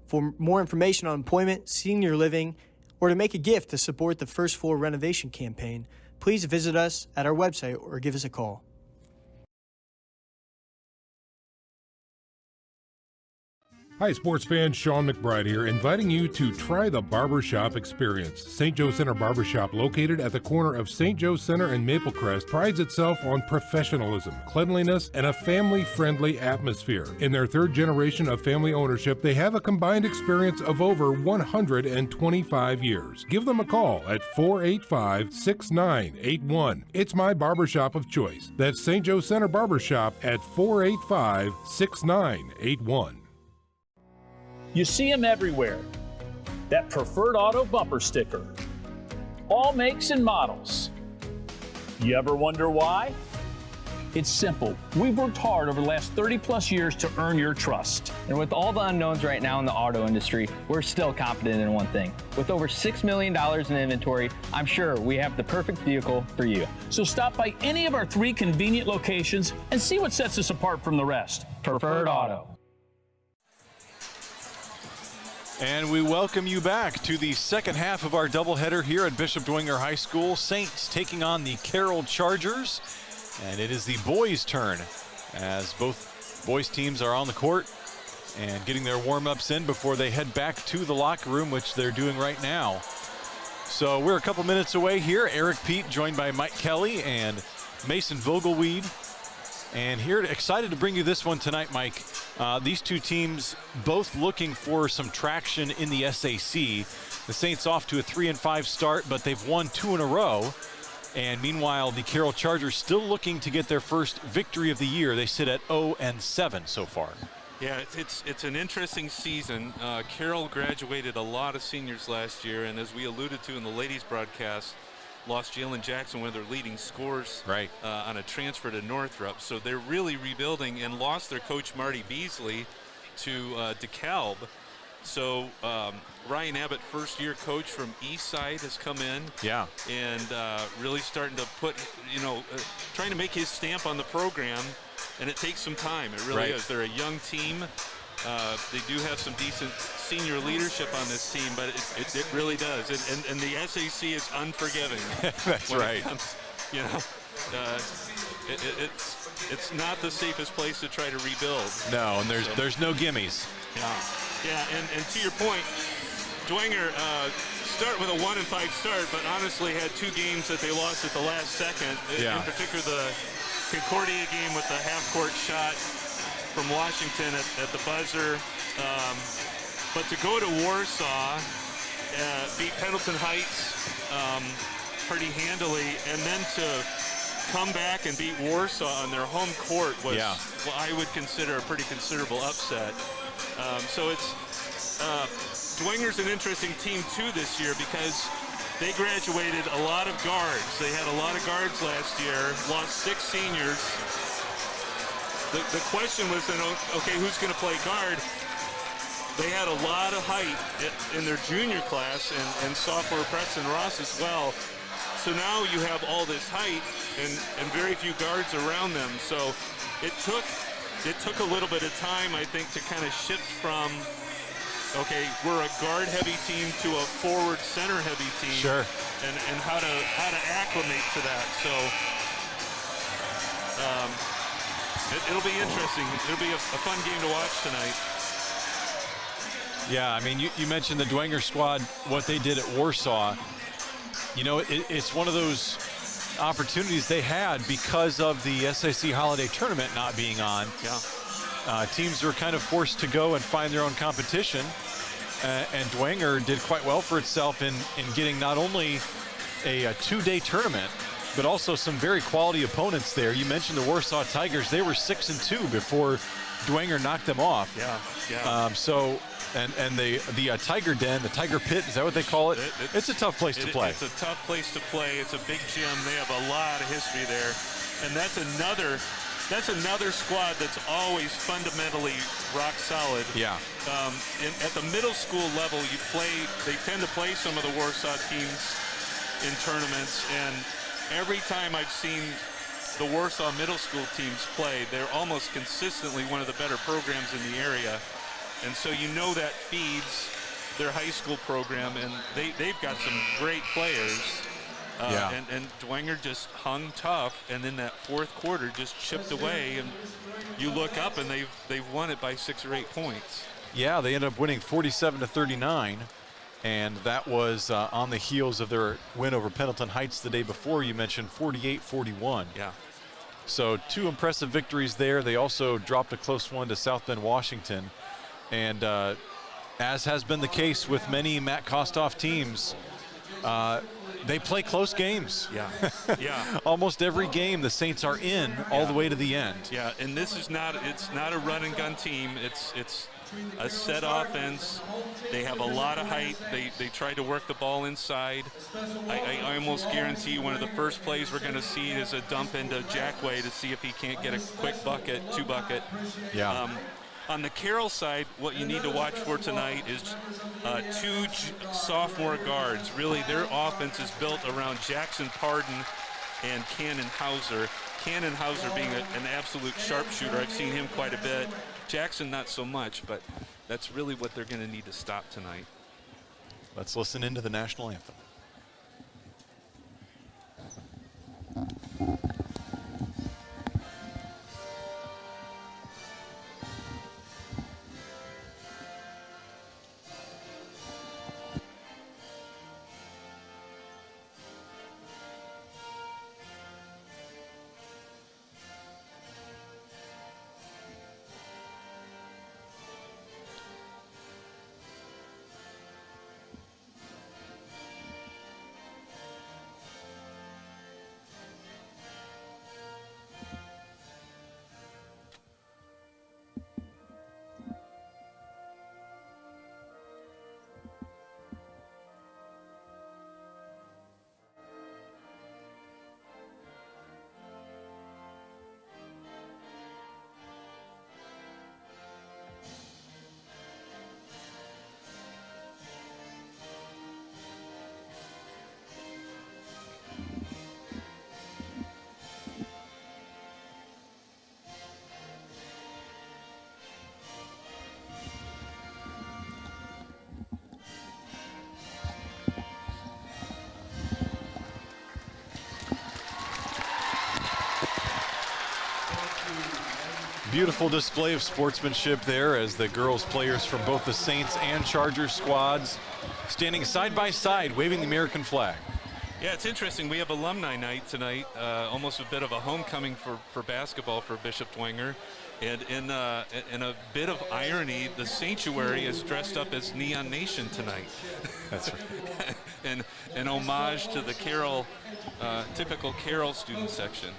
For more information on employment, senior living, or to make a gift to support the first floor renovation campaign, please visit us at our website or give us a call. Hi, sports fans. Sean McBride here, inviting you to try the barbershop experience. St. Joe Center Barbershop, located at the corner of St. Joe Center and Maplecrest, prides itself on professionalism, cleanliness, and a family-friendly atmosphere. In their third generation of family ownership, they have a combined experience of over 125 years. Give them a call at 485-6981. It's my barbershop of choice. That's St. Joe Center Barbershop at 485-6981. You see them everywhere. That preferred auto bumper sticker. All makes and models. You ever wonder why? It's simple. We've worked hard over the last 30+ years to earn your trust. And with all the unknowns right now in the auto industry, we're still confident in one thing. With over $6 million in inventory, I'm sure we have the perfect vehicle for you. So stop by any of our 3 convenient locations and see what sets us apart from the rest. Preferred Auto. And we welcome you back to the second half of our doubleheader here at Bishop Dwenger High School. Saints taking on the Carroll Chargers. And it is the boys' turn as both boys' teams are on the court and getting their warm-ups in before they head back to the locker room, which they're doing right now. So we're a couple minutes away here. Eric Pete joined by Mike Kelly and Mason Vogelweed. And here, excited to bring you this one tonight, Mike. These two teams both looking for some traction in the SAC. The Saints off to a 3-5 start, but they've won 2 in a row. And meanwhile, the Carroll Chargers still looking to get their first victory of the year. They sit at 0-7 so far. Yeah, it's an interesting season. Carroll graduated a lot of seniors last year, and as we alluded to in the ladies broadcast, lost Jalen Jackson, one of their leading scorers, on a transfer to Northrop. So they're really rebuilding and lost their coach Marty Beasley to DeKalb. So Ryan Abbott, first-year coach from Eastside, has come in. Yeah. And really starting to put, trying to make his stamp on the program. And it takes some time. It really is. They're a young team. They do have some decent senior leadership on this team, but it really does. And the SAC is unforgiving. That's right. Comes, it's not the safest place to try to rebuild. No, and there's no gimmies. Yeah, and to your point, Dwenger start with a 1-5 start, but honestly had 2 games that they lost at the last second. In particular, the Concordia game with the half-court shot from Washington at the buzzer. But to go to Warsaw, beat Pendleton Heights pretty handily, and then to come back and beat Warsaw on their home court was what I would consider a pretty considerable upset. So it's Dwenger's an interesting team too this year because they graduated a lot of guards. They had a lot of guards last year, lost 6 seniors. The question was then, okay, who's going to play guard? They had a lot of height in their junior class and sophomore Preston Ross as well. So now you have all this height and very few guards around them. So it took a little bit of time, I think, to kind of shift from, okay, we're a guard-heavy team to a forward-center-heavy team. Sure. And how to acclimate to that. So it'll be interesting. It'll be a fun game to watch tonight. Yeah, I mean, you mentioned the Dwenger squad, what they did at Warsaw. It's one of those opportunities they had because of the SAC Holiday Tournament not being on. Yeah. Teams were kind of forced to go and find their own competition. And Dwenger did quite well for itself in getting not only a 2-day tournament, but also some very quality opponents there. You mentioned the Warsaw Tigers. They were 6-2 before Dwenger knocked them off. Yeah. And the Tiger Den, the Tiger Pit, is that what they call it? It's a tough place to play. It's a tough place to play. It's a big gym. They have a lot of history there. And that's another squad that's always fundamentally rock solid. Yeah. At the middle school level, they tend to play some of the Warsaw teams in tournaments. And every time I've seen the Warsaw middle school teams play, they're almost consistently one of the better programs in the area. And so that feeds their high school program, and they've got some great players. And Dwenger just hung tough, and in that fourth quarter just chipped away, and you look up and they've won it by 6 or 8 points. Yeah, they ended up winning 47-39, and that was on the heels of their win over Pendleton Heights the day before. You mentioned 48-41. Yeah. So 2 impressive victories there. They also dropped a close one to South Bend, Washington, and as has been the case with many Matt Kostoff teams, they play close games. Yeah, yeah. Almost every game the Saints are in all the way to the end. Yeah, and this is not a run and gun team. It's a set offense. They have a lot of height. They try to work the ball inside. I almost guarantee one of the first plays we're going to see is a dump into Jackway to see if he can't get a quick bucket, 2-bucket. Yeah. On the Carroll side, what you need to watch for tonight is 2 sophomore guards. Really, their offense is built around Jackson Pardon and Cannon Hauser. Cannon Hauser being an absolute sharpshooter. I've seen him quite a bit. Jackson, not so much, but that's really what they're going to need to stop tonight. Let's listen into the national anthem. Beautiful display of sportsmanship there as the girls players from both the Saints and Chargers squads standing side by side waving the American flag. Yeah, it's interesting. We have alumni night tonight, almost a bit of a homecoming for basketball for Bishop Dwenger. And in a bit of irony, the sanctuary is dressed up as Neon Nation tonight. That's right. and an homage to the Carroll, typical Carroll student section.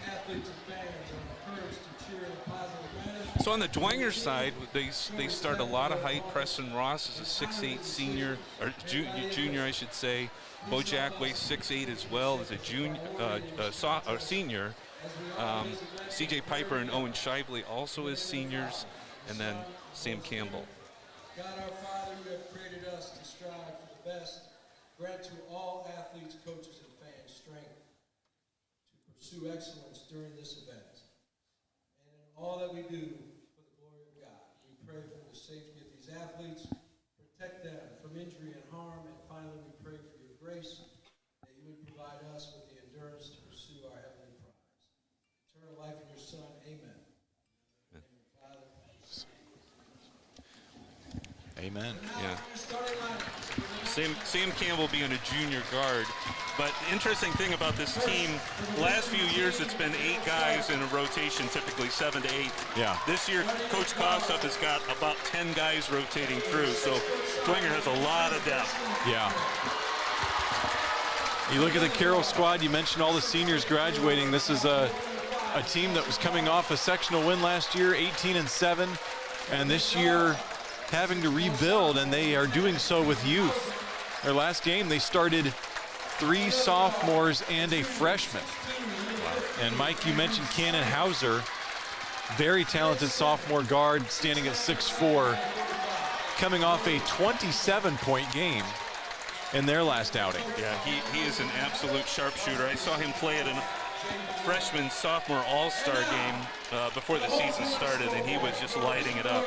So on the Dwenger side, they start a lot of height. Preston Ross is a 6'8" senior, or junior, I should say. Bo Jackway, 6'8" as well, as a senior. C.J. Piper and Owen Shively also as seniors, and then Sam Campbell. God our Father, who have created us to strive for the best, grant to all athletes, coaches, and fans strength to pursue excellence during this event. And in all that we do for the glory of God, we pray for the safety of these athletes, protect them from injury and harm, and finally we pray for your grace, that you would provide us with the endurance to pursue our heavenly prize. Eternal life in your Son, amen. Amen. Yeah. Sam Campbell being a junior guard. But the interesting thing about this team, last few years it's been 8 guys in a rotation, typically 7 to 8. Yeah. This year, Coach Kostoff has got about 10 guys rotating through, so Dwenger has a lot of depth. Yeah. You look at the Carroll squad, you mentioned all the seniors graduating. This is a team that was coming off a sectional win last year, 18-7, and this year having to rebuild, and they are doing so with youth. Their last game, they started 3 sophomores and a freshman. And Mike, you mentioned Cannon Hauser, very talented sophomore guard, standing at 6'4", coming off a 27-point game in their last outing. Yeah, he is an absolute sharpshooter. I saw him play at a freshman sophomore all-star game before the season started, and he was just lighting it up.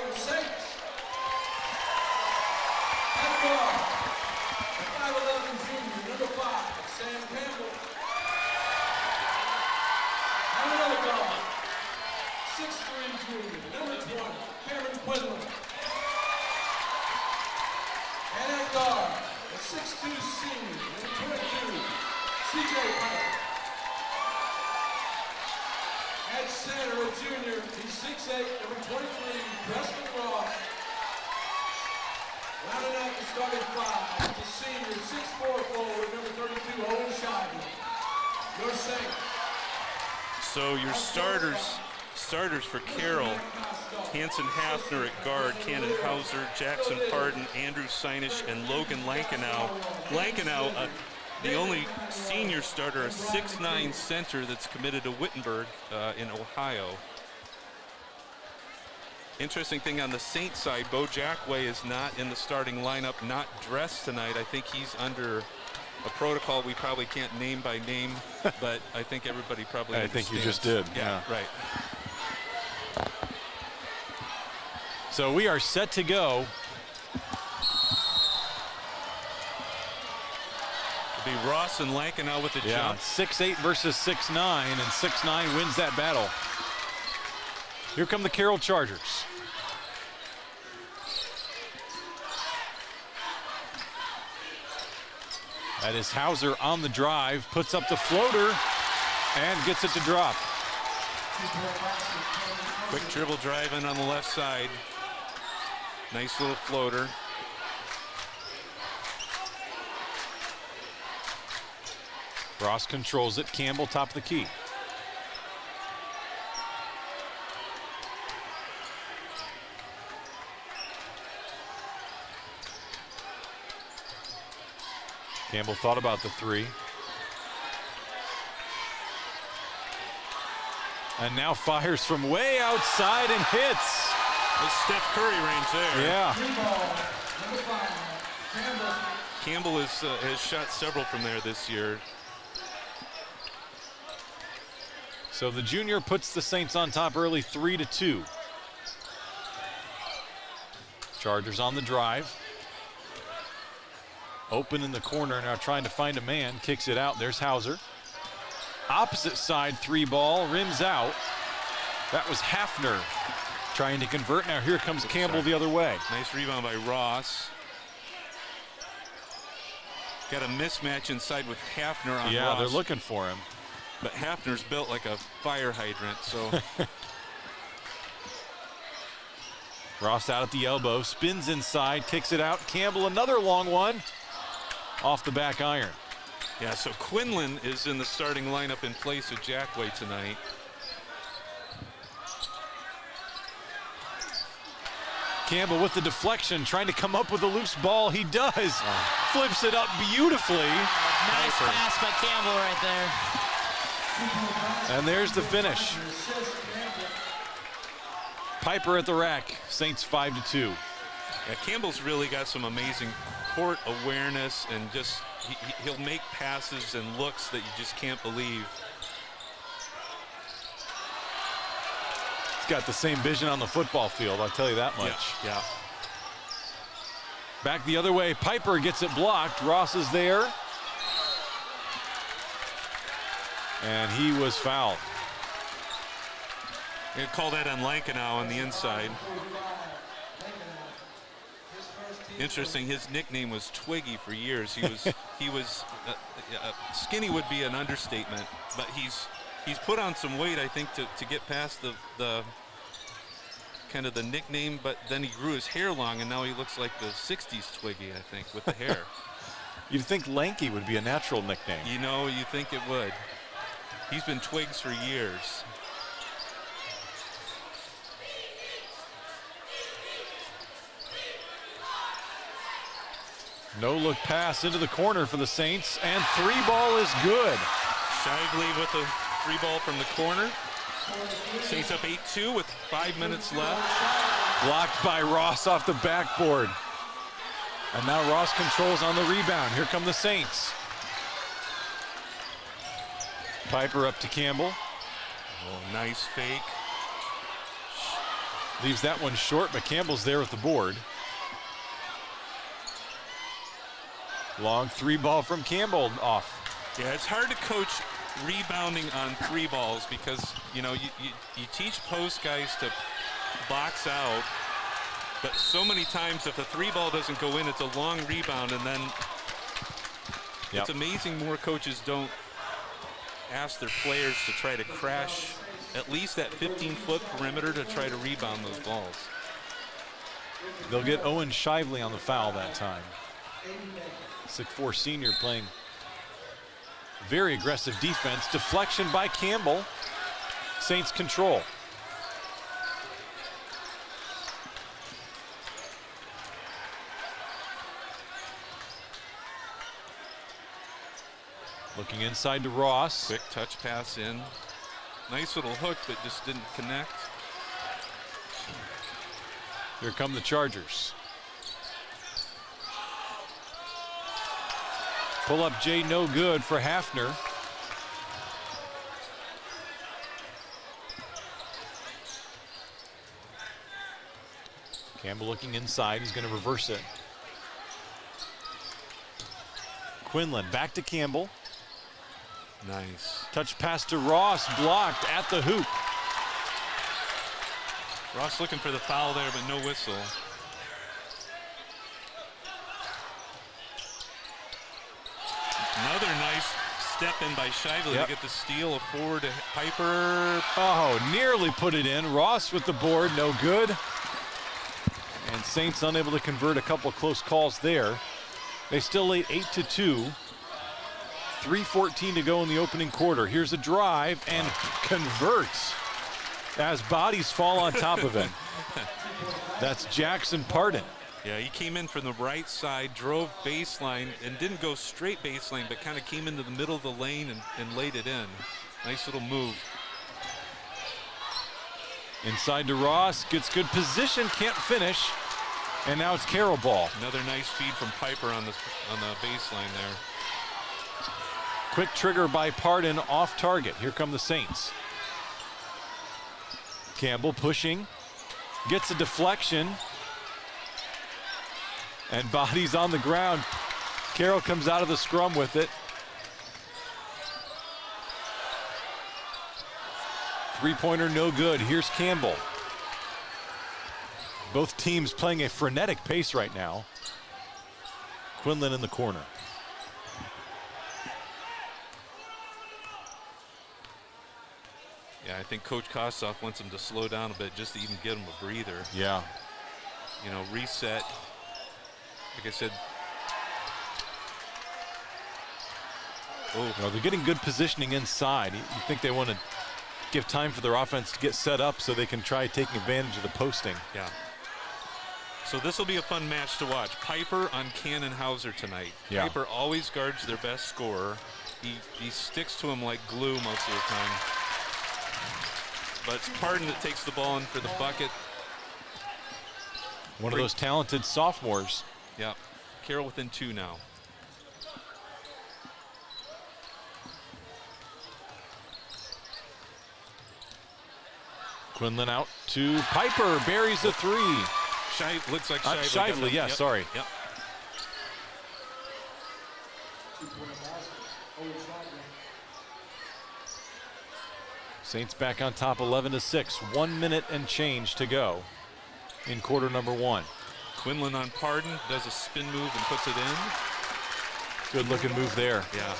At center, a junior, he's 6'8", number 23, Preston Ross. Rounding out the starting five, the senior, 6'4" forward, number 32, Owen Shively. Your Saints. So your starters for Carroll: Hanson Hafner at guard, Cannon Hauser, Jackson Pardon, Andrew Sienish, and Logan Lankenow. Lankenow, the only senior starter, a 6'9" center that's committed to Wittenberg in Ohio. Interesting thing on the Saints side, Bo Jackway is not in the starting lineup, not dressed tonight. I think he's under a protocol we probably can't name by name, but I think everybody probably understands. I think you just did. Yeah, right. So we are set to go. It'll be Ross and Lankenow with the jump. 6'8" versus 6'9", and 6'9" wins that battle. Here come the Carroll Chargers. That is Hauser on the drive, puts up the floater, and gets it to drop. Quick dribble drive in on the left side. Nice little floater. Ross controls it, Campbell top of the key. Campbell thought about the three. And now fires from way outside and hits. It's Steph Curry range there. Yeah. Campbell has shot several from there this year. So the junior puts the Saints on top early, 3-2. Chargers on the drive. Open in the corner, now trying to find a man, kicks it out. There's Hauser. Opposite side three ball, rims out. That was Hafner trying to convert. Now here comes Campbell the other way. Nice rebound by Ross. Got a mismatch inside with Hafner on Ross. Yeah, they're looking for him. But Hafner's built like a fire hydrant, so. Ross out at the elbow, spins inside, kicks it out. Campbell, another long one. Off the back iron. Yeah, so Quinlan is in the starting lineup in place of Jackway tonight. Campbell with the deflection, trying to come up with a loose ball. He does. Flips it up beautifully. Nice pass by Campbell right there. And there's the finish. Piper at the rack. Saints 5-2. Yeah, Campbell's really got some amazing court awareness, and just he'll make passes and looks that you just can't believe. He's got the same vision on the football field, I'll tell you that much. Yeah. Back the other way, Piper gets it blocked. Ross is there. And he was fouled. They call that on Lankenow on the inside. Interesting, his nickname was Twiggy for years. He was skinny would be an understatement, but he's put on some weight, I think, to get past the kind of the nickname, but then he grew his hair long, and now he looks like the 60s Twiggy, I think, with the hair. You'd think Lanky would be a natural nickname. You know, you think it would. He's been Twigs for years. No look pass into the corner for the Saints, and three ball is good. Shively with the free ball from the corner. Saints up 8-2 with 5 minutes left. Blocked by Ross off the backboard. And now Ross controls on the rebound. Here come the Saints. Piper up to Campbell. Oh, nice fake. Leaves that one short, but Campbell's there with the board. Long three ball from Campbell off. Yeah, it's hard to coach rebounding on three balls because, you know, you teach post guys to box out, but so many times if a three ball doesn't go in, it's a long rebound, and then it's amazing more coaches don't ask their players to try to crash at least that 15-foot perimeter to try to rebound those balls. They'll get Owen Shively on the foul that time. 6'4" senior playing very aggressive defense. Deflection by Campbell. Saints control. Looking inside to Ross. Quick touch pass in. Nice little hook, but just didn't connect. Here come the Chargers. Pull up Jay, no good for Hafner. Campbell looking inside, he's going to reverse it. Quinlan back to Campbell. Nice. Touch pass to Ross, blocked at the hoop. Ross looking for the foul there, but no whistle. Another nice step in by Shively to get the steal. A forward to Piper. Oh, nearly put it in. Ross with the board, no good. And Saints unable to convert. A couple of close calls there. They still lead 8-2. 3:14 to go in the opening quarter. Here's a drive and converts as bodies fall on top of him. That's Jackson Pardon. Yeah, he came in from the right side, drove baseline, and didn't go straight baseline, but kind of came into the middle of the lane and laid it in. Nice little move. Inside to Ross, gets good position, can't finish, and now it's Carroll ball. Another nice feed from Piper on the baseline there. Quick trigger by Pardon, off target. Here come the Saints. Campbell pushing, gets a deflection, and bodies on the ground. Carroll comes out of the scrum with it. Three-pointer no good. Here's Campbell. Both teams playing a frenetic pace right now. Quinlan in the corner. Yeah, I think Coach Kostoff wants him to slow down a bit just to even get him a breather. Yeah. You know, reset. Like I said. Oh, no, they're getting good positioning inside. You think they want to give time for their offense to get set up so they can try taking advantage of the posting. Yeah. So this will be a fun match to watch. Piper on Cannon Hauser tonight. Yeah. Piper always guards their best scorer. He sticks to him like glue most of the time. But it's Pardon that takes the ball in for the bucket. One of those talented sophomores. Yep. Carroll within 2 now. Quinlan out to Piper, buries the three. Looks like Shively, yeah, yep. sorry. Yep. Saints back on top 11-6. 1 minute and change to go in quarter number 1. Quinlan on Pardon, does a spin move and puts it in. Good looking move there. Yeah.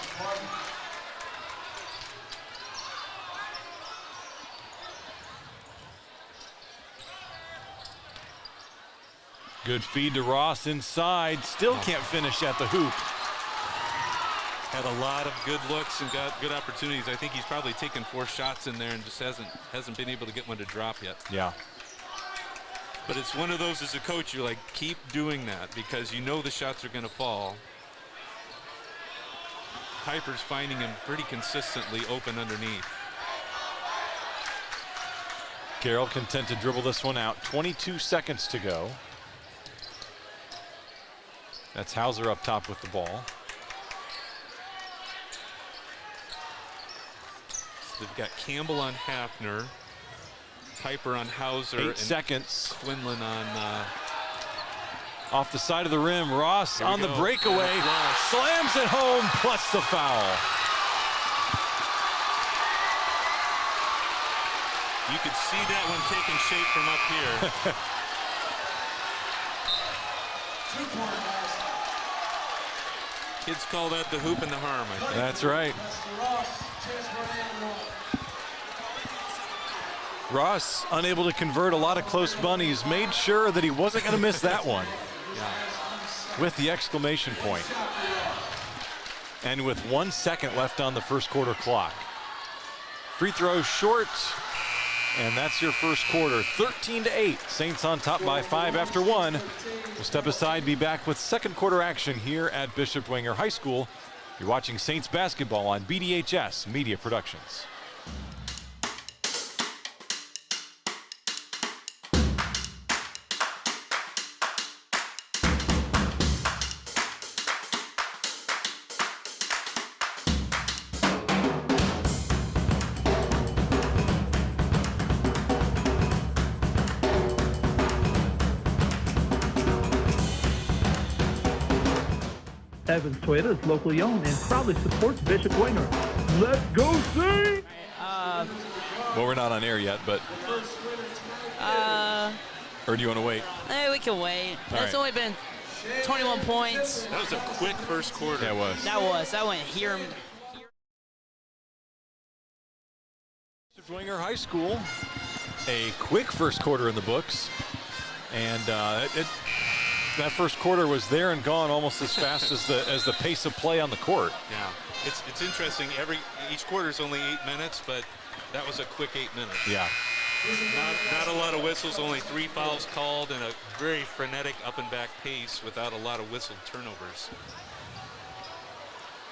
Good feed to Ross inside. Still can't finish at the hoop. Had a lot of good looks and got good opportunities. I think he's probably taken 4 shots in there and just hasn't been able to get one to drop yet. Yeah. But it's one of those as a coach, you're like, keep doing that because you know the shots are going to fall. Piper's finding him pretty consistently open underneath. Carroll content to dribble this one out. 22 seconds to go. That's Hauser up top with the ball. They've got Campbell on Hafner, Piper on Hauser, 8 seconds. Quinlan on off the side of the rim. Ross on the breakaway, slams it home, plus the foul. You could see that one taking shape from up here. Kids call that the hoop and the harm, I think. That's right. Ross, unable to convert a lot of close bunnies, made sure that he wasn't going to miss that one. With the exclamation point. And with 1 second left on the first quarter clock. Free throw short, and that's your first quarter. 13-8, Saints on top by 5 after 1. We'll step aside, be back with second quarter action here at Bishop Dwenger High School. You're watching Saints basketball on BDHS Media Productions. Evans Toyota is locally owned and proudly supports Bishop Dwenger. Let's go Saints! Well, we're not on air yet, but. Or do you want to wait? We can wait. All It's right. only been 21 points. That was a quick first quarter. That was. That went here. Bishop Dwenger High School, a quick first quarter in the books, and that first quarter was there and gone almost as fast as the pace of play on the court. Yeah, it's interesting. Each quarter is only 8 minutes, but that was a quick 8 minutes. Yeah. Not a lot of whistles, only 3 fouls called, and a very frenetic up and back pace without a lot of whistled turnovers.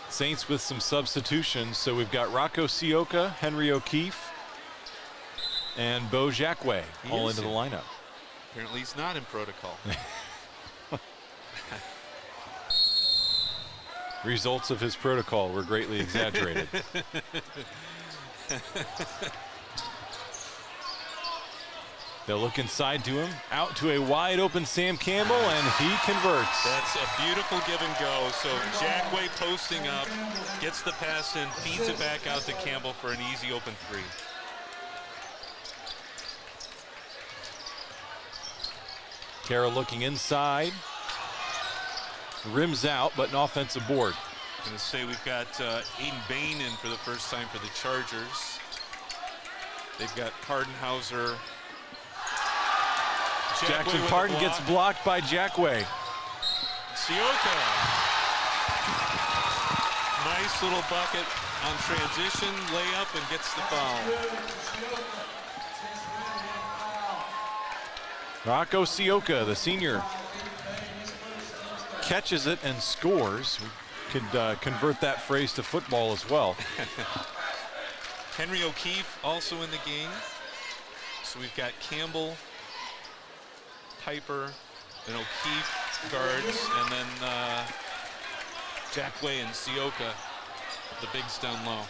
Saints with some substitutions, so we've got Rocco Sioka, Henry O'Keefe, and Bo Jacque all into the lineup. Apparently he's not in protocol. Results of his protocol were greatly exaggerated. They'll look inside to him, out to a wide open Sam Campbell, and he converts. That's a beautiful give and go. So Jacque posting up, gets the pass in, feeds it back out to Campbell for an easy open 3. Carroll looking inside. Rims out, but an offensive board. I'm going to say we've got Aiden Bain in for the first time for the Chargers. They've got Pardenhauser. Jackson Pardon gets blocked by Jacque. Sioka. Nice little bucket on transition, layup, and gets the foul. Rocco Sioka, the senior, catches it and scores. We could convert that phrase to football as well. Henry O'Keefe also in the game. So we've got Campbell, Piper, and O'Keefe guards, and then Jacque and Sioka, the bigs down low.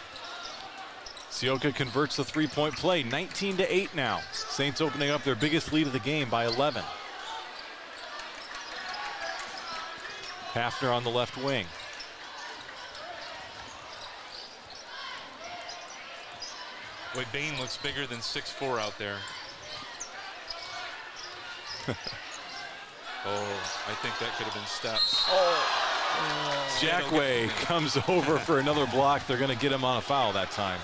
Sioka converts the three-point play, 19-8 now. Saints opening up their biggest lead of the game by 11. Hafner on the left wing. Boy, Bain looks bigger than 6'4" out there. Oh, I think that could have been steps. Jacque comes over for another block. They're going to get him on a foul that time.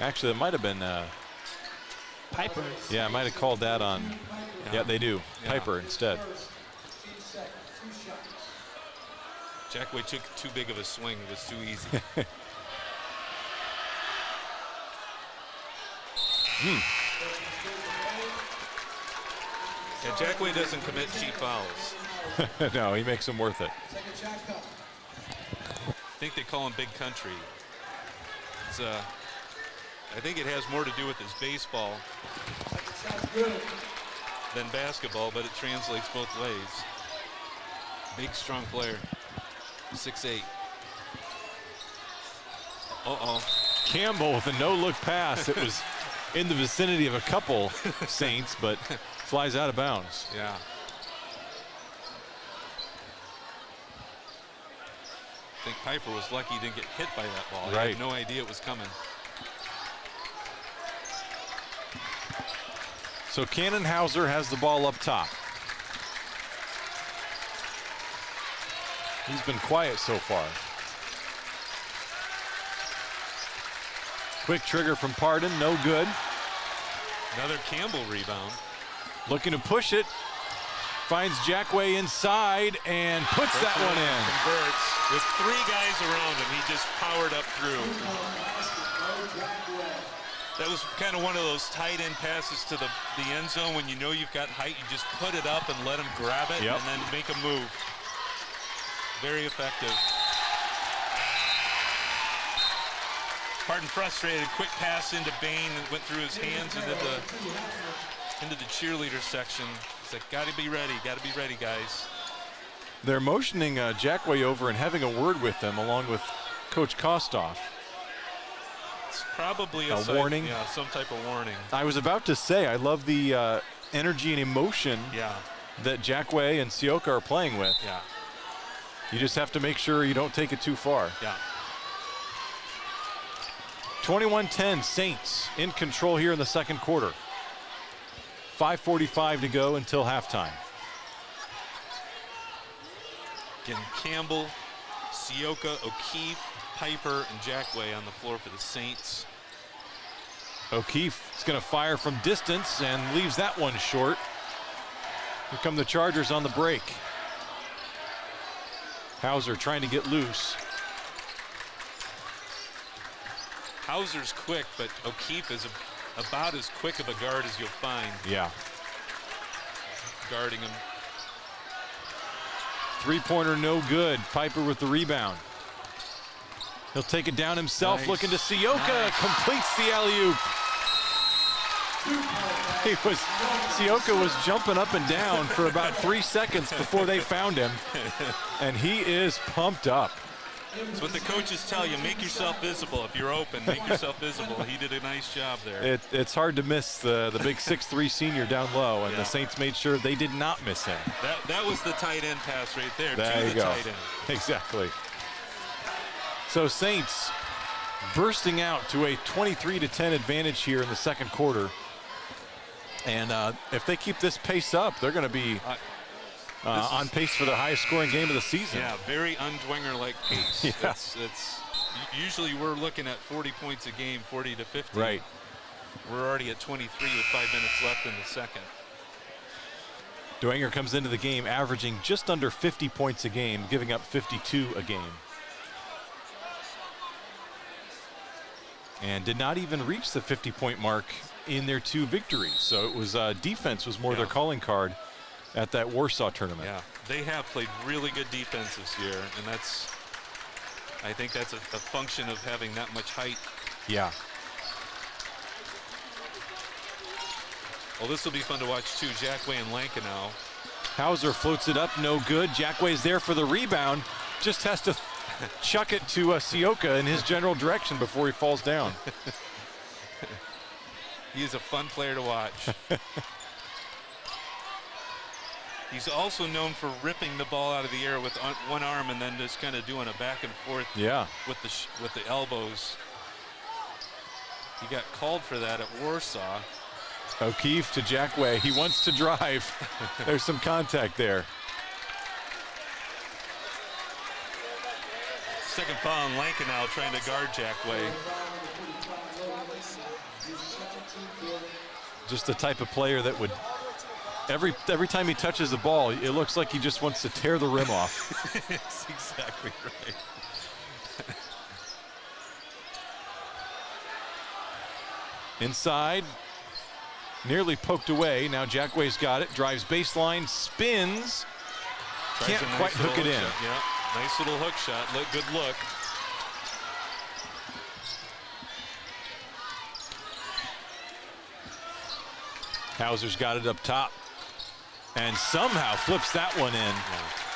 Actually, it might have been Piper. Yeah, I might have called that on. Yeah, they do. Yeah. Piper instead. Jacque took too big of a swing. It was too easy. Yeah, Jacque doesn't commit cheap fouls. No, he makes them worth it. I think they call him Big Country. It's, I think it has more to do with his baseball than basketball, but it translates both ways. Big, strong player. 6'8". Uh-oh. Campbell with a no-look pass. It was in the vicinity of a couple Saints, but flies out of bounds. Yeah. I think Piper was lucky he didn't get hit by that ball. Right. He had no idea it was coming. So Cannonhauser has the ball up top. He's been quiet so far. Quick trigger from Pardon, no good. Another Campbell rebound. Looking to push it. Finds Jackway inside and puts that one in. Converts. With 3 guys around him, he just powered up through. That was kind of one of those tight end passes to the end zone. When you know you've got height, you just put it up and let him grab it and then make a move. Very effective. Pardon frustrated, quick pass into Bain and went through his hands into the cheerleader section. He's like, gotta be ready, guys. They're motioning Jackway over and having a word with them along with Coach Kostoff. It's probably a warning. Yeah, some type of warning. I was about to say, I love the energy and emotion that Jackway and Sioka are playing with. Yeah. You just have to make sure you don't take it too far. Yeah. 21-10, Saints in control here in the second quarter. 5:45 to go until halftime. Again, Campbell, Sioka, O'Keefe, Piper, and Jackway on the floor for the Saints. O'Keefe is going to fire from distance and leaves that one short. Here come the Chargers on the break. Hauser trying to get loose. Hauser's quick, but O'Keefe is about as quick of a guard as you'll find. Yeah. Guarding him. Three-pointer no good. Piper with the rebound. He'll take it down himself, looking to Sioka. Completes the alley-oop. Sioka was jumping up and down for about 3 seconds before they found him, and he is pumped up. That's what the coaches tell you. Make yourself visible. If you're open, make yourself visible. He did a nice job there. It's hard to miss the big 6'3" senior down low, and the Saints made sure they did not miss him. That was the tight end pass right there. There to you the go. tight end. Exactly. So Saints bursting out to a 23-10 advantage here in the second quarter. And if they keep this pace up, they're going to be on pace for the highest scoring game of the season. Yeah, very un-Dwenger-like pace. Yeah. It's usually we're looking at 40 points a game, 40 to 50. Right. We're already at 23 with 5 minutes left in the second. Dwenger comes into the game averaging just under 50 points a game, giving up 52 a game. And did not even reach the 50-point mark in their 2 victories. So it was defense was more their calling card at that Warsaw tournament. Yeah, they have played really good defense this year, and I think that's a function of having that much height. Yeah. Well, this will be fun to watch too. Jackway and Lankenau. Hauser floats it up, no good. Jackway's there for the rebound. Just has to chuck it to Sioka in his general direction before he falls down. He is a fun player to watch. He's also known for ripping the ball out of the air with one arm and then just kind of doing a back and forth with the elbows. He got called for that at Warsaw. O'Keefe to Jackway. He wants to drive. There's some contact there. Second foul on Lankenau trying to guard Jackway. Just the type of player that would, every time he touches the ball, it looks like he just wants to tear the rim off. That's exactly right. Inside, nearly poked away. Now Jackway's got it, drives baseline, spins. Can't quite hook it in. Yeah, nice little hook shot. Good look. Hauser's got it up top and somehow flips that one in,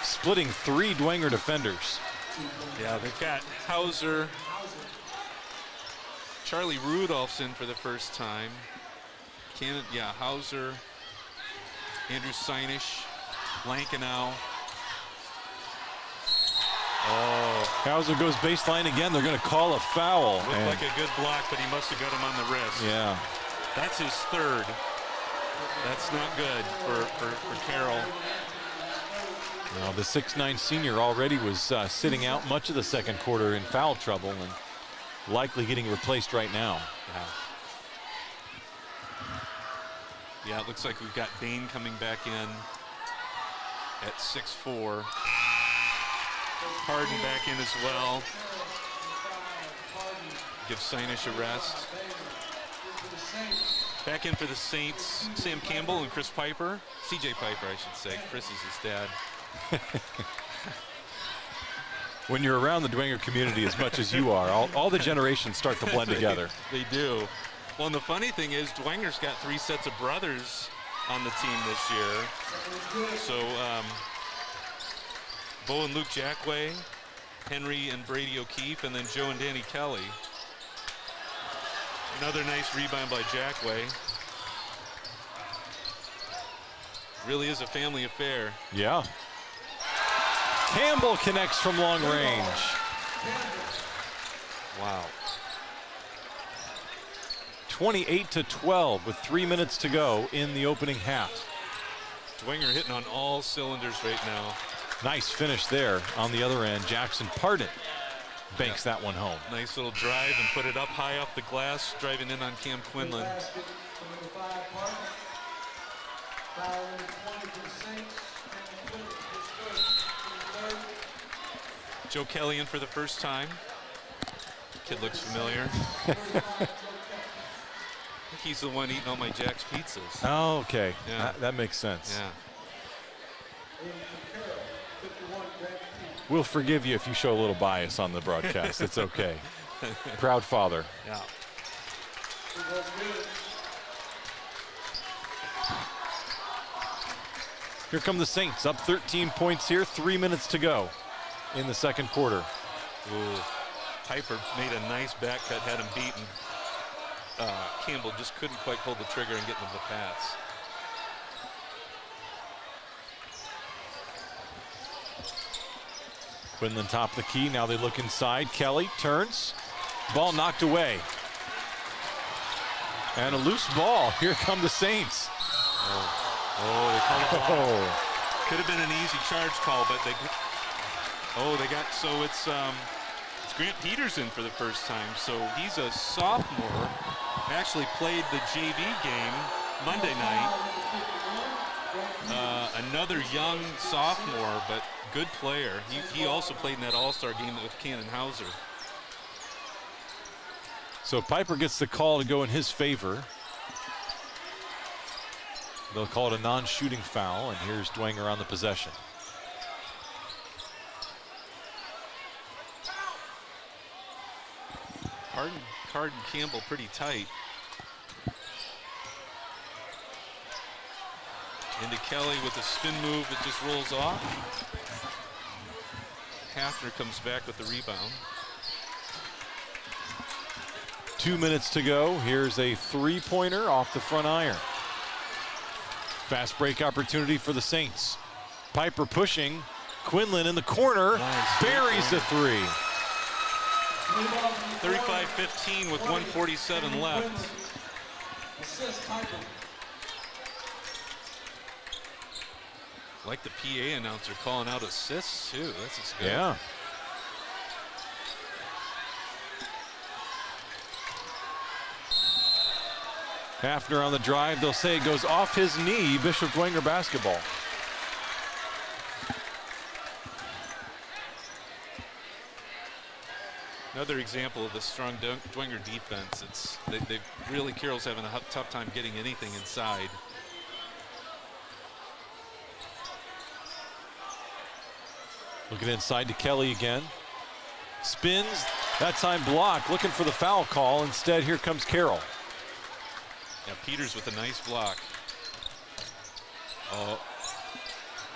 splitting 3 Dwenger defenders. Yeah, they've got Hauser, Charlie Rudolph's in for the first time. Hauser, Andrew Seinish, Lankenau. Oh, Hauser goes baseline again. They're going to call a foul. Looked like a good block, but he must have got him on the wrist. Yeah. That's his 3rd. That's not good for Carroll. Well, the 6'9" senior already was sitting out much of the second quarter in foul trouble, and likely getting replaced right now. Yeah, it looks like we've got Bain coming back in at 6'4". Harden back in as well. Give Sinush a rest. Back in for the Saints, Sam Campbell and Chris Piper. CJ Piper, I should say. Chris is his dad. When you're around the Dwenger community as much as you are, all the generations start to blend together. They do. Well, and the funny thing is Dwenger's got 3 sets of brothers on the team this year. So Bo and Luke Jackway, Henry and Brady O'Keefe, and then Joe and Danny Kelly. Another nice rebound by Jackway. Really is a family affair. Yeah. Campbell connects from long range. Wow. 28-12 with 3 minutes to go in the opening half. Dwenger hitting on all cylinders right now. Nice finish there on the other end. Jackson Pardon banks that one home. Nice little drive and put it up high off the glass, driving in on Cam Quinlan. Joe Kelly in for the first time. Kid looks familiar. He's the one eating all my Jack's pizzas. Oh, okay. Yeah. That makes sense. Yeah. We'll forgive you if you show a little bias on the broadcast. It's okay. Proud father. Yeah. Here come the Saints, up 13 points here, 3 minutes to go in the second quarter. Ooh. Piper made a nice back cut, had him beaten. Campbell just couldn't quite pull the trigger and get him the pass. Quinlan top of the key, now they look inside. Kelly turns, ball knocked away. And a loose ball, here come the Saints. Oh, they call it ball. Could have been an easy charge call, but they got, so it's Grant Peterson for the first time. So he's a sophomore, actually played the JV game Monday night. Another young sophomore, but good player. He also played in that All-Star game with Cannon Hauser. So Piper gets the call to go in his favor. They'll call it a non-shooting foul, and here's Dwenger on the possession. Carden Campbell pretty tight. Into Kelly with a spin move that just rolls off. Hafner comes back with the rebound. 2 minutes to go. Here's a three-pointer off the front iron. Fast break opportunity for the Saints. Piper pushing. Quinlan in the corner. Nice. Buries the three. 35-15 with 1:47 left. Like the PA announcer calling out assists too. That's just good. Yeah. Hafner on the drive. They'll say it goes off his knee. Bishop Dwenger basketball. Another example of the strong Dwenger defense. It's they really, Carroll's having a tough time getting anything inside. Looking inside to Kelly again. Spins, that time blocked, looking for the foul call. Instead, here comes Carroll. Yeah, Peters with a nice block. Oh,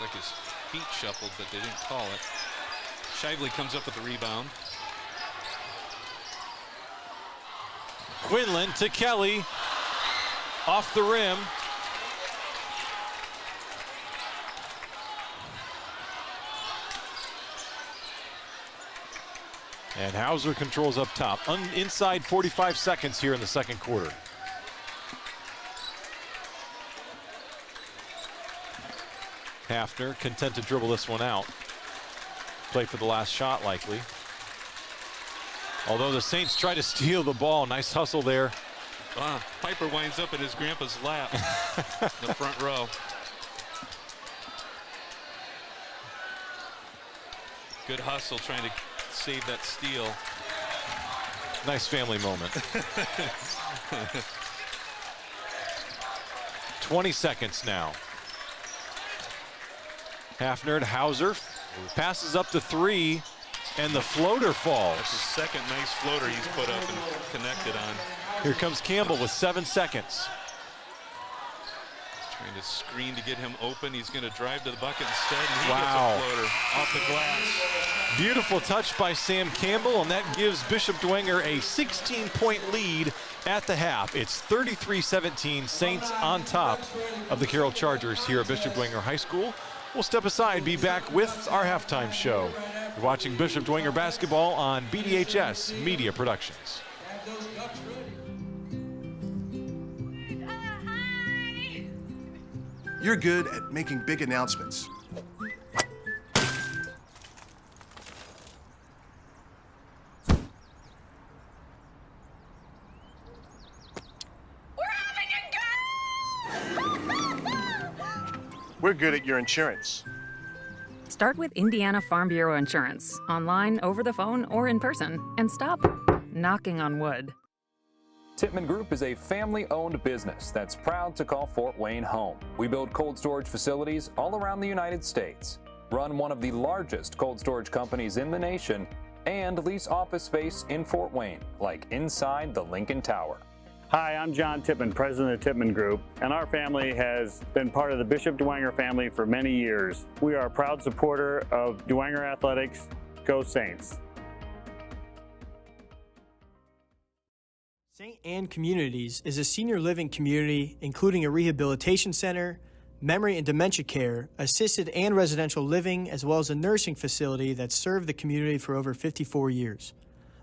like his feet shuffled, but they didn't call it. Shively comes up with the rebound. Quinlan to Kelly, off the rim. And Hauser controls up top. Inside 45 seconds here in the second quarter. Hafner content to dribble this one out. Play for the last shot likely. Although the Saints try to steal the ball. Nice hustle there. Piper winds up in his grandpa's lap in the front row. Good hustle trying to save that steal. Nice family moment. 20 seconds now. Hafner to Hauser. Passes up to 3, and the floater falls. That's his second nice floater he's put up and connected on. Here comes Campbell with 7 seconds. Trying to screen to get him open. He's going to drive to the bucket instead, and he Wow. gets a floater off the glass. Beautiful touch by Sam Campbell, and that gives Bishop Dwenger a 16-point lead at the half. It's 33-17, Saints on top of the Carroll Chargers here at Bishop Dwenger High School. We'll step aside, be back with our halftime show. You're watching Bishop Dwenger basketball on BDHS Media Productions. You're good at making big announcements. We're good at your insurance. Start with Indiana Farm Bureau Insurance, online, over the phone, or in person, and stop knocking on wood. Tippmann Group is a family-owned business that's proud to call Fort Wayne home. We build cold storage facilities all around the United States, run one of the largest cold storage companies in the nation, and lease office space in Fort Wayne, like inside the Lincoln Tower. Hi, I'm John Tippmann, president of Tippmann Group, and our family has been part of the Bishop Dwenger family for many years. We are a proud supporter of Dwenger Athletics. Go Saints! St. Anne Communities is a senior living community including a rehabilitation center, memory and dementia care, assisted and residential living, as well as a nursing facility that served the community for over 54 years.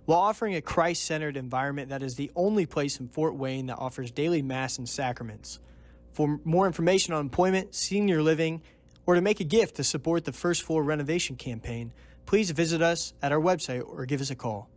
While offering a Christ-centered environment that is the only place in Fort Wayne that offers daily mass and sacraments. For more information on employment, senior living, or to make a gift to support the first floor renovation campaign, please visit us at our website or give us a call.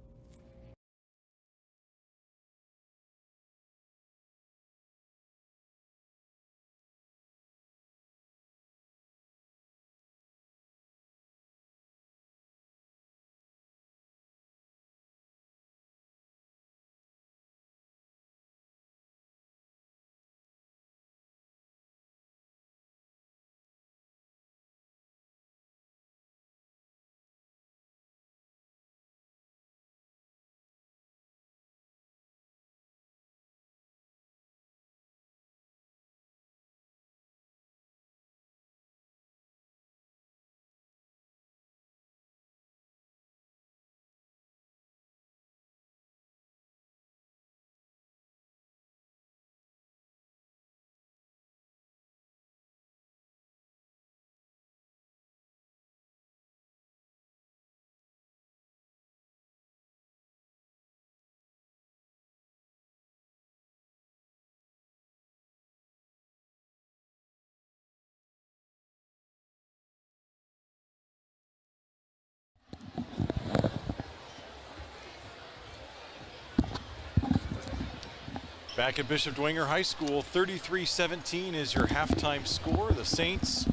Back at Bishop Dwenger High School, 33-17 is your halftime score. The Saints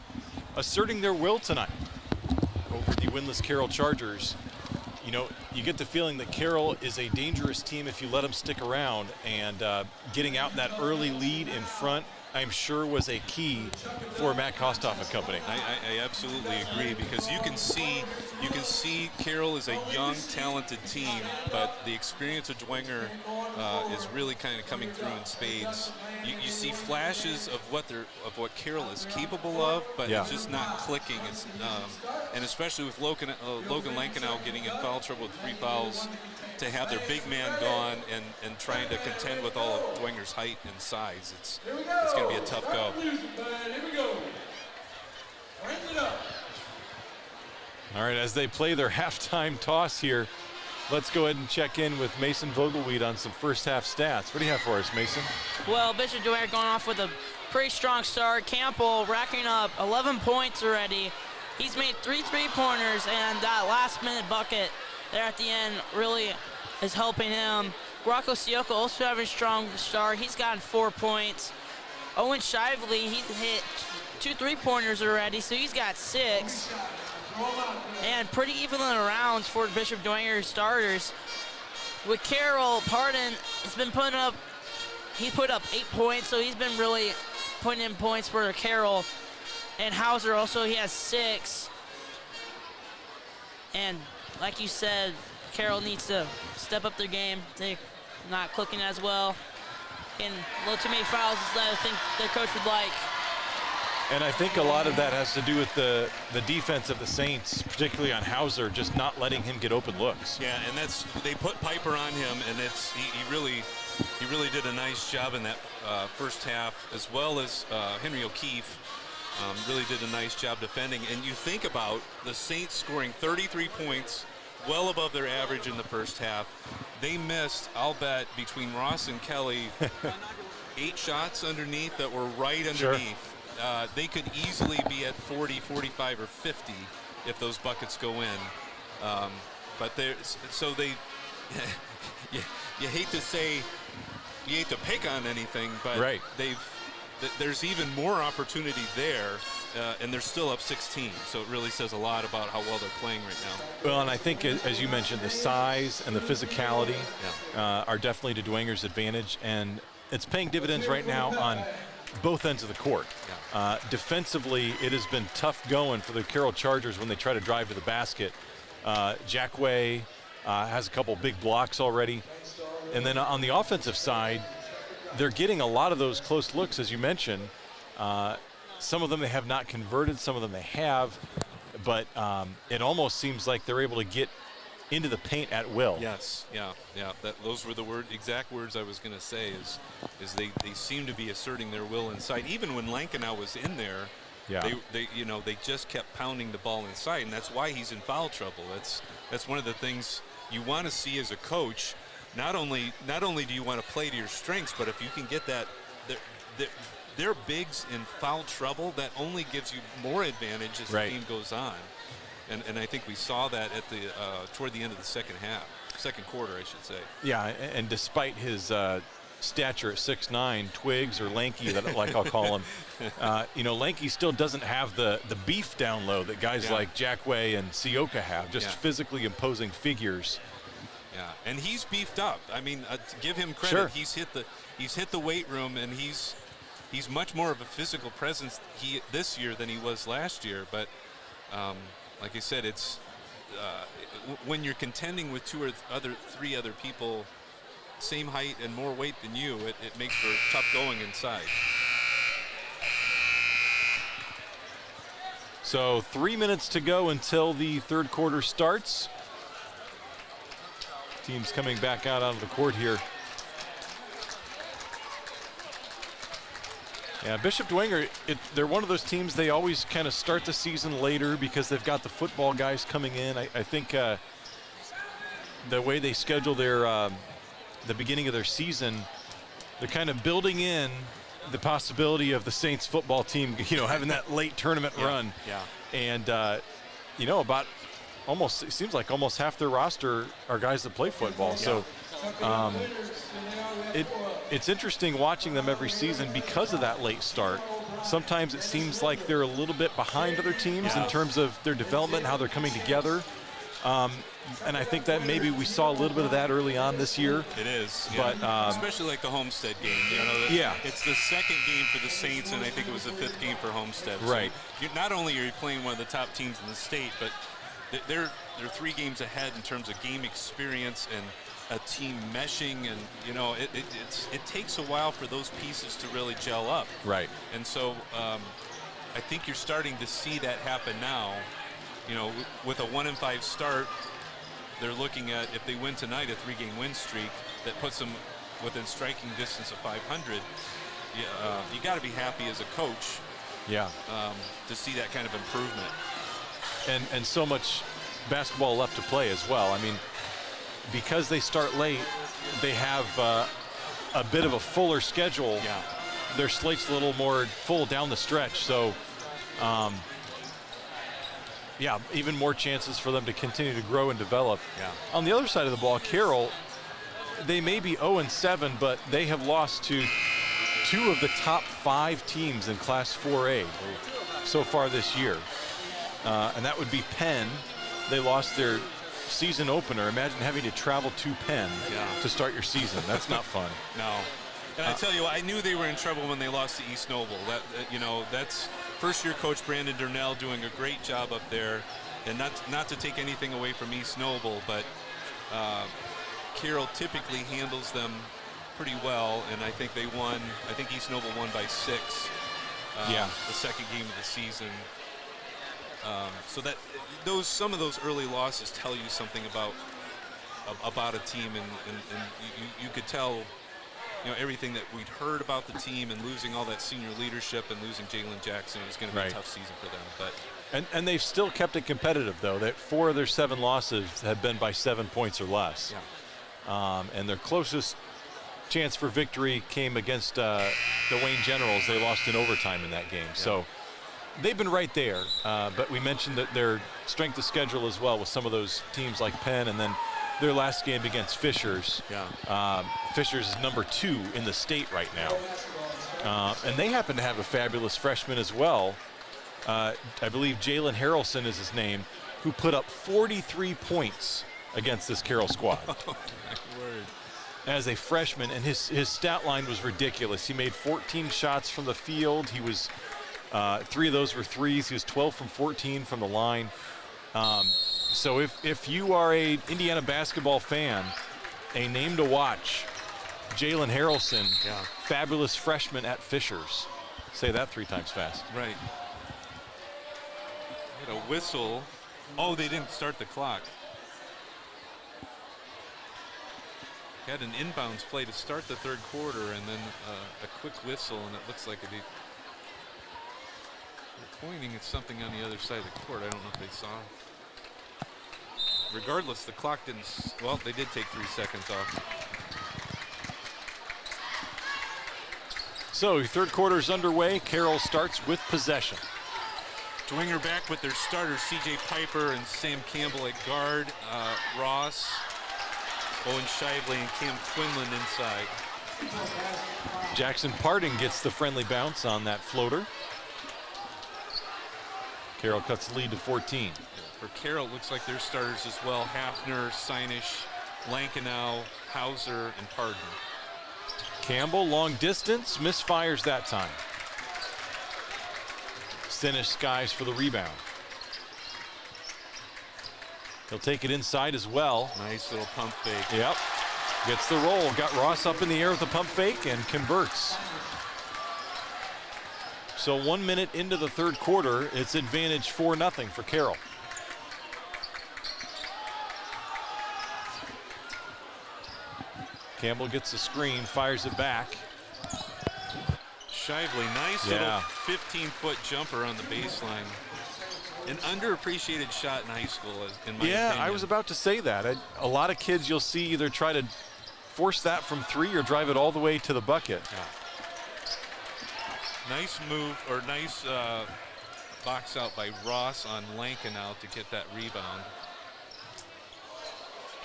asserting their will tonight over the winless Carroll Chargers. You know, you get the feeling that Carroll is a dangerous team if you let them stick around, and getting out that early lead in front, I'm sure, was a key for Matt Kostoff and company. I absolutely agree, because you can see Carroll is a young, talented team, but the experience of Dwenger is really kind of coming through in spades. You see flashes of what Carroll is capable of, but it's just not clicking. It's and especially with Logan Lankenau getting in foul trouble with 3 fouls, to have their big man gone and trying to contend with all of Dwenger's height and size, it's going to be a tough go. All right, as they play their halftime toss here, let's go ahead and check in with Mason Vogelweed on some first half stats. What do you have for us, Mason? Well, Bishop Dwenger going off with a pretty strong start. Campbell racking up 11 points already. He's made 3 3-pointers, and that last-minute bucket there at the end really is helping him. Rocco Sioka also having a strong start. He's gotten 4 points. Owen Shively, he's hit 2 3-pointers already, so he's got 6. And pretty even in the rounds for Bishop Dwenger starters. With Carroll, Pardon has been putting up, he put up 8 points, so he's been really putting in points for Carroll. And Hauser also, he has 6. And like you said, Carroll needs to step up their game. They're not clicking as well. And a little too many fouls that I think their coach would like. And I think a lot of that has to do with the defense of the Saints, particularly on Hauser, just not letting him get open looks. Yeah, and they put Piper on him, and he really did a nice job in that first half, as well as Henry O'Keefe really did a nice job defending. And you think about the Saints scoring 33 points, well above their average in the first half. They missed, I'll bet, between Ross and Kelly, 8 shots underneath that were right underneath. Sure. They could easily be at 40, 45, or 50 if those buckets go in. But you hate to say, you hate to pick on anything, but right. There's even more opportunity there, and they're still up 16. So it really says a lot about how well they're playing right now. Well, and I think, as you mentioned, the size and the physicality are definitely to Dwenger's advantage, and it's paying dividends right now on both ends of the court. Defensively, it has been tough going for the Carroll Chargers when they try to drive to the basket. Jack Way has a couple big blocks already. And then on the offensive side, they're getting a lot of those close looks, as you mentioned. Some of them they have not converted, some of them they have. But it almost seems like they're able to get into the paint at will. Yes, yeah. Those were the exact words I was going to say. Is they seem to be asserting their will inside. Even when Lankenau was in there, they just kept pounding the ball inside, and that's why he's in foul trouble. That's one of the things you want to see as a coach. Not only do you want to play to your strengths, but if you can get that, their bigs in foul trouble, that only gives you more advantage as the game goes on. And I think we saw that at the toward the end of the second quarter, I should say. Yeah, and despite his stature at 6'9", Twigs or Lanky, like I'll call him, Lanky still doesn't have the beef down low that guys like Jack Way and Sioka have. Just physically imposing figures. Yeah, and he's beefed up. I mean, to give him credit, sure. He's hit the weight room, and he's much more of a physical presence this year than he was last year. But like I said, it's when you're contending with 2 or 3 other people, same height and more weight than you, it makes for tough going inside. So 3 minutes to go until the third quarter starts. Teams coming back out onto the court here. Yeah, Bishop Dwenger, they're one of those teams, they always kind of start the season later because they've got the football guys coming in. I think the way they schedule their the beginning of their season, they're kind of building in the possibility of the Saints football team, having that late tournament run. Yeah. And, about almost, it seems like almost half their roster are guys that play football. Yeah. So it's interesting watching them every season because of that late start. Sometimes it seems like they're a little bit behind other teams in terms of their development and how they're coming together. And I think that maybe we saw a little bit of that early on this year. It is, but especially like the Homestead game. It's the second game for the Saints, and I think it was the 5th game for Homestead. Right. So not only are you playing one of the top teams in the state, but they're 3 games ahead in terms of game experience and a team meshing, and it takes a while for those pieces to really gel up. Right. And so I think you're starting to see that happen now. With a 1-5 start, they're looking at, if they win tonight, a 3-game win streak that puts them within striking distance of 500. You got to be happy as a coach. Yeah. To see that kind of improvement. And so much basketball left to play as well. I mean, because they start late, they have a bit of a fuller schedule. Yeah. Their slate's a little more full down the stretch. So, even more chances for them to continue to grow and develop. Yeah. On the other side of the ball, Carroll, they may be 0-7, but they have lost to 2 of the top 5 teams in Class 4A so far this year. And that would be Penn. They lost their season opener. Imagine having to travel to Penn to start your season. That's not fun. No. And I tell you, I knew they were in trouble when they lost to East Noble. That's first-year coach Brandon Durnell doing a great job up there. And not to take anything away from East Noble, but Carroll typically handles them pretty well, and I think they won. I think East Noble won by 6. The second game of the season. So that some of those early losses tell you something about a team, and you could tell, everything that we'd heard about the team, and losing all that senior leadership and losing Jalen Jackson, it was going to be a tough season for them. But and they've still kept it competitive, though. That 4 of their 7 losses have been by 7 points or less. And their closest chance for victory came against the Wayne Generals. They lost in overtime in that game. So they've been right there. But we mentioned that their strength of schedule as well with some of those teams like Penn, and then their last game against Fishers. Fishers is number 2 in the state right now. And they happen to have a fabulous freshman as well. I believe Jalen Harrelson is his name, who put up 43 points against this Carroll squad. Oh, my word. As a freshman, and his stat line was ridiculous. He made 14 shots from the field. He was 3 of those were threes. He was 12 from 14 from the line. So if you are a Indiana basketball fan, a name to watch, Jalen Harrelson, fabulous freshman at Fishers. Say that 3 times fast. Right. Had a whistle. Oh, they didn't start the clock. Had an inbounds play to start the third quarter, and then a quick whistle, and it looks like they're pointing at something on the other side of the court. I don't know if they saw. Regardless, the clock didn't. Well, they did take 3 seconds off. So third quarter is underway. Carroll starts with possession. Dwenger back with their starters, C.J. Piper and Sam Campbell at guard. Ross, Owen Shively, and Cam Quinlan inside. Jackson Parding gets the friendly bounce on that floater. Carroll cuts the lead to 14. For Carroll, it looks like their starters as well. Hafner, Sienish, Lankenau, Hauser, and Pardon. Campbell, long distance, misfires that time. Sienish skies for the rebound. He'll take it inside as well. Nice little pump fake. Yep. Gets the roll. Got Ross up in the air with the pump fake and converts. So 1 minute into the third quarter, it's advantage 4-0 for Carroll. Campbell gets the screen, fires it back. Shively, nice little 15-foot jumper on the baseline. An underappreciated shot in high school, in my opinion. I was about to say that. A lot of kids you'll see either try to force that from 3 or drive it all the way to the bucket. Nice move, or nice box out by Ross on Lankenau to get that rebound.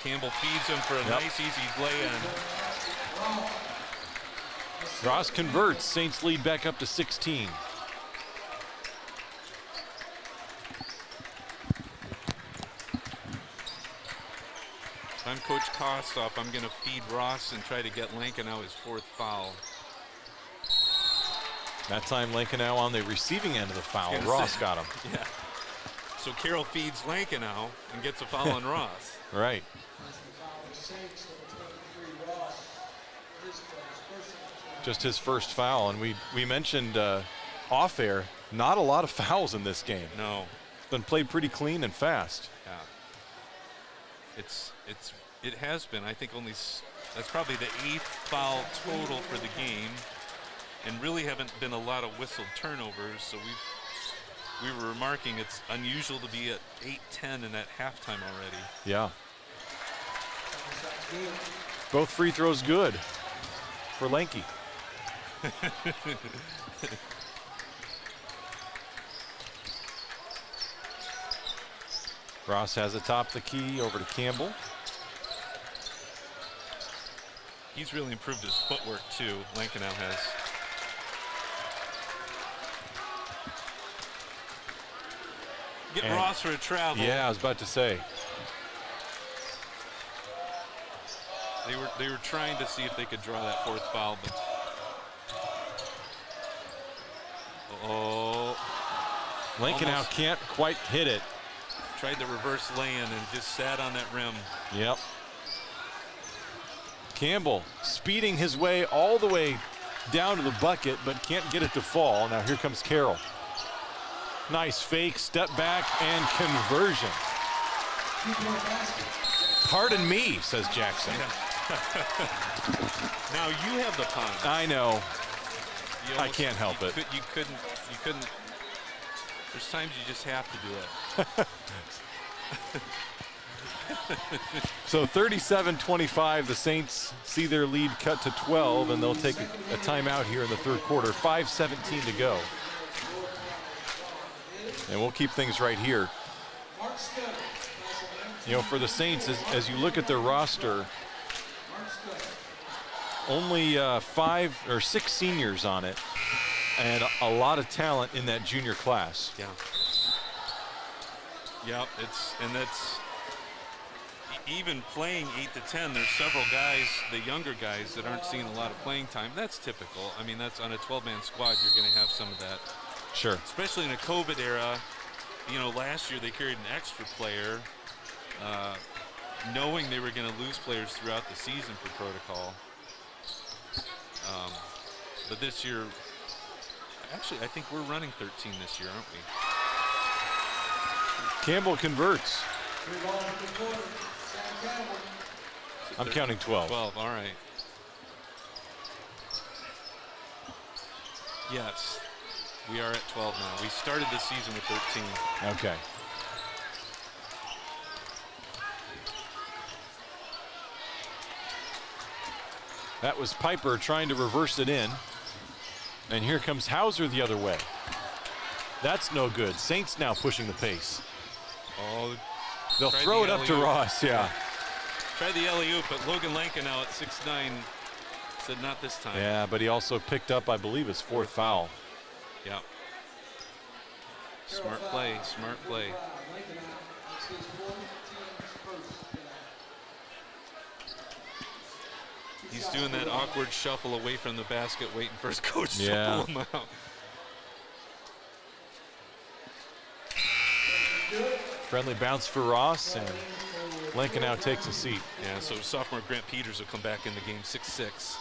Campbell feeds him for a nice, easy lay-in. Ross converts. Saints lead back up to 16. If I'm Coach Kostoff, I'm going to feed Ross and try to get Lankenau his 4th foul. That time Lankenau on the receiving end of the foul. Ross got him. Yeah. So Carroll feeds Lankenau and gets a foul on Ross. Right. Just his first foul, and we mentioned off air, not a lot of fouls in this game. No. It's been played pretty clean and fast. Yeah. It has been. I think that's probably the 8th foul total for the game, and really haven't been a lot of whistled turnovers. So we were remarking it's unusual to be at 8-10 and at halftime already. Yeah. Both free throws good for Lanky. Ross has it top the key over to Campbell. He's really improved his footwork too. Lankenau has. Get Ross for a travel. Yeah, I was about to say. They were trying to see if they could draw that fourth foul, but Lankenau can't quite hit it. Tried the reverse lay-in and just sat on that rim. Yep. Campbell speeding his way all the way down to the bucket, but can't get it to fall. Now here comes Carroll. Nice fake, step back, and conversion. Pardon me, says Jackson. Now you have the punt. I know. I can't help it. You couldn't. There's times you just have to do it. So 37-25, the Saints see their lead cut to 12, and they'll take a timeout here in the third quarter. 5:17 to go. And we'll keep things right here. You know, for the Saints, as you look at their roster, only 5 or 6 seniors on it, and a lot of talent in that junior class. Yeah. Yeah, that's even playing 8 to 10. There's several guys, the younger guys, that aren't seeing a lot of playing time. That's typical. I mean, that's on a 12-man squad. You're going to have some of that. Sure. Especially in a COVID era. You know, last year they carried an extra player, knowing they were going to lose players throughout the season for protocol. But this year, actually, I think we're running 13 this year, aren't we? Campbell converts. I'm counting 12. 12, all right. Yes, we are at 12 now. We started the season with 13. Okay. That was Piper trying to reverse it in. And here comes Hauser the other way. That's no good. Saints now pushing the pace. Oh, they'll throw it up to Ross, yeah. Try the alley-oop, but Logan Lankenau at 6'9" said not this time. Yeah, but he also picked up, I believe, his fourth foul. Yep. Smart play, smart play. He's doing that awkward shuffle away from the basket, waiting for his coach to pull him out. Friendly bounce for Ross, and Lincoln now takes a seat. Yeah, so sophomore Grant Peters will come back in the game, 6'6".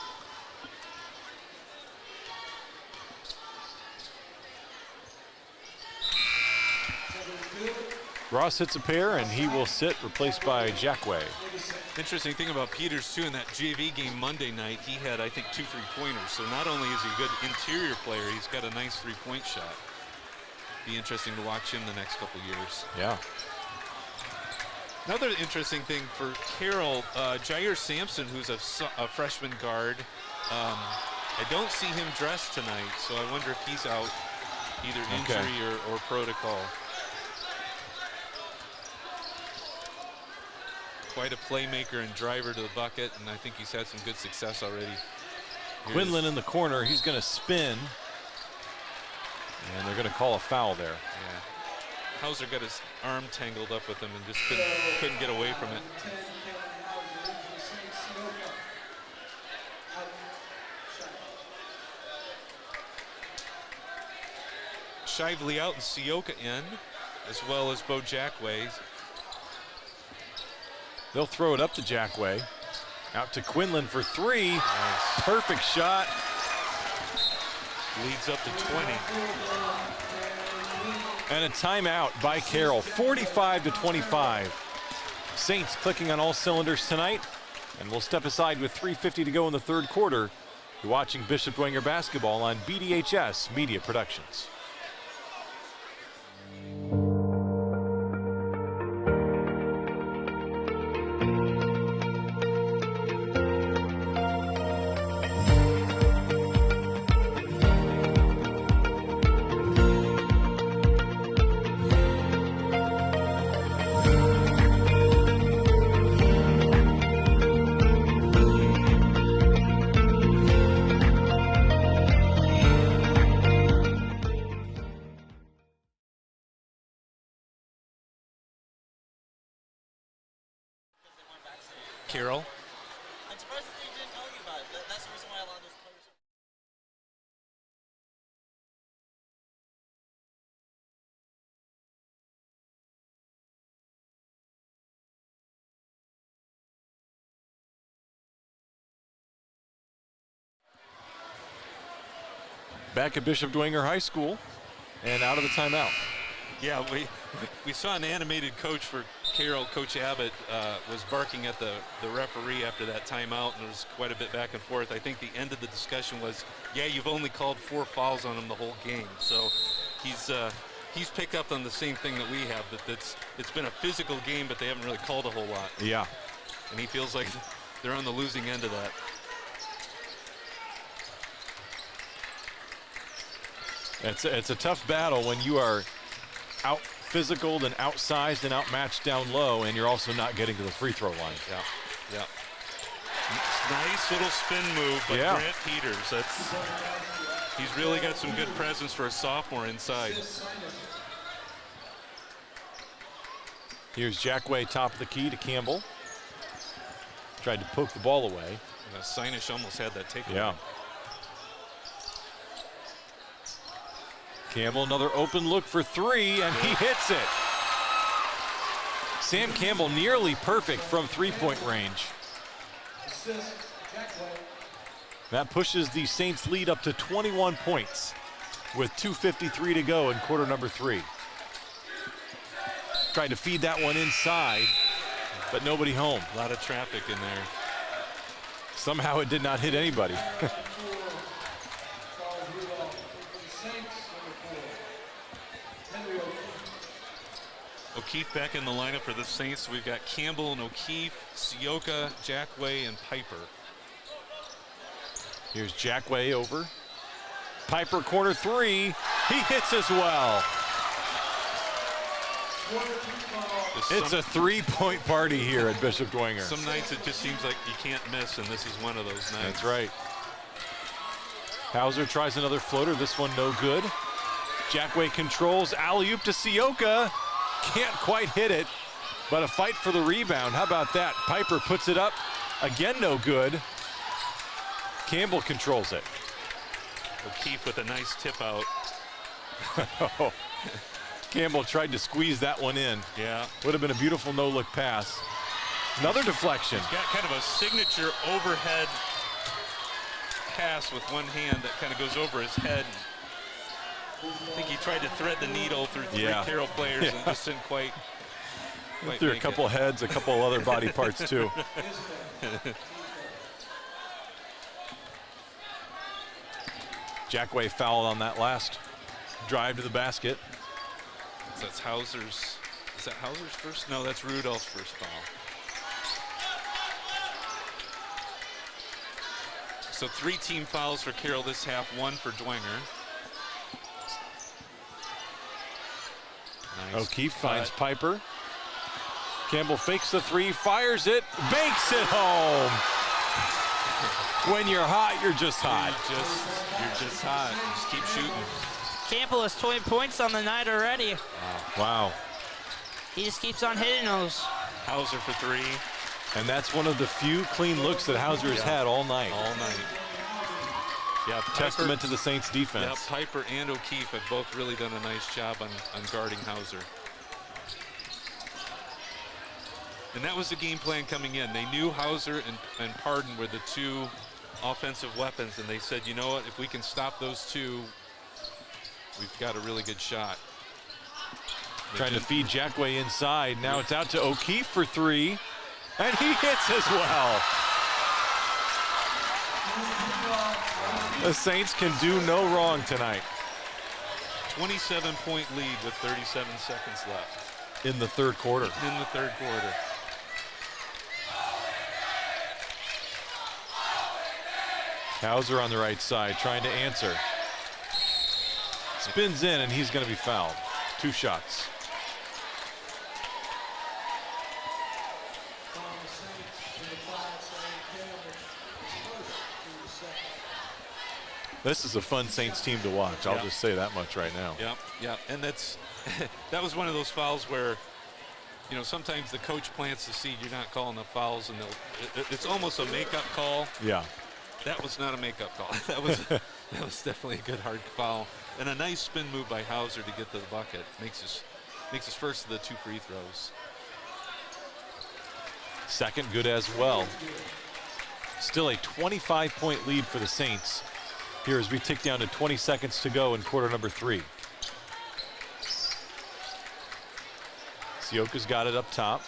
Ross hits a pair, and he will sit, replaced by Jackway. Interesting thing about Peters, too, in that JV game Monday night, he had, I think, 2 3-pointers. So not only is he a good interior player, he's got a nice 3-point shot. Be interesting to watch him the next couple years. Yeah. Another interesting thing for Carroll, Jair Sampson, who's a freshman guard, I don't see him dressed tonight, so I wonder if he's out, either injury or protocol. Quite a playmaker and driver to the bucket, and I think he's had some good success already. Quinlan in the corner, he's going to spin, and they're going to call a foul there. Yeah. Hauser got his arm tangled up with him and just couldn't get away from it. Shively out and Sioka in, as well as Bo Jackway. They'll throw it up to Jackway. Out to Quinlan for 3. Nice. Perfect shot. Leads up to 20. And a timeout by Carroll, 45-25. Saints clicking on all cylinders tonight. And we'll step aside with 3:50 to go in the third quarter. You're watching Bishop Dwenger basketball on BDHS Media Productions. Carroll. I'm surprised that they didn't tell you about it. That's the reason why a lot of those players are. Back at Bishop Dwenger High School and out of the timeout. Yeah, we saw an animated coach for Carroll, Coach Abbott, was barking at the referee after that timeout, and there was quite a bit back and forth. I think the end of the discussion was, yeah, you've only called 4 fouls on him the whole game. So he's picked up on the same thing that we have, that it's been a physical game, but they haven't really called a whole lot. Yeah. And he feels like they're on the losing end of that. It's a tough battle when you are out physicaled and outsized and outmatched down low, and you're also not getting to the free throw line. Yeah. Nice little spin move by Grant Peters. He's really got some good presence for a sophomore inside. Here's Jackway, top of the key to Campbell. Tried to poke the ball away. And Sinish almost had that takeaway. Yeah. Campbell, another open look for 3, and he hits it. Sam Campbell nearly perfect from 3-point range. That pushes the Saints lead up to 21 points with 2:53 to go in quarter number 3. Tried to feed that one inside, but nobody home. A lot of traffic in there. Somehow it did not hit anybody. O'Keefe back in the lineup for the Saints. We've got Campbell and O'Keefe, Sioka, Jackway, and Piper. Here's Jackway over. Piper, corner 3. He hits as well. It's a 3-point party here at Bishop Dwenger. Some nights it just seems like you can't miss, and this is one of those nights. That's right. Hauser tries another floater. This one no good. Jackway controls. Alley-oop to Sioka. Can't quite hit it, but a fight for the rebound. How about that? Piper puts it up. Again, no good. Campbell controls it. O'Keefe with a nice tip out. Campbell tried to squeeze that one in. Yeah. Would have been a beautiful no-look pass. Another deflection. He's got kind of a signature overhead pass with one hand that kind of goes over his head. I think he tried to thread the needle through 3 Carroll players and just didn't quite through a couple heads, a couple other body parts too. Jackway fouled on that last drive to the basket. So that's Hauser's. Is that Hauser's first? No, that's Rudolph's first foul. So 3 team fouls for Carroll this half, 1 for Dwenger. Nice. O'Keefe finds Piper. Campbell fakes the 3, fires it, banks it home. When you're hot, you're just hot. You're just hot. Just keep shooting. Campbell has 20 points on the night already. Wow. He just keeps on hitting those. Hauser for 3. And that's one of the few clean looks that Hauser has had all night. All night. Yeah, testament to the Saints defense. Yeah, Piper and O'Keefe have both really done a nice job on guarding Hauser. And that was the game plan coming in. They knew Hauser and Pardon were the 2 offensive weapons, and they said, you know what, if we can stop those 2, we've got a really good shot. Trying to feed Jackway inside. Now it's out to O'Keefe for 3, and he hits as well. The Saints can do no wrong tonight. 27-point lead with 37 seconds left. In the third quarter. In the third quarter. Hauser on the right side trying to answer. Spins in, and he's going to be fouled. 2 shots. This is a fun Saints team to watch. I'll just say that much right now. Yeah. And that's that was one of those fouls where you know, sometimes the coach plants the seed. You're not calling the fouls, and it's almost a makeup call. Yeah. That was not a makeup call. That was definitely a good hard foul, and a nice spin move by Hauser to get to the bucket. Makes his first of the 2 free throws. Second good as well. Still a 25-point lead for the Saints here as we tick down to 20 seconds to go in quarter number 3. Sioka's got it up top.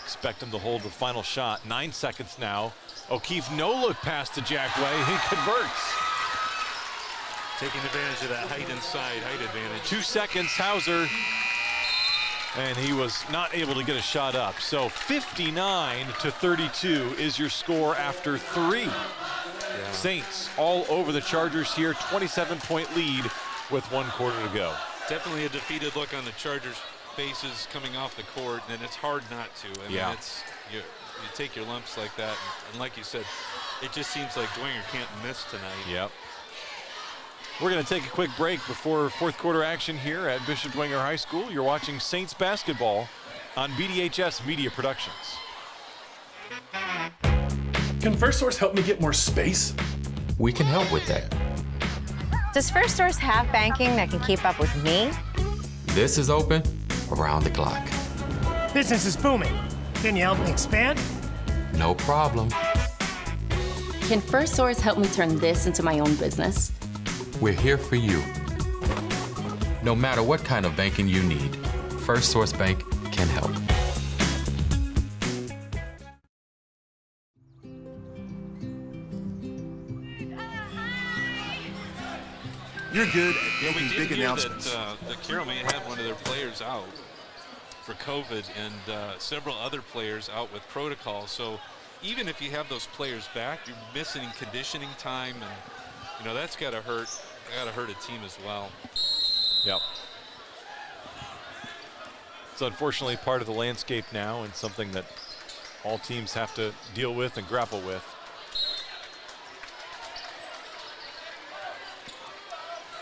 Expect him to hold the final shot. 9 seconds now. O'Keefe no-look pass to Jackway. He converts. Taking advantage of that height inside, height advantage. 2 seconds, Hauser. And he was not able to get a shot up. So 59-32 is your score after 3. Yeah. Saints all over the Chargers here. 27-point lead with 1 quarter to go. Definitely a defeated look on the Chargers' faces coming off the court, and it's hard not to. I mean, you take your lumps like that, and like you said, it just seems like Dwenger can't miss tonight. Yep. We're going to take a quick break before 4th quarter action here at Bishop Dwenger High School. You're watching Saints basketball on BDHS Media Productions. Can First Source help me get more space? We can help with that. Does First Source have banking that can keep up with me? This is open around the clock. Business is booming. Can you help me expand? No problem. Can First Source help me turn this into my own business? We're here for you. No matter what kind of banking you need, First Source Bank can help. You're good at making big announcements. That Carroll may have had one of their players out for COVID, and several other players out with protocol. So even if you have those players back, you're missing conditioning time, and you know that's got to hurt. Got to hurt a team as well. Yep. It's unfortunately part of the landscape now, and something that all teams have to deal with and grapple with.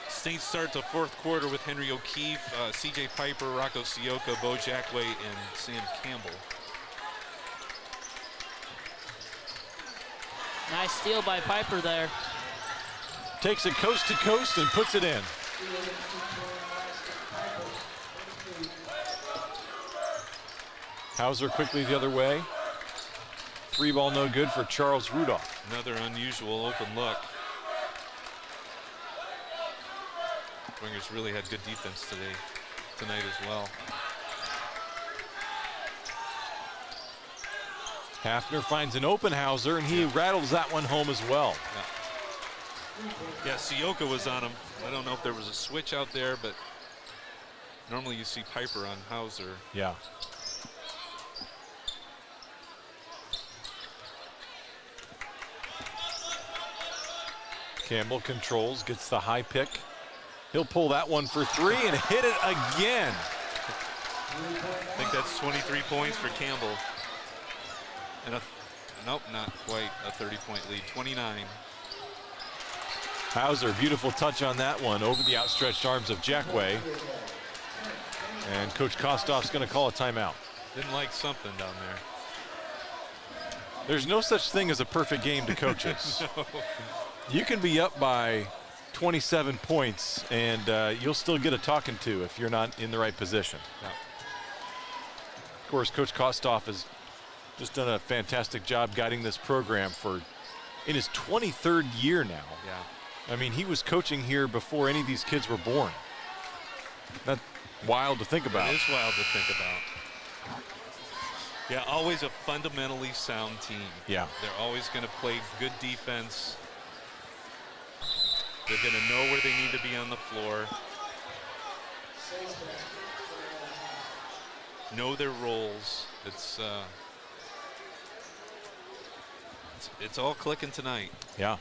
Saints start the 4th quarter with Henry O'Keefe, C.J. Piper, Rocco Sioka, Bo Jackway, and Sam Campbell. Nice steal by Piper there. Takes it coast to coast and puts it in. Hauser quickly the other way. 3 ball no good for Charles Rudolph. Another unusual open look. Dwinger's really had good defense tonight as well. Hafner finds an open Hauser, and he rattles that one home as well. Yeah, Sioka was on him. I don't know if there was a switch out there, but normally you see Piper on Hauser. Yeah. Campbell controls, gets the high pick. He'll pull that one for 3 and hit it again. I think that's 23 points for Campbell. And nope, not quite a 30-point lead, 29. Hauser, beautiful touch on that one over the outstretched arms of Jackway. And Coach Kostoff's going to call a timeout. Didn't like something down there. There's no such thing as a perfect game to coaches. No. You can be up by 27 points, and you'll still get a talking to if you're not in the right position. No. Of course, Coach Kostoff has just done a fantastic job guiding this program in his 23rd year now. Yeah. I mean, he was coaching here before any of these kids were born. That's wild to think about. It is wild to think about. Yeah, always a fundamentally sound team. Yeah. They're always going to play good defense. They're going to know where they need to be on the floor. Know their roles. It's all clicking tonight. Yeah.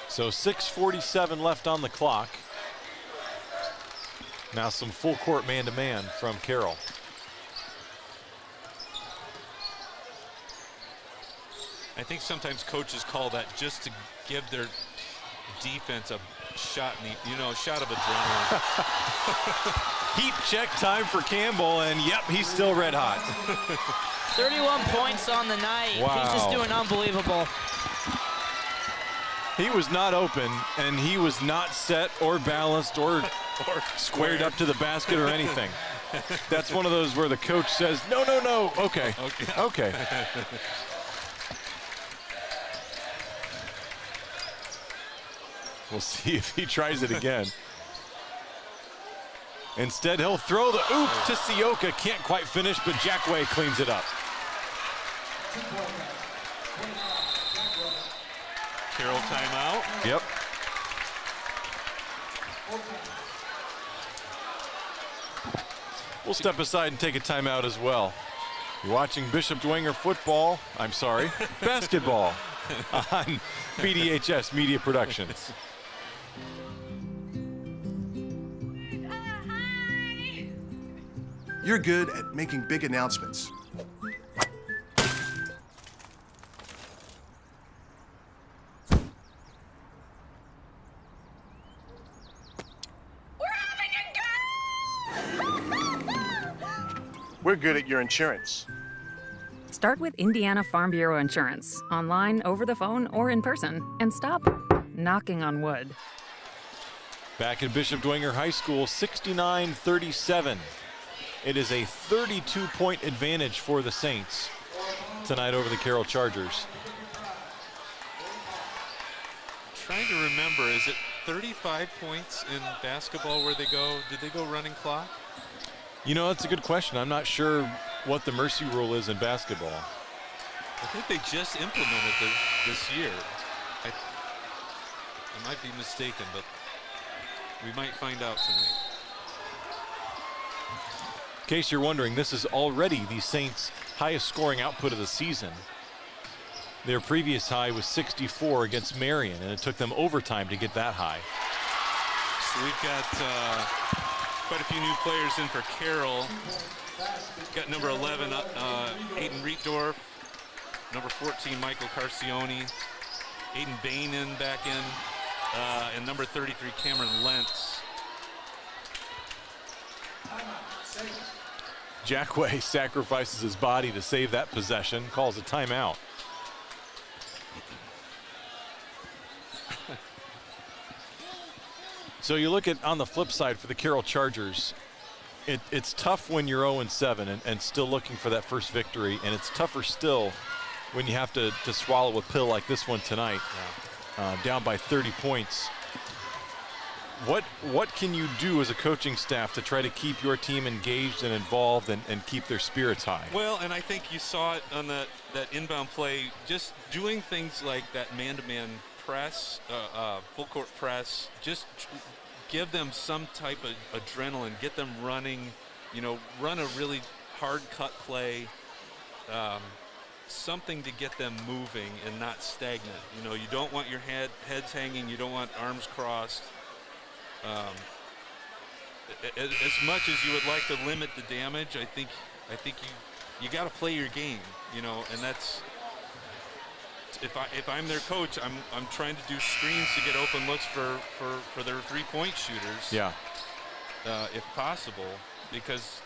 So 6:47 left on the clock. Now some full court man-to-man from Carroll. I think sometimes coaches call that just to give their defense a shot, shot of adrenaline. Heat check time for Campbell, and yep, he's still red hot. 31 points on the night. Wow. He's just doing unbelievable. He was not open, and he was not set or balanced or squared up to the basket or anything. That's one of those where the coach says, no, no, no, okay. We'll see if he tries it again. Instead, he'll throw the oop to Sioka. Can't quite finish, but Jackway cleans it up. Carroll timeout. Yep. We'll step aside and take a timeout as well. You're watching Bishop Dwenger basketball on BDHS Media Productions. You're good at making big announcements. We're good at your insurance. Start with Indiana Farm Bureau Insurance, online, over the phone, or in person, and stop knocking on wood. Back at Bishop Dwenger High School, 69-37. It is a 32-point advantage for the Saints tonight over the Carroll Chargers. Trying to remember, is it 35 points in basketball where they go? Did they go running clock? You know, that's a good question. I'm not sure what the mercy rule is in basketball. I think they just implemented it this year. I might be mistaken, but we might find out tonight. In case you're wondering, this is already the Saints' highest scoring output of the season. Their previous high was 64 against Marion, and it took them overtime to get that high. So we've got quite a few new players in for Carroll. Got number 11, Aiden Rietdorf. Number 14, Michael Carcione. Aiden Bainan back in. And number 33, Cameron Lentz. Jackway sacrifices his body to save that possession, calls a timeout. So you look at on the flip side for the Carroll Chargers, it's tough when you're 0-7 and still looking for that first victory, and it's tougher still when you have to swallow a pill like this one tonight, down by 30 points. What can you do as a coaching staff to try to keep your team engaged and involved and keep their spirits high? Well, and I think you saw it on that inbound play, just doing things like that man-to-man press, full court press, just give them some type of adrenaline, get them running, run a really hard cut play, something to get them moving and not stagnant. You don't want your heads hanging, you don't want arms crossed. As much as you would like to limit the damage, I think you got to play your game, and that's. If I'm their coach, I'm trying to do screens to get open looks for their three-point shooters. Yeah. If possible, because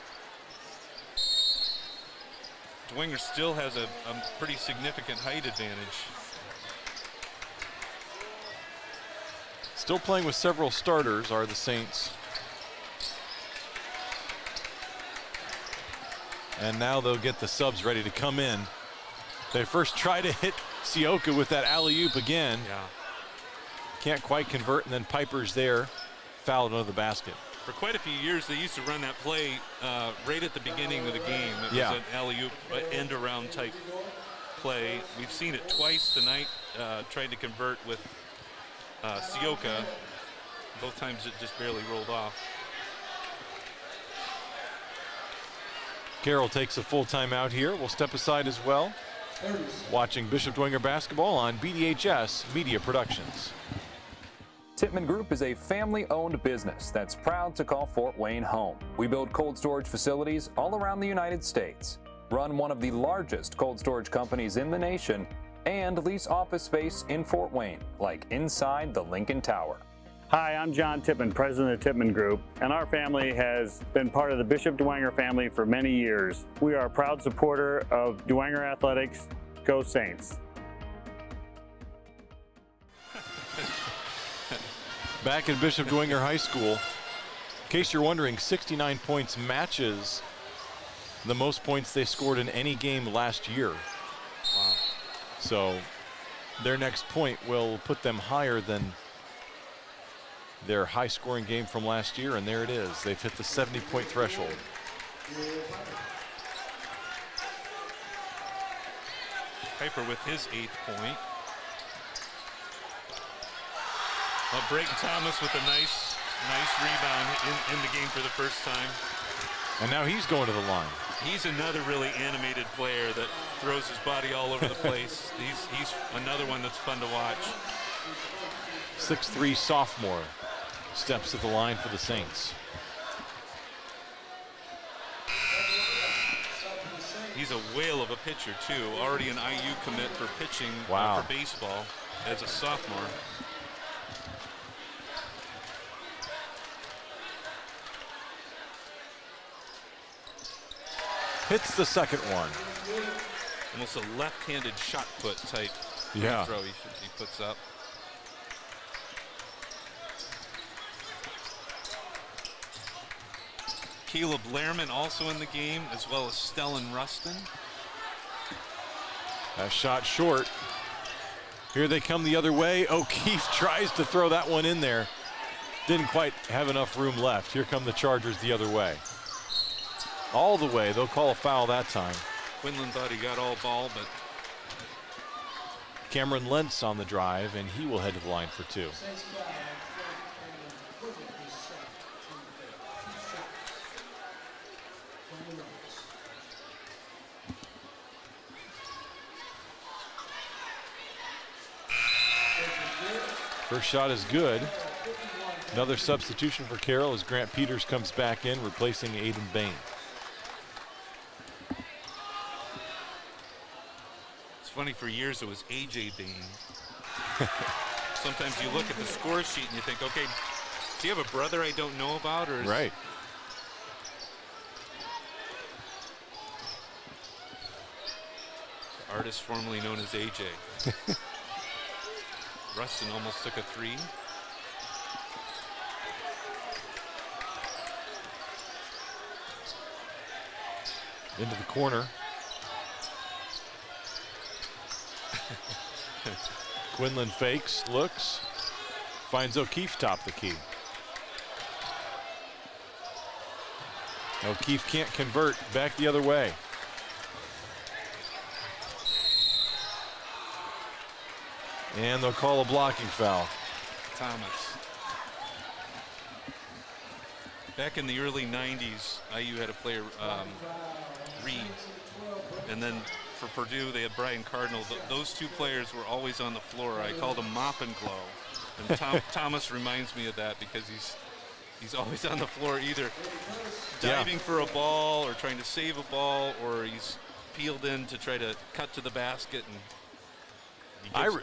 Dwenger still has a pretty significant height advantage. Still playing with several starters are the Saints. And now they'll get the subs ready to come in. They first try to hit Sioka with that alley-oop again. Yeah. Can't quite convert, and then Piper's there, fouled under the basket. For quite a few years, they used to run that play right at the beginning of the game. It was an alley-oop end-around type play. We've seen it twice tonight, trying to convert with Sioka. Both times it just barely rolled off. Carroll takes a full timeout here. We'll step aside as well. Watching Bishop Dwenger basketball on BDHS Media Productions. Tippmann Group is a family-owned business that's proud to call Fort Wayne home. We build cold storage facilities all around the United States, run one of the largest cold storage companies in the nation, and lease office space in Fort Wayne, like inside the Lincoln Tower. Hi, I'm John Tippman, president of the Tippman Group, and our family has been part of the Bishop Dwenger family for many years. We are a proud supporter of Dwenger Athletics. Go Saints! Back in Bishop Dwenger High School, in case you're wondering, 69 points matches the most points they scored in any game last year. Wow. So their next point will put them higher than their high scoring game from last year, and there it is. They've hit the 70-point threshold. Piper with his 8th point. Brayton Thomas with a nice rebound in the game for the first time. And now he's going to the line. He's another really animated player that throws his body all over the place. He's another one that's fun to watch. 6'3" sophomore steps to the line for the Saints. He's a whale of a pitcher too. Already an IU commit for pitching Wow. for baseball as a sophomore. Hits the second one. Almost a left-handed shot put type Yeah. throw he puts up. Caleb Lehrman also in the game, as well as Stellan Rustin. That shot short. Here they come the other way. O'Keefe tries to throw that one in there. Didn't quite have enough room left. Here come the Chargers the other way. All the way. They'll call a foul that time. Quinlan thought he got all ball, but Cameron Lentz on the drive, and he will head to the line for 2. First shot is good. Another substitution for Carroll as Grant Peters comes back in, replacing Aiden Bain. it's funny, for years it was A.J. Bain. Sometimes you look at the score sheet and you think, okay, do you have a brother I don't know about? Or is right. Artist formerly known as A.J. Rustin almost took a 3. Into the corner. Quinlan fakes, looks, finds O'Keefe top the key. O'Keefe can't convert, back the other way. And they'll call a blocking foul. Thomas. Back in the early 90s, IU had a player, Reed. And then for Purdue, they had Brian Cardinal. Those two players were always on the floor. I called them Mop and Glow. And Thomas reminds me of that because he's always on the floor, either diving for a ball or trying to save a ball, or he's peeled in to try to cut to the basket, and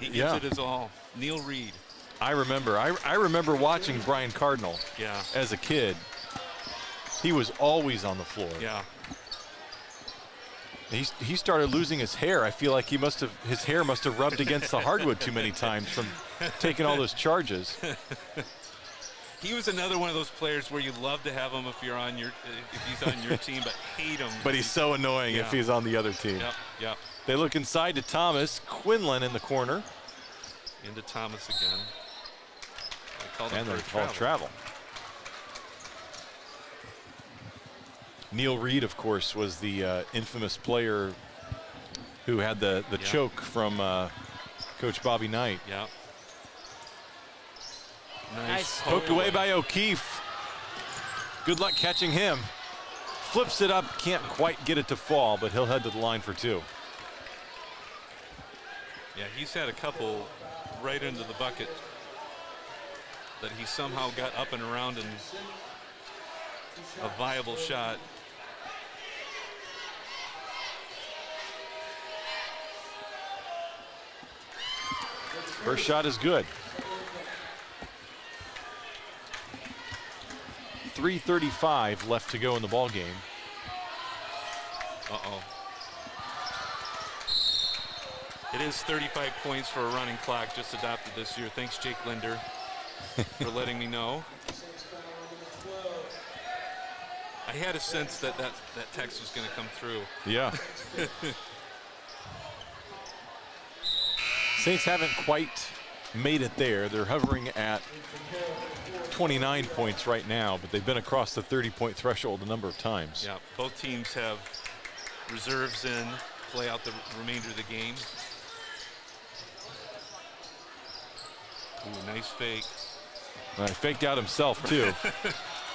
he gives it his all. Neil Reed. I remember watching Brian Cardinal as a kid. He was always on the floor. Yeah. He started losing his hair. I feel like his hair must have rubbed against the hardwood too many times from taking all those charges. He was another one of those players where you love to have him if he's on your team, but hate him. But he's so annoying if he's on the other team. Yep. They look inside to Thomas. Quinlan in the corner. Into Thomas again. And they call travel. Neil Reed, of course, was the infamous player who had the choke from Coach Bobby Knight. Yeah. Nice. Poked away by O'Keefe. Good luck catching him. Flips it up, can't quite get it to fall, but he'll head to the line for 2. Yeah, he's had a couple right into the bucket that he somehow got up and around in a viable shot. First shot is good. 3:35 left to go in the ball game. Uh-oh. It is 35 points for a running clock just adopted this year. Thanks, Jake Linder, for letting me know. I had a sense that text was going to come through. Yeah. Saints haven't quite made it there. They're hovering at 29 points right now, but they've been across the 30-point threshold a number of times. Yeah, both teams have reserves in, play out the remainder of the game. Ooh, nice fake. Faked out himself, too.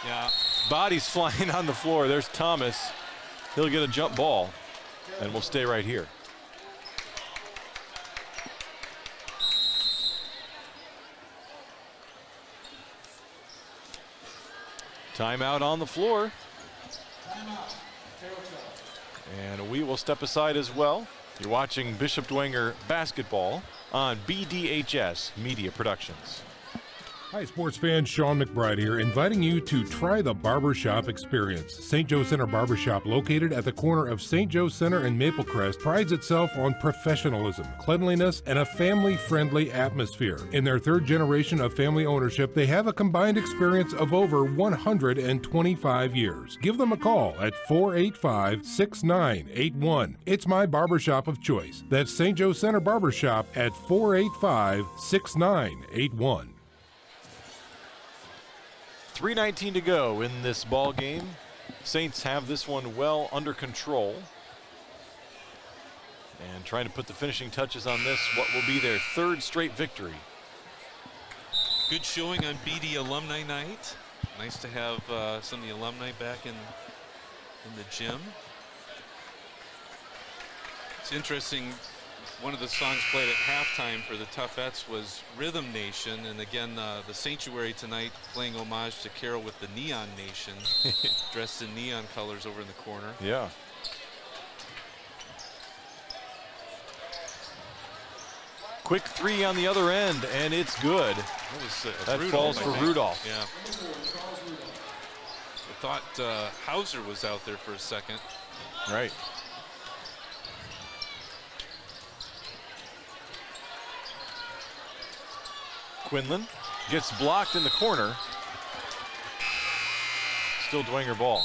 Yeah. Bodies flying on the floor. There's Thomas. He'll get a jump ball, and we'll stay right here. Timeout on the floor. And we will step aside as well. You're watching Bishop Dwenger basketball on BDHS Media Productions. Hi, sports fans. Sean McBride here, inviting you to try the barbershop experience. St. Joe Center Barbershop, located at the corner of St. Joe Center and Maple Crest, prides itself on professionalism, cleanliness, and a family-friendly atmosphere. In their third generation of family ownership, they have a combined experience of over 125 years. Give them a call at 485-6981. It's my barbershop of choice. That's St. Joe Center Barbershop at 485-6981. 3:19 to go in this ball game. Saints have this one well under control. And trying to put the finishing touches on this, what will be their third straight victory. Good showing on BD Alumni Night. Nice to have some of the alumni back in the gym. It's interesting. One of the songs played at halftime for the Toughettes was Rhythm Nation, and again the Sanctuary tonight playing homage to Carroll with the Neon Nation, dressed in neon colors over in the corner. Yeah. Quick three on the other end, and it's good. That falls for Rudolph. Yeah. I thought Hauser was out there for a second. Right. Quinlan gets blocked in the corner. Still Dwenger ball.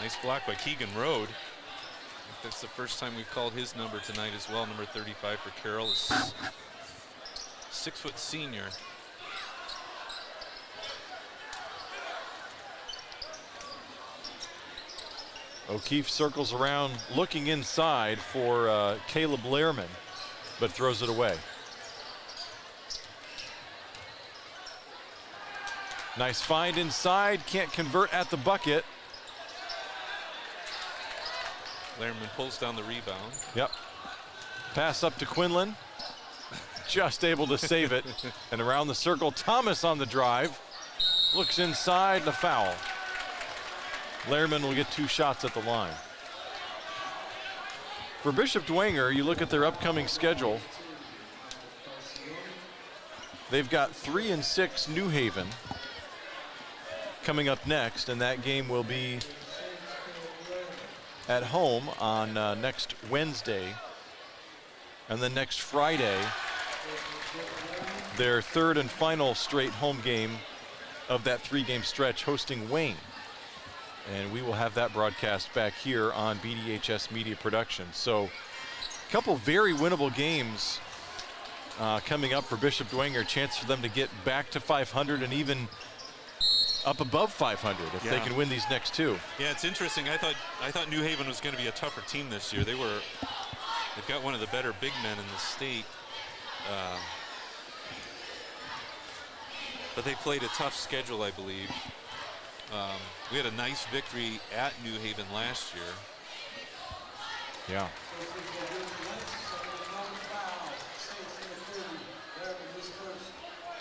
Nice block by Keegan Rode. I think that's the first time we've called his number tonight as well. Number 35 for Carroll. 6-foot senior. O'Keefe circles around looking inside for Caleb Lehrman, but throws it away. Nice find inside, can't convert at the bucket. Lehrman pulls down the rebound. Yep. Pass up to Quinlan. Just able to save it. And around the circle, Thomas on the drive. Looks inside, the foul. Lehrman will get 2 shots at the line. For Bishop Dwenger, you look at their upcoming schedule. They've got 3 and 6 New Haven coming up next, and that game will be at home on next Wednesday. And then next Friday, their third and final straight home game of that 3-game stretch, hosting Wayne. And we will have that broadcast back here on BDHS Media Productions. So a couple very winnable games coming up for Bishop Dwenger. Chance for them to get back to 500 and even up above 500 if they can win these next 2. Yeah, it's interesting. I thought New Haven was going to be a tougher team this year. They've got one of the better big men in the state. But they played a tough schedule, I believe. We had a nice victory at New Haven last year. Yeah.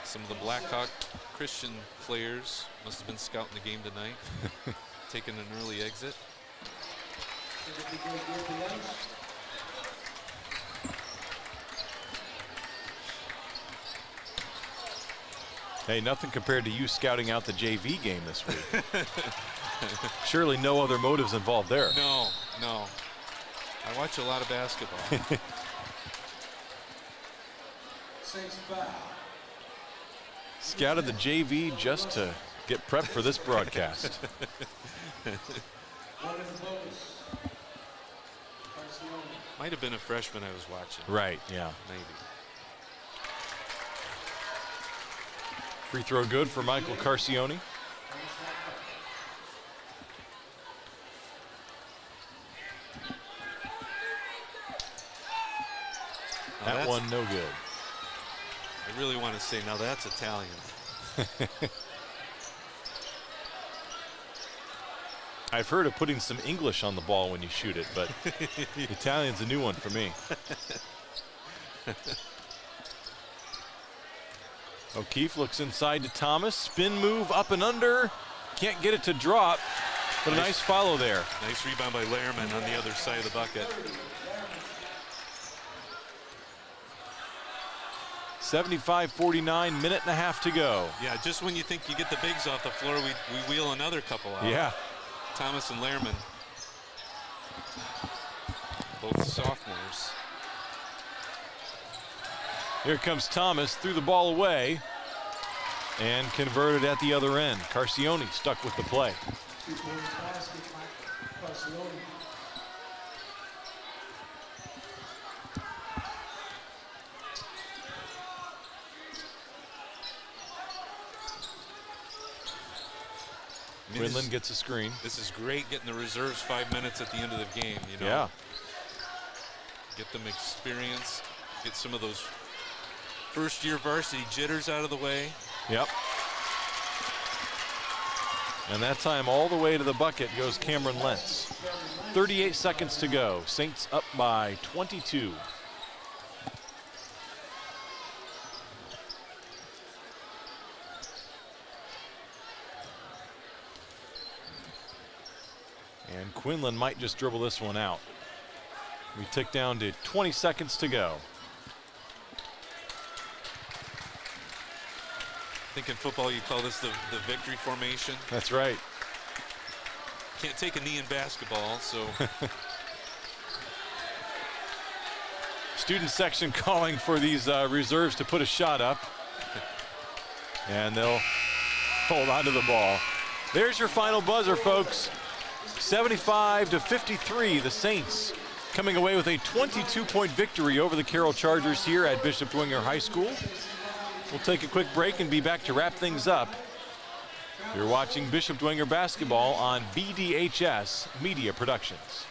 Some of the Blackhawk Christian players must have been scouting the game tonight, taking an early exit. Hey, nothing compared to you scouting out the JV game this week. Surely no other motives involved there. No. I watch a lot of basketball. Scouted the JV just to get prepped for this broadcast. Might have been a freshman I was watching. Right, yeah. Maybe. Free throw good for Michael Carcioni. That one no good. I really want to say, now that's Italian. I've heard of putting some English on the ball when you shoot it, but Italian's a new one for me. O'Keefe looks inside to Thomas. Spin move up and under. Can't get it to drop, but a nice follow there. Nice rebound by Lehrman on the other side of the bucket. 75-49, minute and a half to go. Yeah, just when you think you get the bigs off the floor, we wheel another couple out. Yeah. Thomas and Lehrman, both sophomores. Here comes Thomas, threw the ball away and converted at the other end. Carcioni stuck with the play. Quinlan gets a screen. This is great, getting the reserves 5 minutes at the end of the game, you know. Yeah. Get them experience, get some of those first-year varsity jitters out of the way. Yep. And that time all the way to the bucket goes Cameron Lentz. 38 seconds to go. Saints up by 22. And Quinlan might just dribble this one out. We tick down to 20 seconds to go. I think in football you call this the victory formation. That's right. Can't take a knee in basketball, so. Student section calling for these reserves to put a shot up. And they'll hold on to the ball. There's your final buzzer, folks. 75-53, the Saints coming away with a 22-point victory over the Carroll Chargers here at Bishop Dwenger High School. We'll take a quick break and be back to wrap things up. You're watching Bishop Dwenger basketball on BDHS Media Productions.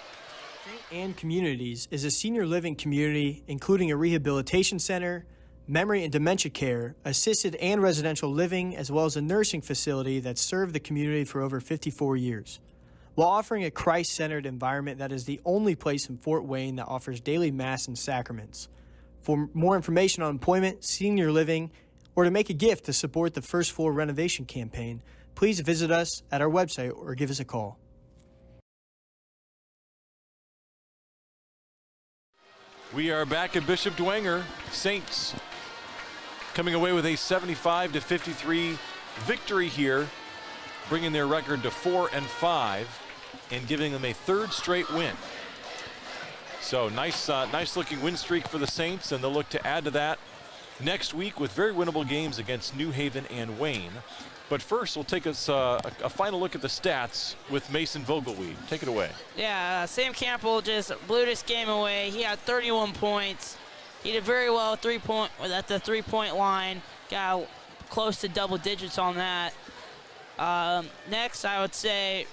St. Anne Communities is a senior living community including a rehabilitation center, memory and dementia care, assisted and residential living, as well as a nursing facility that served the community for over 54 years. While offering a Christ-centered environment that is the only place in Fort Wayne that offers daily mass and sacraments. For more information on employment, senior living, or to make a gift to support the first floor renovation campaign, please visit us at our website or give us a call. We are back at Bishop Dwenger. Saints coming away with a 75-53 victory here, bringing their record to 4-5 and giving them a third straight win. So nice looking win streak for the Saints, and they'll look to add to that next week with very winnable games against New Haven and Wayne. But first, we'll take us a final look at the stats with Mason Vogelweed. Take it away. Yeah, Sam Campbell just blew this game away. He had 31 points. He did very well at the three-point line. Got close to double digits on that. Next, I would say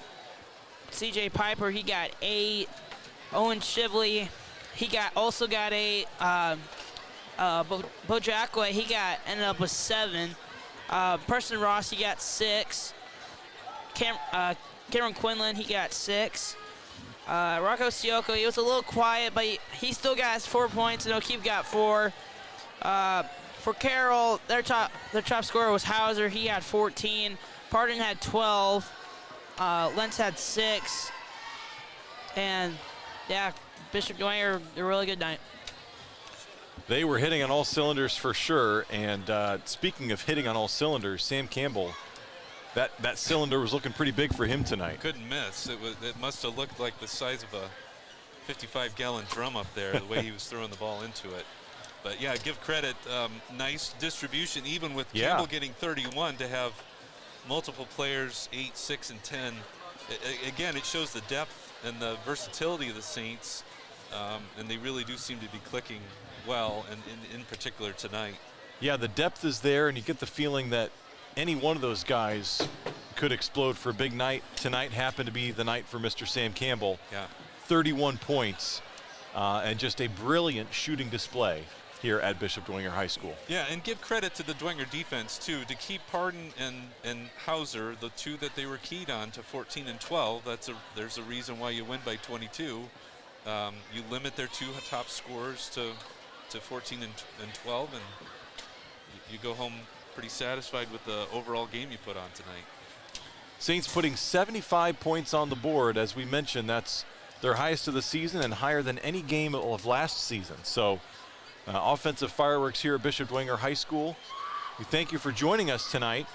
C.J. Piper, he got 8. Owen Shively, he also got 8. Bojakwe, he ended up with 7. Preston Ross, he got 6. Cameron Quinlan, he got 6. Rocco Sioko, he was a little quiet, but he still got his 4 points, and O'Keefe got 4. For Carroll, their top scorer was Hauser. He had 14. Pardon had 12. Lentz had 6. And yeah, Bishop Dwenger, a really good night. They were hitting on all cylinders for sure. And speaking of hitting on all cylinders, Sam Campbell, that cylinder was looking pretty big for him tonight. Couldn't miss. It must have looked like the size of a 55-gallon drum up there, the way he was throwing the ball into it. But yeah, give credit. Nice distribution, even with Campbell getting 31, to have multiple players 8, 6, and 10. Again, it shows the depth and the versatility of the Saints, and they really do seem to be clicking well, and in particular tonight. Yeah, the depth is there, and you get the feeling that any one of those guys could explode for a big night. Tonight happened to be the night for Mr. Sam Campbell. Yeah. 31 points, and just a brilliant shooting display here at Bishop Dwenger High School. Yeah, and give credit to the Dwenger defense too, to keep Pardon and Hauser, the two that they were keyed on, to 14 and 12. There's a reason why you win by 22. You limit their two top scorers to 14 and 12, and you go home pretty satisfied with the overall game you put on tonight. Saints putting 75 points on the board. As we mentioned, that's their highest of the season and higher than any game of last season. So offensive fireworks here at Bishop Dwenger High School. We thank you for joining us tonight.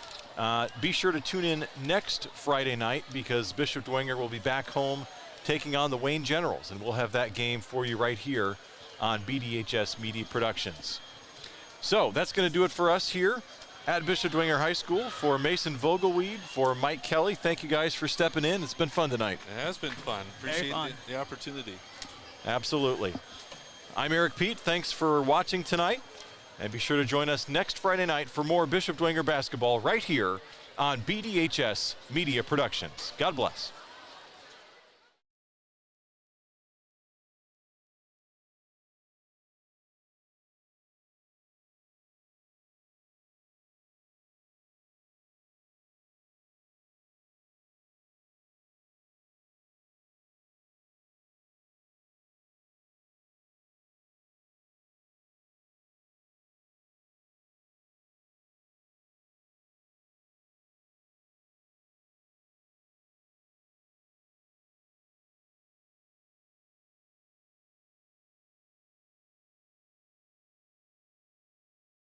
Be sure to tune in next Friday night, because Bishop Dwenger will be back home taking on the Wayne Generals, and we'll have that game for you right here on BDHS Media Productions. So that's going to do it for us here at Bishop Dwenger High School. For Mason Vogelweed, for Mike Kelly, thank you guys for stepping in. It's been fun tonight. It has been fun. Appreciate the opportunity. Absolutely. I'm Eric Pete. Thanks for watching tonight. And be sure to join us next Friday night for more Bishop Dwenger basketball right here on BDHS Media Productions. God bless.